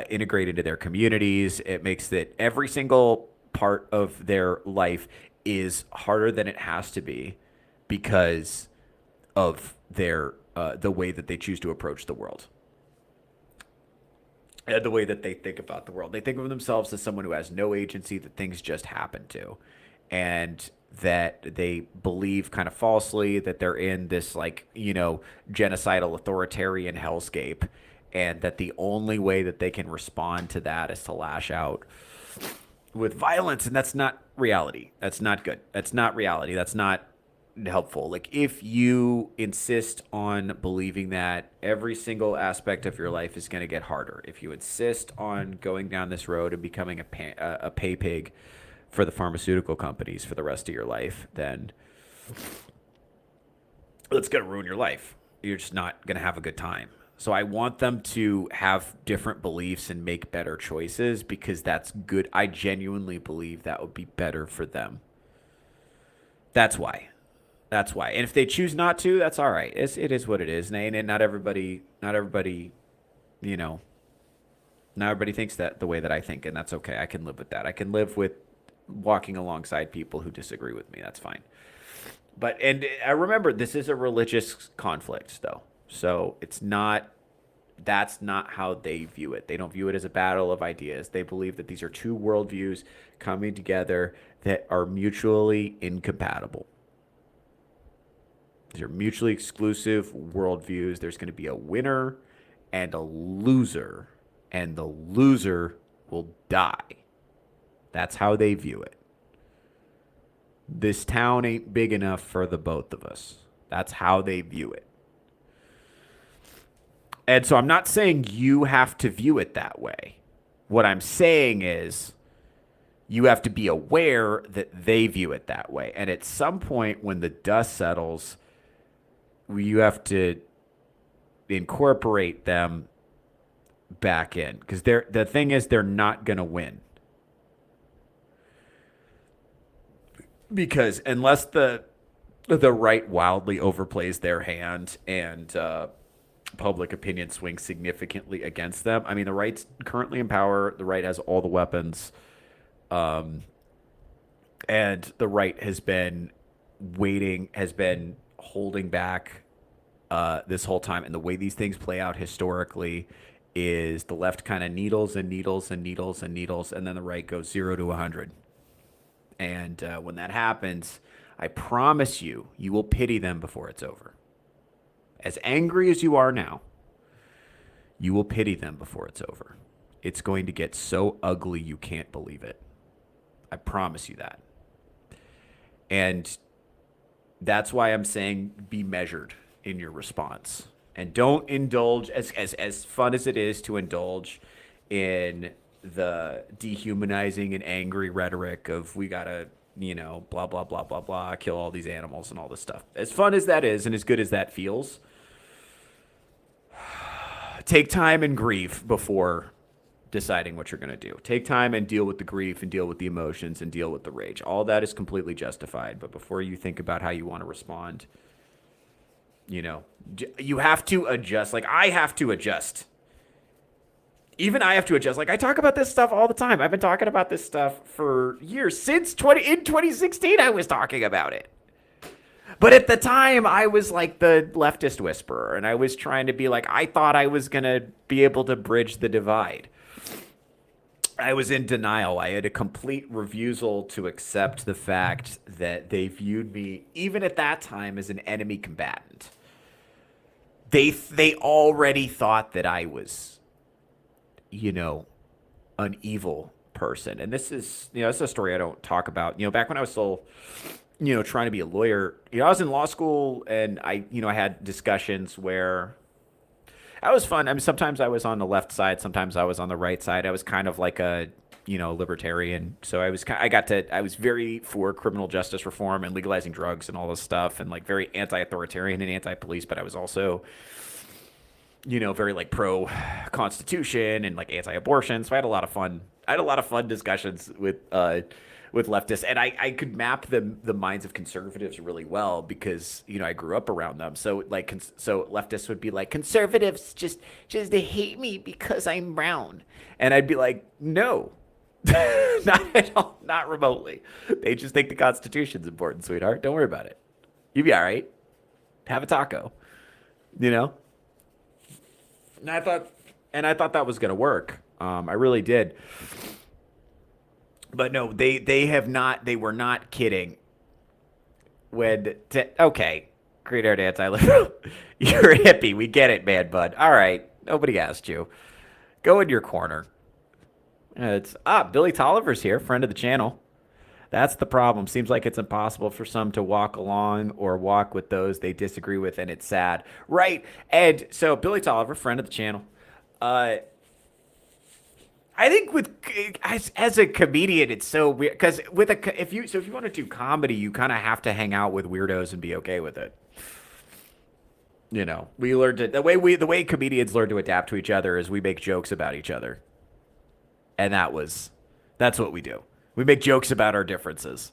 integrate into their communities. It makes that every single part of their life is harder than it has to be because of their the way that they choose to approach the world and the way that they think about the world. They think of themselves as someone who has no agency, that things just happen to, and that they believe kind of falsely that they're in this genocidal authoritarian hellscape, and that the only way that they can respond to that is to lash out with violence. And that's not reality. That's not good. That's not reality. That's not helpful. Like if you insist on believing that, every single aspect of your life is going to get harder. If you insist on going down this road and becoming a pay pig for the pharmaceutical companies for the rest of your life, then it's going to ruin your life. You're just not going to have a good time. So I want them to have different beliefs and make better choices because that's good. I genuinely believe that would be better for them. That's why. That's why. And if they choose not to, that's all right. It is what it is. And not everybody, not everybody thinks that the way that I think, and that's okay. I can live with that. I can live with walking alongside people who disagree with me. That's fine. But, and I remember, this is a religious conflict, though. So that's not how they view it. They don't view it as a battle of ideas. They believe that these are two worldviews coming together that are mutually incompatible. These are mutually exclusive worldviews. There's going to be a winner and a loser, and the loser will die. That's how they view it. This town ain't big enough for the both of us. That's how they view it. And so I'm not saying you have to view it that way. What I'm saying is you have to be aware that they view it that way. And at some point when the dust settles, you have to incorporate them back in. Because the thing is, they're not going to win. Because unless the right wildly overplays their hand and public opinion swings significantly against them. I mean, the right's currently in power. The right has all the weapons. And the right has been holding back this whole time. And the way these things play out historically is the left kind of needles and needles and needles and needles, and then the right goes 0 to 100. And when that happens, I promise you, you will pity them before it's over. As angry as you are now, you will pity them before it's over. It's going to get so ugly you can't believe it. I promise you that. And that's why I'm saying be measured in your response. And don't indulge, as fun as it is to indulge in the dehumanizing and angry rhetoric of we gotta, blah, blah, blah, blah, blah, kill all these animals and all this stuff. As fun as that is and as good as that feels, take time and grieve before deciding what you're going to do. Take time and deal with the grief and deal with the emotions and deal with the rage. All that is completely justified. But before you think about how you want to respond, you have to adjust. Like I have to adjust even I have to adjust. Like I talk about this stuff all the time. I've been talking about this stuff for years. Since 2016 I was talking about it. But at the time I was like the leftist whisperer, and I was trying to be like, I thought I was going to be able to bridge the divide. I was in denial. I had a complete refusal to accept the fact that they viewed me, even at that time, as an enemy combatant. They already thought that I was, an evil person. And this is, this is a story I don't talk about. Back when I was still, trying to be a lawyer, I was in law school, and I had discussions where that was fun. I mean, sometimes I was on the left side, sometimes I was on the right side. I was kind of like a, libertarian. So I was very for criminal justice reform and legalizing drugs and all this stuff, and like very anti-authoritarian and anti-police. But I was also, very like pro-constitution and like anti-abortion. So I had a lot of fun. I had a lot of fun discussions with leftists, and I could map the minds of conservatives really well because I grew up around them. So so leftists would be like, conservatives just they hate me because I'm brown, and I'd be like, no, not at all, not remotely. They just think the Constitution's important, sweetheart. Don't worry about it. You'll be all right. Have a taco, And I thought that was gonna work. I really did. But no, they were not kidding. Okay, Green Air Anti-Liberal, you're a hippie. We get it, man, bud. All right, nobody asked you. Go in your corner. Billy Tolliver's here, friend of the channel. That's the problem. Seems like it's impossible for some to walk along or walk with those they disagree with, and it's sad. Right, and so Billy Tolliver, friend of the channel. I think as a comedian, it's so weird because if you want to do comedy, you kind of have to hang out with weirdos and be okay with it. We learned the way comedians learn to adapt to each other is we make jokes about each other, and that's what we do. We make jokes about our differences,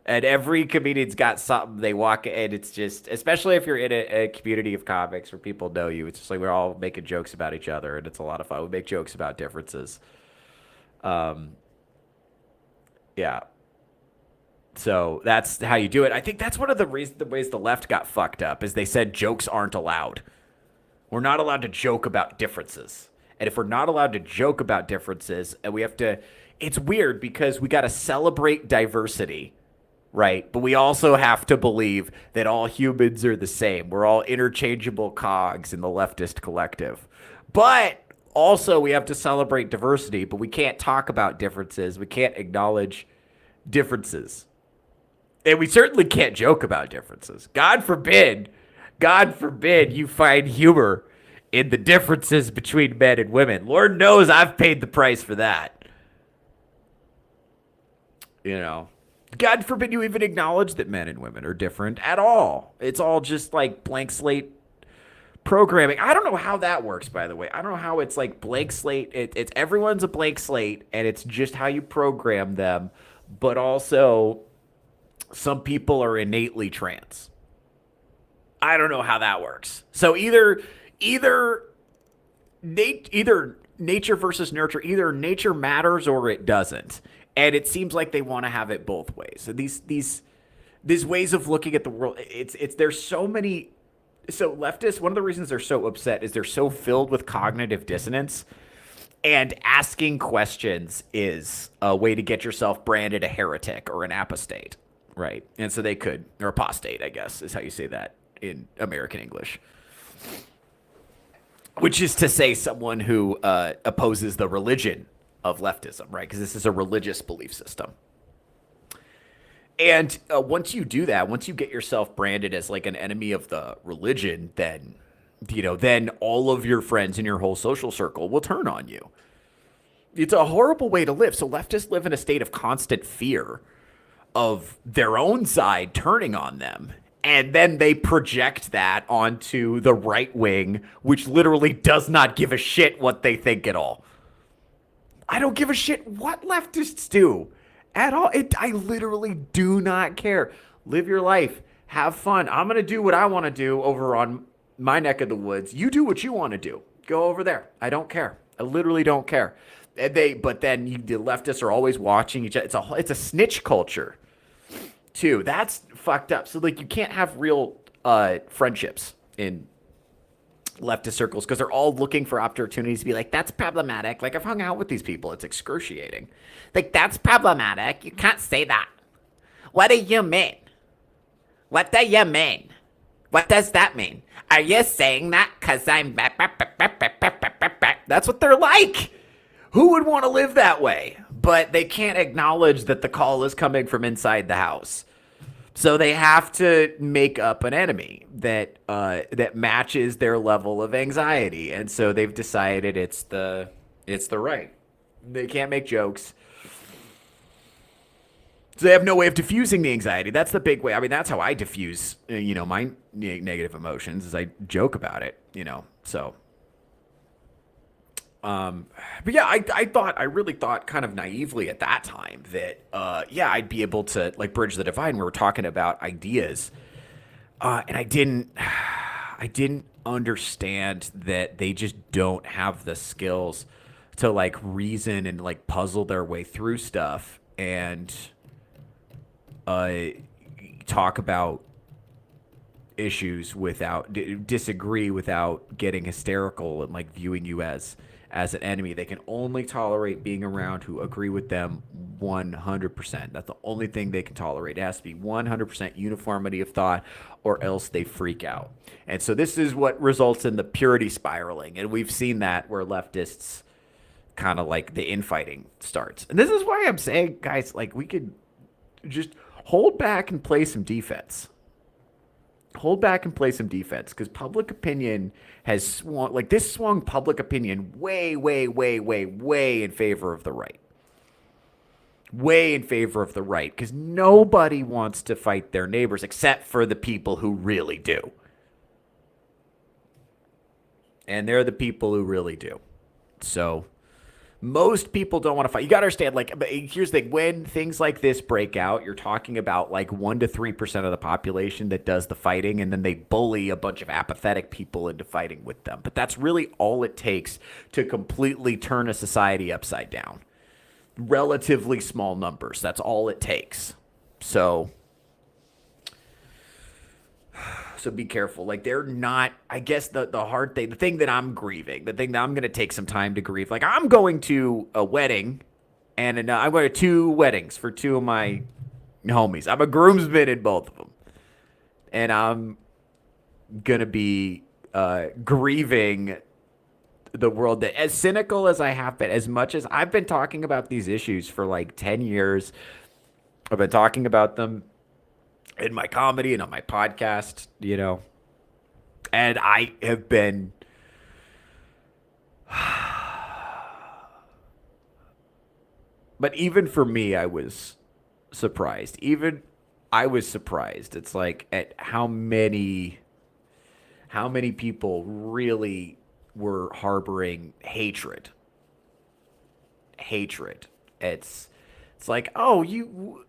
and every comedian's got something they walk, and it's just, especially if you're in a community of comics where people know you, it's just like we're all making jokes about each other, and it's a lot of fun. We make jokes about differences. Yeah. So that's how you do it. I think that's one of the ways the left got fucked up is they said jokes aren't allowed. We're not allowed to joke about differences. And if we're not allowed to joke about differences, and we have to, it's weird because we got to celebrate diversity, right? But we also have to believe that all humans are the same. We're all interchangeable cogs in the leftist collective. But also, we have to celebrate diversity, but we can't talk about differences. We can't acknowledge differences. And we certainly can't joke about differences. God forbid you find humor in the differences between men and women. Lord knows I've paid the price for that. God forbid you even acknowledge that men and women are different at all. It's all just like blank slate programming. I don't know how that works, by the way. I don't know how it's like blank slate. It's everyone's a blank slate, and it's just how you program them. But also, some people are innately trans. I don't know how that works. So either nature versus nurture. Either nature matters or it doesn't. And it seems like they want to have it both ways. So these ways of looking at the world. There's so many. So leftists, one of the reasons they're so upset is they're so filled with cognitive dissonance, and asking questions is a way to get yourself branded a heretic or an apostate, right? And so they could, or apostate, I guess, is how you say that in American English, which is to say someone who opposes the religion of leftism, right? Because this is a religious belief system. And once you do that, once you get yourself branded as like an enemy of the religion, then, then all of your friends in your whole social circle will turn on you. It's a horrible way to live. So leftists live in a state of constant fear of their own side turning on them. And then they project that onto the right wing, which literally does not give a shit what they think at all. I don't give a shit what leftists do. At all. I literally do not care. Live your life. Have fun. I'm going to do what I want to do over on my neck of the woods. You do what you want to do. Go over there. I don't care. I literally don't care. But then the leftists are always watching each other. It's a snitch culture, too. That's fucked up. So like, you can't have real friendships in leftist circles because they're all looking for opportunities to be like, that's problematic. Like, I've hung out with these people. It's excruciating. Like, that's problematic. You can't say that. What do you mean? What do you mean? What does that mean? Are you saying that because I'm... That's what they're like. Who would want to live that way? But they can't acknowledge that the call is coming from inside the house. So they have to make up an enemy that matches their level of anxiety. And so they've decided it's the right. They can't make jokes. So they have no way of diffusing the anxiety. That's the big way. I mean, that's how I diffuse, my negative emotions, is I joke about it, so. But yeah, I really thought kind of naively at that time that, I'd be able to like bridge the divide. We were talking about ideas, and I didn't understand that they just don't have the skills to like reason and like puzzle their way through stuff and talk about issues without disagree without getting hysterical and like viewing you as an enemy. They can only tolerate being around who agree with them 100%. That's the only thing they can tolerate. It has to be 100% uniformity of thought, or else they freak out. And so this is what results in the purity spiraling. And we've seen that where leftists kind of like the infighting starts. And this is why I'm saying, guys, like we could just hold back and play some defense. Hold back and play some defense, because public opinion has swung public opinion way, way, way, way, way in favor of the right. Way in favor of the right, because nobody wants to fight their neighbors except for the people who really do. And they're the people who really do. So most people don't want to fight. You got to understand, like, here's the thing. When things like this break out, you're talking about like 1 to 3% of the population that does the fighting, and then they bully a bunch of apathetic people into fighting with them. But that's really all it takes to completely turn a society upside down. Relatively small numbers. That's all it takes. So be careful. Like, they're not, I guess the hard thing, the thing that I'm grieving, the thing that I'm going to take some time to grieve. Like, I'm going to a wedding, and I'm going to 2 weddings for 2 of my homies. I'm a groomsman in both of them. And I'm going to be grieving the world that, as cynical as I have been, as much as I've been talking about these issues for like 10 years, I've been talking about them in my comedy and on my podcast, and I have been but even for me, I was surprised. It's like at how many people really were harboring hatred. It's like, oh, you...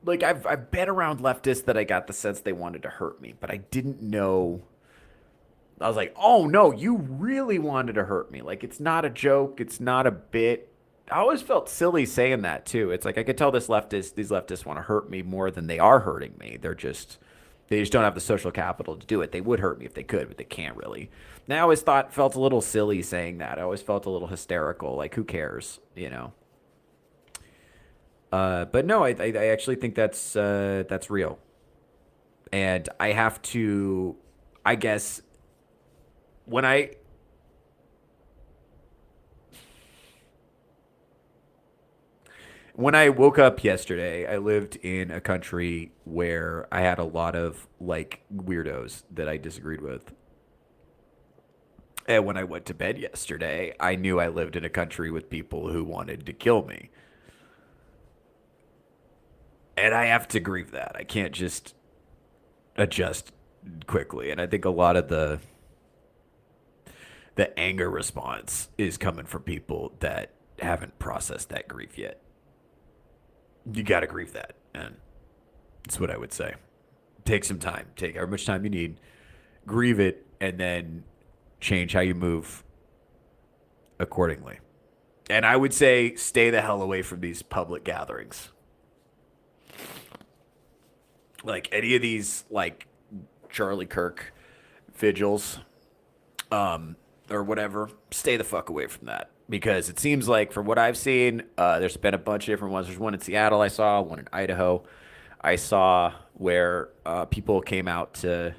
Like, I've been around leftists that I got the sense they wanted to hurt me, but I didn't know. I was like, oh, no, you really wanted to hurt me. Like, it's not a joke. It's not a bit. I always felt silly saying that, too. It's like I could tell these leftists want to hurt me more than they are hurting me. They just don't have the social capital to do it. They would hurt me if they could, but they can't really. And I always felt a little silly saying that. I always felt a little hysterical. Like, who cares, But no, I actually think that's real. And I have to, I guess, when I woke up yesterday, I lived in a country where I had a lot of like weirdos that I disagreed with. And when I went to bed yesterday, I knew I lived in a country with people who wanted to kill me. And I have to grieve that. I can't just adjust quickly. And I think a lot of the anger response is coming from people that haven't processed that grief yet. You got to grieve that. And that's what I would say. Take some time. Take however much time you need. Grieve it, and then change how you move accordingly. And I would say stay the hell away from these public gatherings. Like any of these, like Charlie Kirk vigils, or whatever, stay the fuck away from that. Because it seems like, from what I've seen, there's been a bunch of different ones. There's one in Seattle I saw, one in Idaho I saw, where people came out to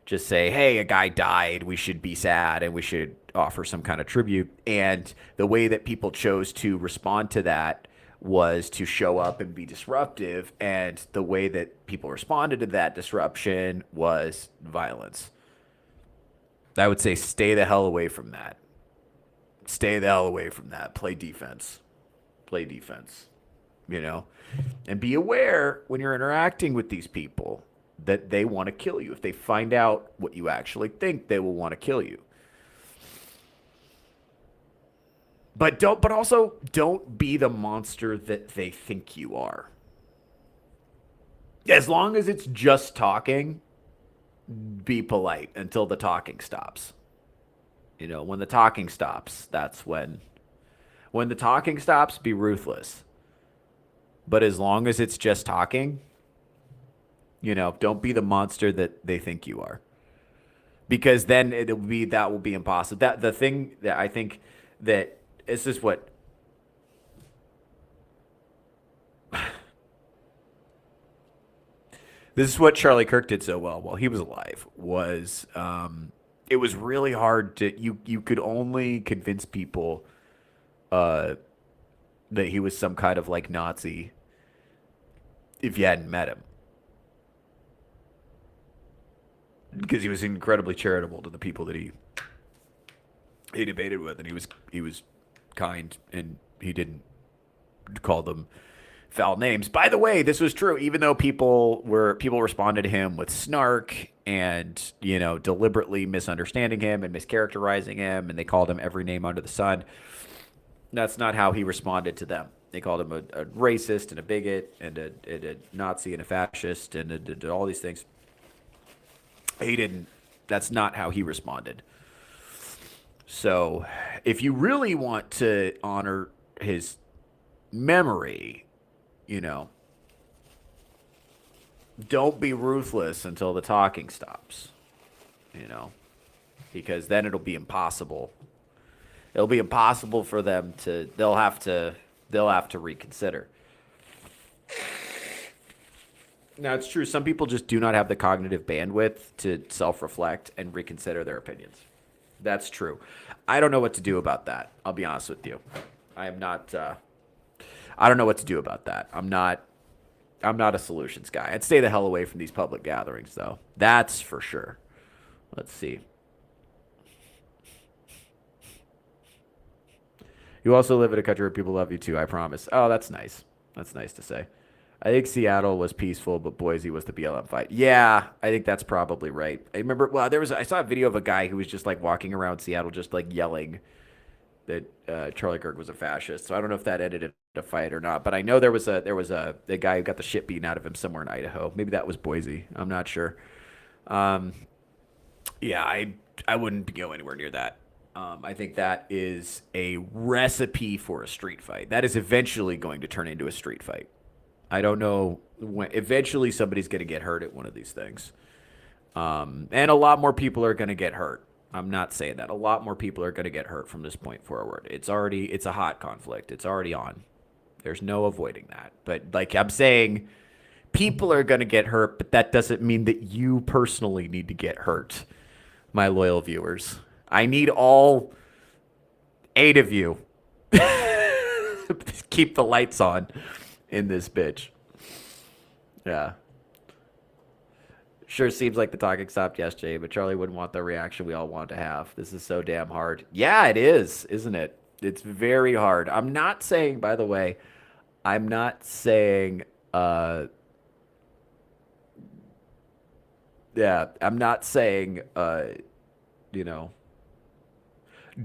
just say, hey, a guy died. We should be sad and we should offer some kind of tribute. And the way that people chose to respond to that was to show up and be disruptive. And the way that people responded to that disruption was violence. I would say stay the hell away from that. Stay the hell away from that. Play defense. Play defense. You know? And be aware when you're interacting with these people that they want to kill you. If they find out what you actually think, they will want to kill you. But also don't be the monster that they think you are. As long as it's just talking, be polite until the talking stops. You know, when the talking stops, that's when the talking stops, be ruthless. But as long as it's just talking, you know, don't be the monster that they think you are. Because then that will be impossible. That the thing that I think that this is what this is what Charlie Kirk did so well while he was alive, was it was really hard to you could only convince people that he was some kind of like Nazi if you hadn't met him. Because he was incredibly charitable to the people that he debated with, and he was kind, and he didn't call them foul names. By the way, this was true, even though people responded to him with snark and, you know, deliberately misunderstanding him and mischaracterizing him, and they called him every name under the sun. That's not how he responded to them. They called him a racist and a bigot and a Nazi and a fascist and all these things. He didn't. That's not how he responded. So, if you really want to honor his memory, you know, don't be ruthless until the talking stops, you know, because then it'll be impossible. It'll be impossible for them to, they'll have to reconsider. Now, it's true. Some people just do not have the cognitive bandwidth to self-reflect and reconsider their opinions. That's true. I don't know what to do about that. I'll be honest with you. I am not, I don't know what to do about that. I'm not a solutions guy. I'd stay the hell away from these public gatherings, though. That's for sure. Let's see. You also live in a country where people love you too, I promise. Oh, that's nice. That's nice to say. I think Seattle was peaceful, but Boise was the BLM fight. Yeah, I think that's probably right. I remember, well, I saw a video of a guy who was just like walking around Seattle just like yelling that Charlie Kirk was a fascist. So I don't know if that ended in a fight or not, but I know there was a guy who got the shit beaten out of him somewhere in Idaho. Maybe that was Boise. I'm not sure. Yeah, I wouldn't go anywhere near that. I think that is a recipe for a street fight. That is eventually going to turn into a street fight. I don't know when. Eventually, somebody's going to get hurt at one of these things, and a lot more people are going to get hurt. I'm not saying that. A lot more people are going to get hurt from this point forward. It's a hot conflict. It's already on. There's no avoiding that. But like I'm saying, people are going to get hurt, but that doesn't mean that you personally need to get hurt, my loyal viewers. I need all 8 of you. Keep the lights on in this bitch. Yeah. Sure seems like the talking stopped yesterday, but Charlie wouldn't want the reaction we all want to have. This is so damn hard. Yeah, it is, isn't it? It's very hard. I'm not saying, by the way, I'm not saying, I'm not saying,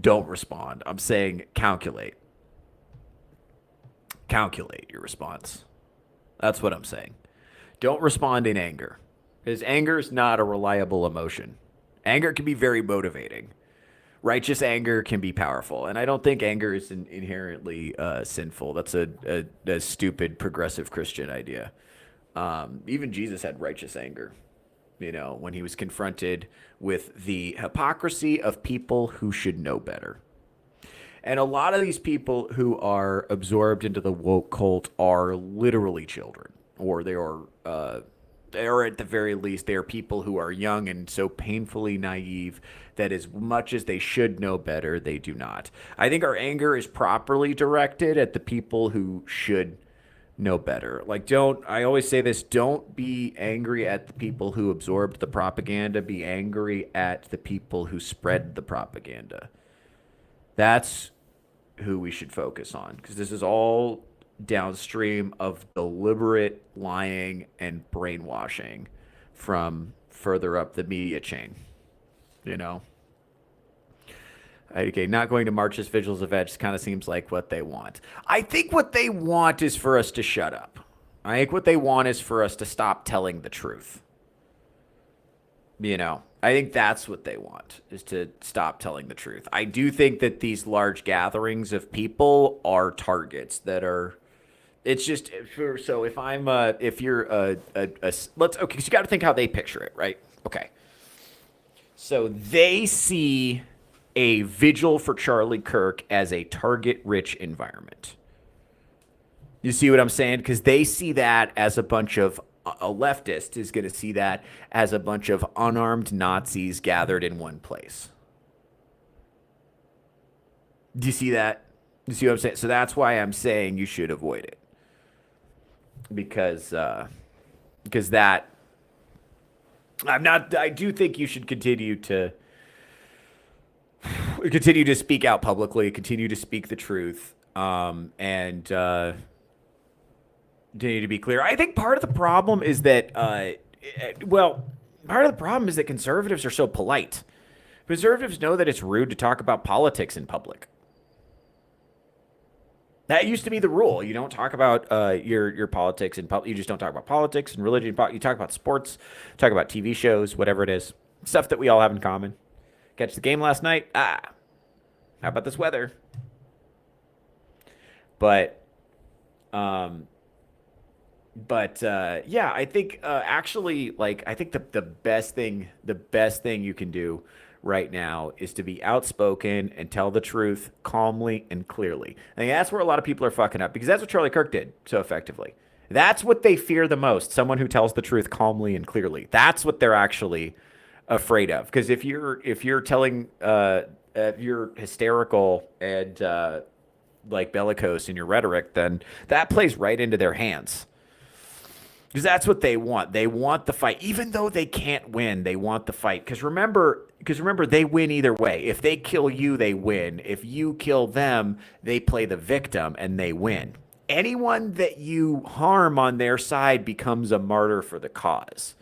don't respond. I'm saying calculate. Calculate your response. That's what I'm saying. Don't respond in anger, because anger is not a reliable emotion. Anger can be very motivating. Righteous anger can be powerful, and I don't think anger is inherently sinful. That's a stupid progressive Christian idea. Even Jesus had righteous anger, when he was confronted with the hypocrisy of people who should know better. And a lot of these people who are absorbed into the woke cult are literally children, or they are at the very least, they are people who are young and so painfully naive that as much as they should know better, they do not. I think our anger is properly directed at the people who should know better. I always say this, don't be angry at the people who absorbed the propaganda, be angry at the people who spread the propaganda. That's who we should focus on, because this is all downstream of deliberate lying and brainwashing from further up the media chain. Okay, not going to marches, vigils, events kind of seems like what they want. I think what they want is for us to shut up. I think what they want is for us to stop telling the truth. I think that's what they want, is to stop telling the truth. I do think that these large gatherings of people are targets that are, it's just, so if you're let's, okay, because you got to think how they picture it, right? Okay. So they see a vigil for Charlie Kirk as a target-rich environment. You see what I'm saying? Because they see that as a bunch of, a leftist is going to see that as a bunch of unarmed Nazis gathered in one place. Do you see that? You see what I'm saying? So that's why I'm saying you should avoid it. Because that, I do think you should continue to speak out publicly, continue to speak the truth, and continue to be clear. I think part of the problem is that, conservatives are so polite. Conservatives know that it's rude to talk about politics in public. That used to be the rule. You don't talk about your politics in public. You just don't talk about politics and religion. You talk about sports, talk about TV shows, whatever it is. Stuff that we all have in common. Catch the game last night? How about this weather? But yeah, I think I think the best thing you can do right now is to be outspoken and tell the truth calmly and clearly. I think that's where a lot of people are fucking up, because that's what Charlie Kirk did so effectively. That's what they fear the most, someone who tells the truth calmly and clearly. That's what they're actually afraid of. Because if you're telling, if you're hysterical and bellicose in your rhetoric, then that plays right into their hands. Because that's what they want. They want the fight. Even though they can't win, they want the fight. Because remember, they win either way. If they kill you, they win. If you kill them, they play the victim and they win. Anyone that you harm on their side becomes a martyr for the cause.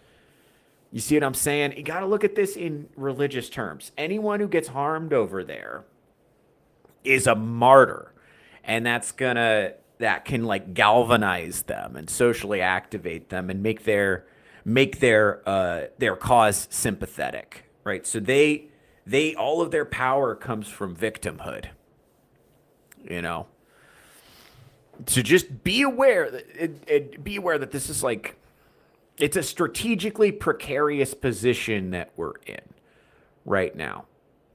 You see what I'm saying? You got to look at this in religious terms. Anyone who gets harmed over there is a martyr. And that can galvanize them and socially activate them and make their cause sympathetic, right? So they all of their power comes from victimhood, So just be aware that this is it's a strategically precarious position that we're in right now,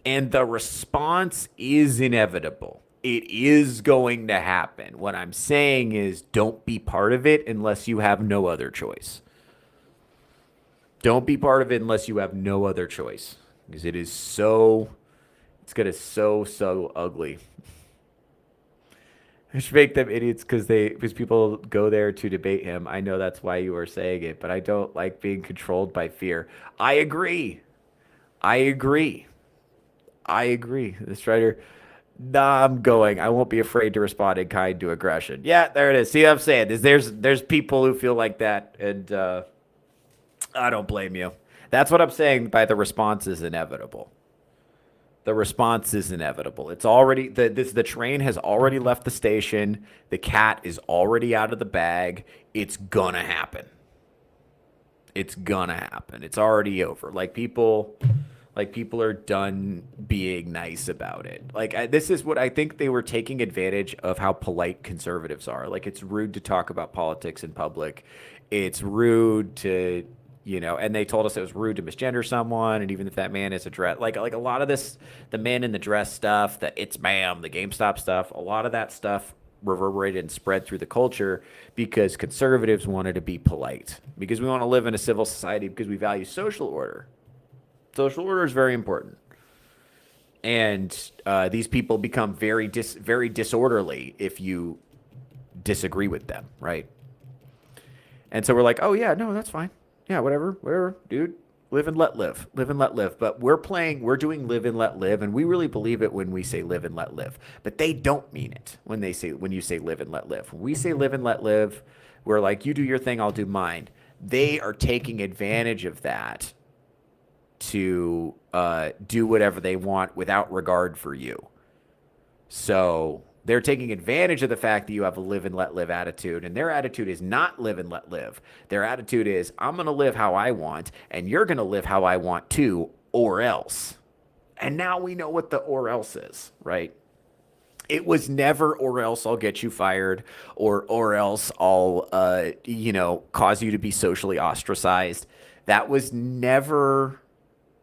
and the response is inevitable. It is going to happen. What I'm saying is, don't be part of it unless you have no other choice. Don't be part of it unless you have no other choice. Because it's going to so ugly. I should make them idiots because people go there to debate him. I know that's why you are saying it, but I don't like being controlled by fear. I agree. This writer... Nah, I'm going. I won't be afraid to respond in kind to aggression. Yeah, there it is. See what I'm saying? There's people who feel like that, and I don't blame you. That's what I'm saying by the response is inevitable. The response is inevitable. It's already the train has already left the station. The cat is already out of the bag. It's gonna happen. It's already over. Like people are done being nice about it. Like this is what I think they were taking advantage of how polite conservatives are. Like it's rude to talk about politics in public. It's rude to, and they told us it was rude to misgender someone, and even if that man is a dress, like a lot of this, the man in the dress stuff, the it's ma'am, the GameStop stuff, a lot of that stuff reverberated and spread through the culture because conservatives wanted to be polite, because we want to live in a civil society, because we value social order. Social order is very important, and these people become very disorderly if you disagree with them, right? And so we're like, oh yeah, no, that's fine, yeah, whatever, dude, live and let live, live and let live. But we're doing live and let live, and we really believe it when we say live and let live. But they don't mean it when you say live and let live. When we say live and let live, we're like, you do your thing, I'll do mine. They are taking advantage of that to do whatever they want without regard for you. So they're taking advantage of the fact that you have a live and let live attitude, and their attitude is not live and let live. Their attitude is, I'm going to live how I want, and you're going to live how I want too, or else. And now we know what the or else is, right? It was never or else I'll get you fired, or else I'll cause you to be socially ostracized. That was never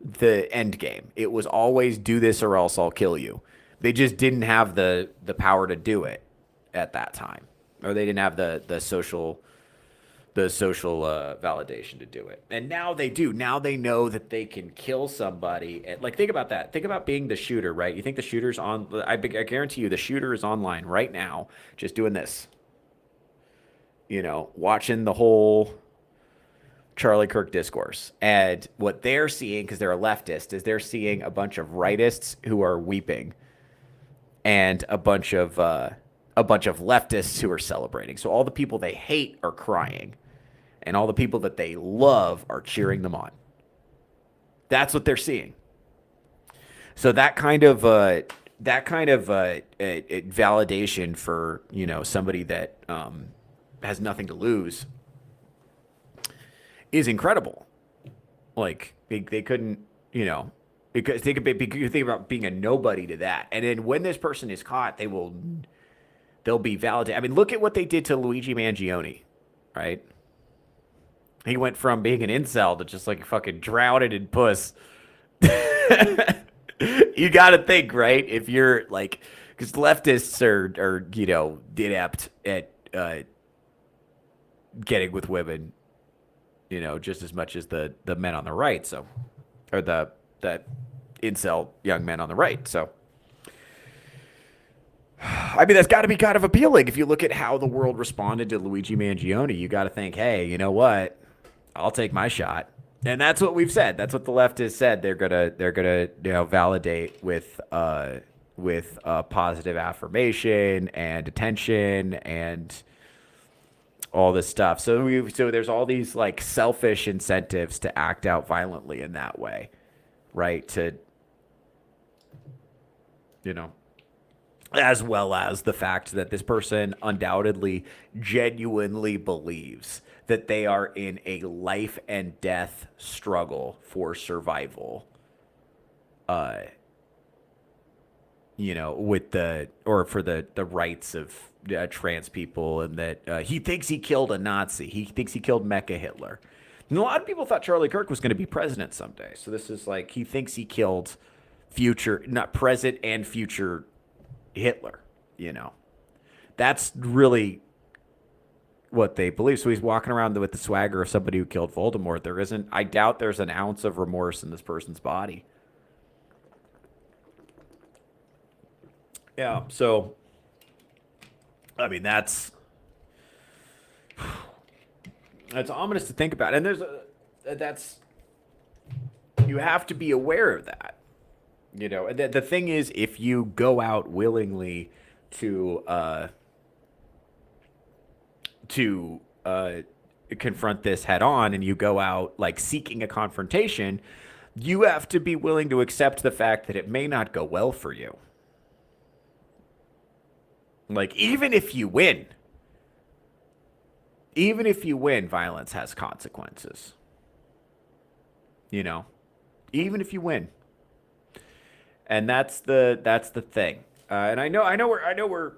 the end game. It was always do this or else I'll kill you. They just didn't have the power to do it at that time, or they didn't have the social validation to do it. And now they do. Now they know that they can kill somebody. And, like, think about that. Think about being the shooter, right? You think the shooter's on? I guarantee you, the shooter is online right now, just doing this. Watching the whole Charlie Kirk discourse. And what they're seeing, because they're a leftist, is they're seeing a bunch of rightists who are weeping, and a bunch of leftists who are celebrating. So all the people they hate are crying, and all the people that they love are cheering them on. That's what they're seeing. So that kind of validation for somebody that has nothing to lose is incredible. Like they couldn't, because think about being a nobody to that. And then when this person is caught, they'll be validated. I mean, look at what they did to Luigi Mangione, right? He went from being an incel to just like fucking drowning in puss. You got to think, right? If you're like, because leftists are inept at getting with women, just as much as the men on the right. So, or the incel young men on the right. So, I mean, that's got to be kind of appealing. If you look at how the world responded to Luigi Mangione, you got to think, hey, you know what? I'll take my shot. And that's what we've said. That's what the left has said. They're gonna validate with positive affirmation and attention and all this stuff. So there's all these like selfish incentives to act out violently in that way, right? To as well as the fact that this person undoubtedly genuinely believes that they are in a life and death struggle for survival, with for the rights of trans people, and that he thinks he killed a Nazi. He thinks he killed Mecha Hitler. And a lot of people thought Charlie Kirk was going to be president someday. So this is like, he thinks he killed not present and future Hitler, That's really what they believe. So he's walking around with the swagger of somebody who killed Voldemort. I doubt there's an ounce of remorse in this person's body. Yeah, so I mean that's ominous to think about. And you have to be aware of that. And the thing is, if you go out willingly to confront this head on, and you go out like seeking a confrontation, you have to be willing to accept the fact that it may not go well for you. Like, even if you win, violence has consequences. Even if you win, And that's the thing. And I know we're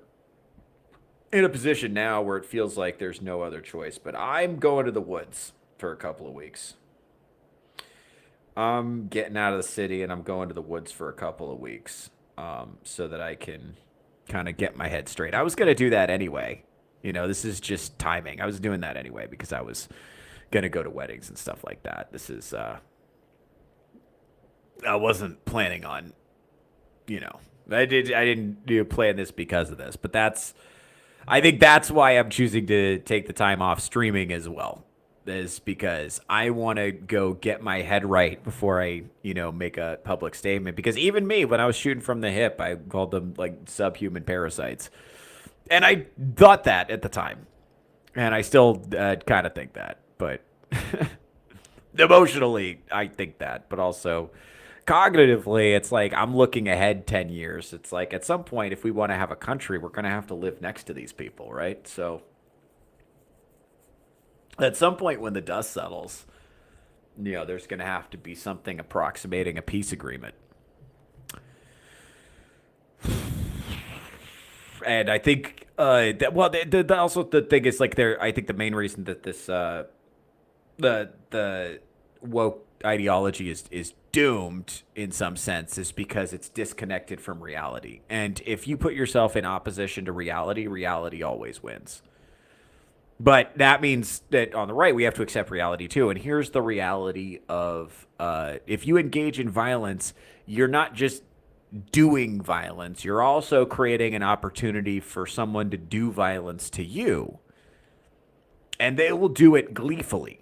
in a position now where it feels like there's no other choice. But I'm going to the woods for a couple of weeks. I'm getting out of the city and I'm going to the woods for a couple of weeks, so that I can kind of get my head straight. I was going to do that anyway. This is just timing. I was doing that anyway because I was going to go to weddings and stuff like that. I wasn't planning on, you know, I didn't plan this because of this, but I think that's why I'm choosing to take the time off streaming as well, is because I want to go get my head right before I, make a public statement. Because even me, when I was shooting from the hip, I called them like subhuman parasites. And I thought that at the time. And I still kind of think that. But emotionally, I think that. But also cognitively, it's like I'm looking ahead 10 years. It's like at some point, if we want to have a country, we're going to have to live next to these people, right? So at some point when the dust settles, there's going to have to be something approximating a peace agreement. And I think, also the thing is like I think the main reason that this, the woke ideology is doomed in some sense is because it's disconnected from reality. And if you put yourself in opposition to reality, reality always wins. But that means that on the right, we have to accept reality too. And here's the reality of if you engage in violence, you're not just doing violence, you're also creating an opportunity for someone to do violence to you. And they will do it gleefully.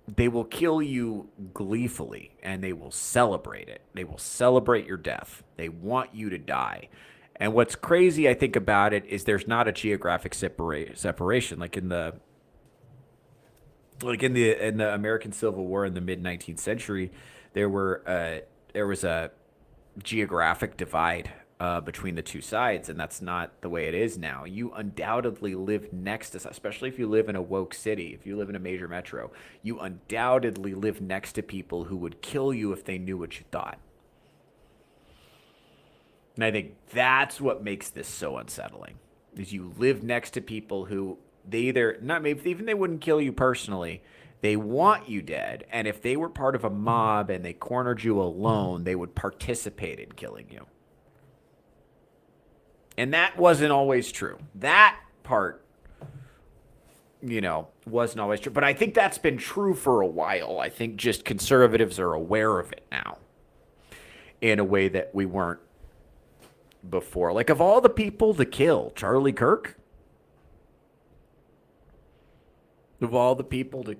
They will kill you gleefully, and they will celebrate it. They will celebrate your death. They want you to die. And what's crazy, I think, about it is there's not a geographic separation like in the American Civil War in the mid 19th century. There was a geographic divide between the two sides, and that's not the way it is now. You undoubtedly live next to, especially if you live in a woke city, if you live in a major metro, you undoubtedly live next to people who would kill you if they knew what you thought. And I think that's what makes this so unsettling, is you live next to people who they either, not maybe even they wouldn't kill you personally, they want you dead. And if they were part of a mob and they cornered you alone, they would participate in killing you. And that wasn't always true. That part, wasn't always true. But I think that's been true for a while. I think just conservatives are aware of it now in a way that we weren't before. Like, of all the people to kill, Charlie Kirk? Of all the people to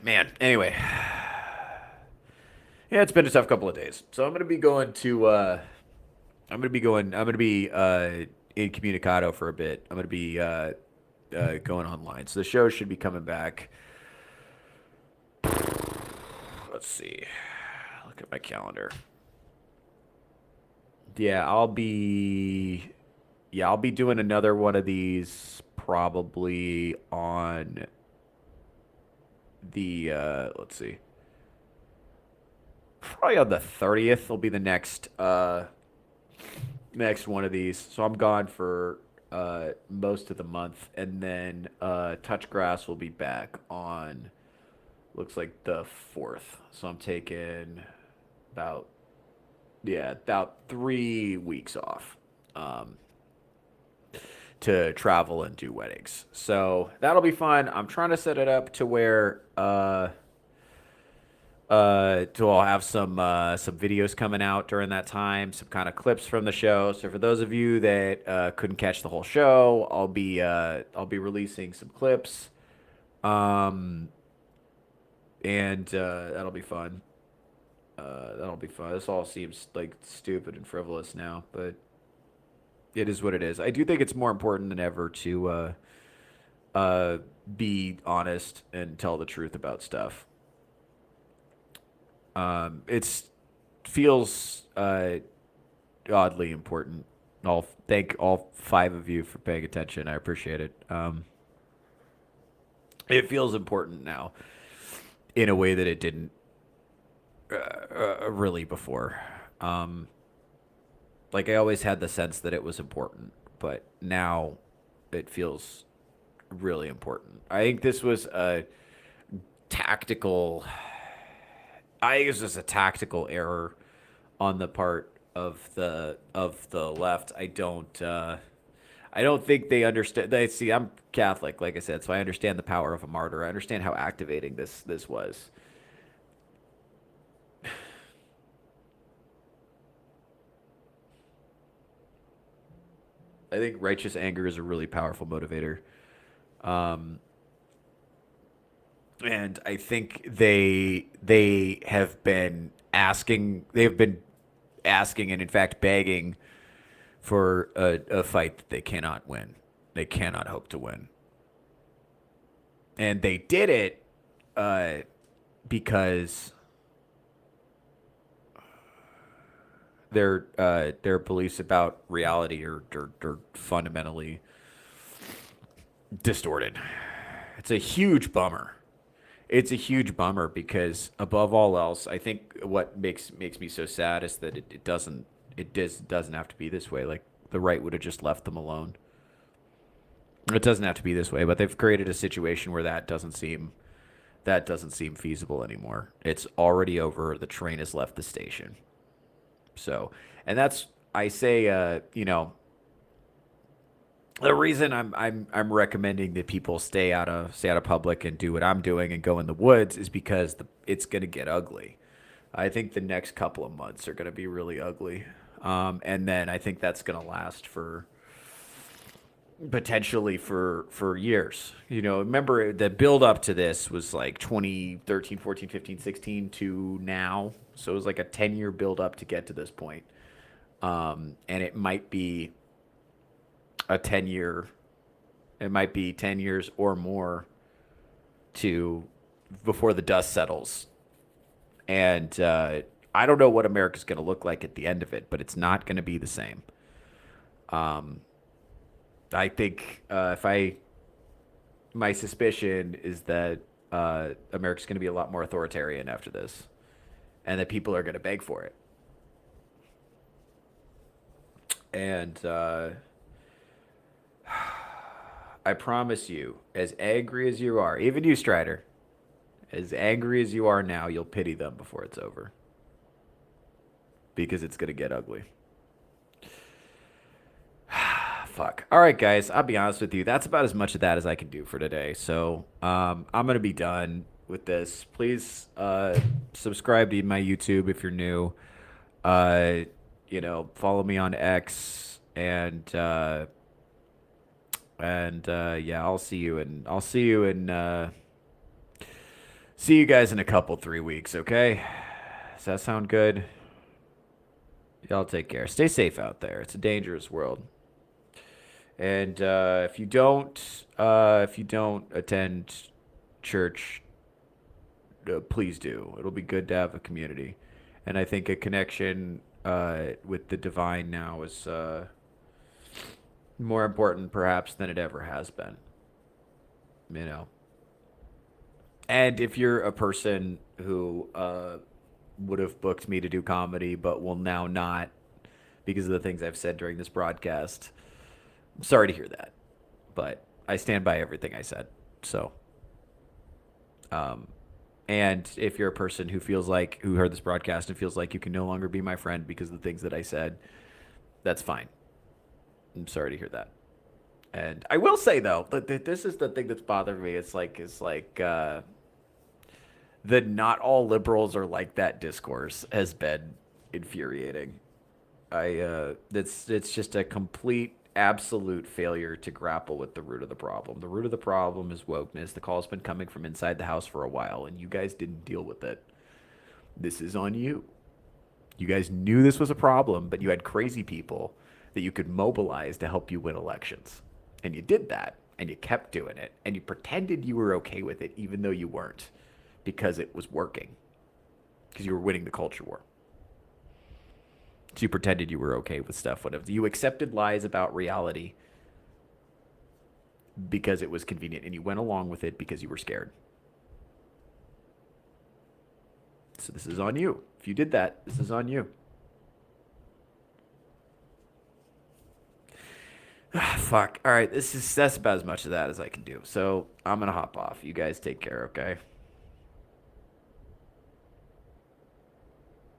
man. Anyway, yeah, it's been a tough couple of days. So I'm gonna be going to. I'm gonna be incommunicado for a bit. I'm gonna be going online. So the show should be coming back. Let's see. Look at my calendar. Yeah, I'll be doing another one of these probably on the let's see. Probably on the 30th will be the next one of these. So I'm gone for most of the month, and then Touch Grass will be back on looks like the 4th. So I'm taking about 3 weeks off to travel and do weddings. So that'll be fun. I'm trying to set it up to where to I'll have some videos coming out during that time, some kind of clips from the show. So for those of you that couldn't catch the whole show, I'll be releasing some clips, and that'll be fun. This all seems like stupid and frivolous now, but it is what it is. I do think it's more important than ever to be honest and tell the truth about stuff. It feels oddly important. I'll thank all five of you for paying attention. I appreciate it. It feels important now in a way that it didn't really before. Um, like I always had the sense that it was important, but now it feels really important. I think this was a tactical. I think this was a tactical error on the part of the left. I don't think they understand. They see. I'm Catholic, like I said, so I understand the power of a martyr. I understand how activating this was. I think righteous anger is a really powerful motivator. Um, and I think they have been asking and in fact begging for a fight that they cannot win. They cannot hope to win. And they did it uh, because their beliefs about reality are fundamentally distorted. It's a huge bummer. It's a huge bummer because above all else, I think what makes me so sad is that it doesn't have to be this way. Like the right would have just left them alone. It doesn't have to be this way, but they've created a situation where that doesn't seem feasible anymore. It's already over. The train has left the station. So, and that's I say, the reason I'm recommending that people stay out of public and do what I'm doing and go in the woods is because it's going to get ugly. I think the next couple of months are going to be really ugly, and then I think that's going to last for potentially for years. Remember the build up to this was like 2013, 14, 15, 16 to now. So it was like a 10-year build up to get to this point. And a 10 year it might be 10 years or more to before the dust settles. And I don't know what America's going to look like at the end of it, but it's not going to be the same. Um, I think my suspicion is that America's going to be a lot more authoritarian after this, and that people are going to beg for it. And I promise you, as angry as you are, even you, Strider, as angry as you are now, you'll pity them before it's over because it's going to get ugly. Fuck. All right, guys. I'll be honest with you. That's about as much of that as I can do for today. So I'm gonna be done with this. Please subscribe to my YouTube if you're new. Uh, follow me on X and yeah, see you guys in a couple 3 weeks. Okay? Does that sound good? Y'all take care. Stay safe out there. It's a dangerous world. And if you don't attend church, please do. It'll be good to have a community, and I think a connection with the divine now is more important, perhaps, than it ever has been. You know. And if you're a person who would have booked me to do comedy, but will now not because of the things I've said during this broadcast. I'm sorry to hear that, but I stand by everything I said. So, and if you're a person who heard this broadcast and feels like you can no longer be my friend because of the things that I said, that's fine. I'm sorry to hear that. And I will say though that this is the thing that's bothering me. It's like the not all liberals are like that discourse has been infuriating. It's just a complete absolute failure to grapple with the root of the problem. The root of the problem is wokeness. The call's been coming from inside the house for a while, and you guys didn't deal with it. This is on you. You guys knew this was a problem, but you had crazy people that you could mobilize to help you win elections. And you did that. and you kept doing it, and you pretended you were okay with it even though you weren't, because it was working, because you were winning the culture war. So you pretended you were okay with stuff. Whatever. You accepted lies about reality because it was convenient, and you went along with it because you were scared. So this is on you. If you did that, this is on you. Fuck. All right, that's about as much of that as I can do. So I'm gonna hop off. You guys take care, okay?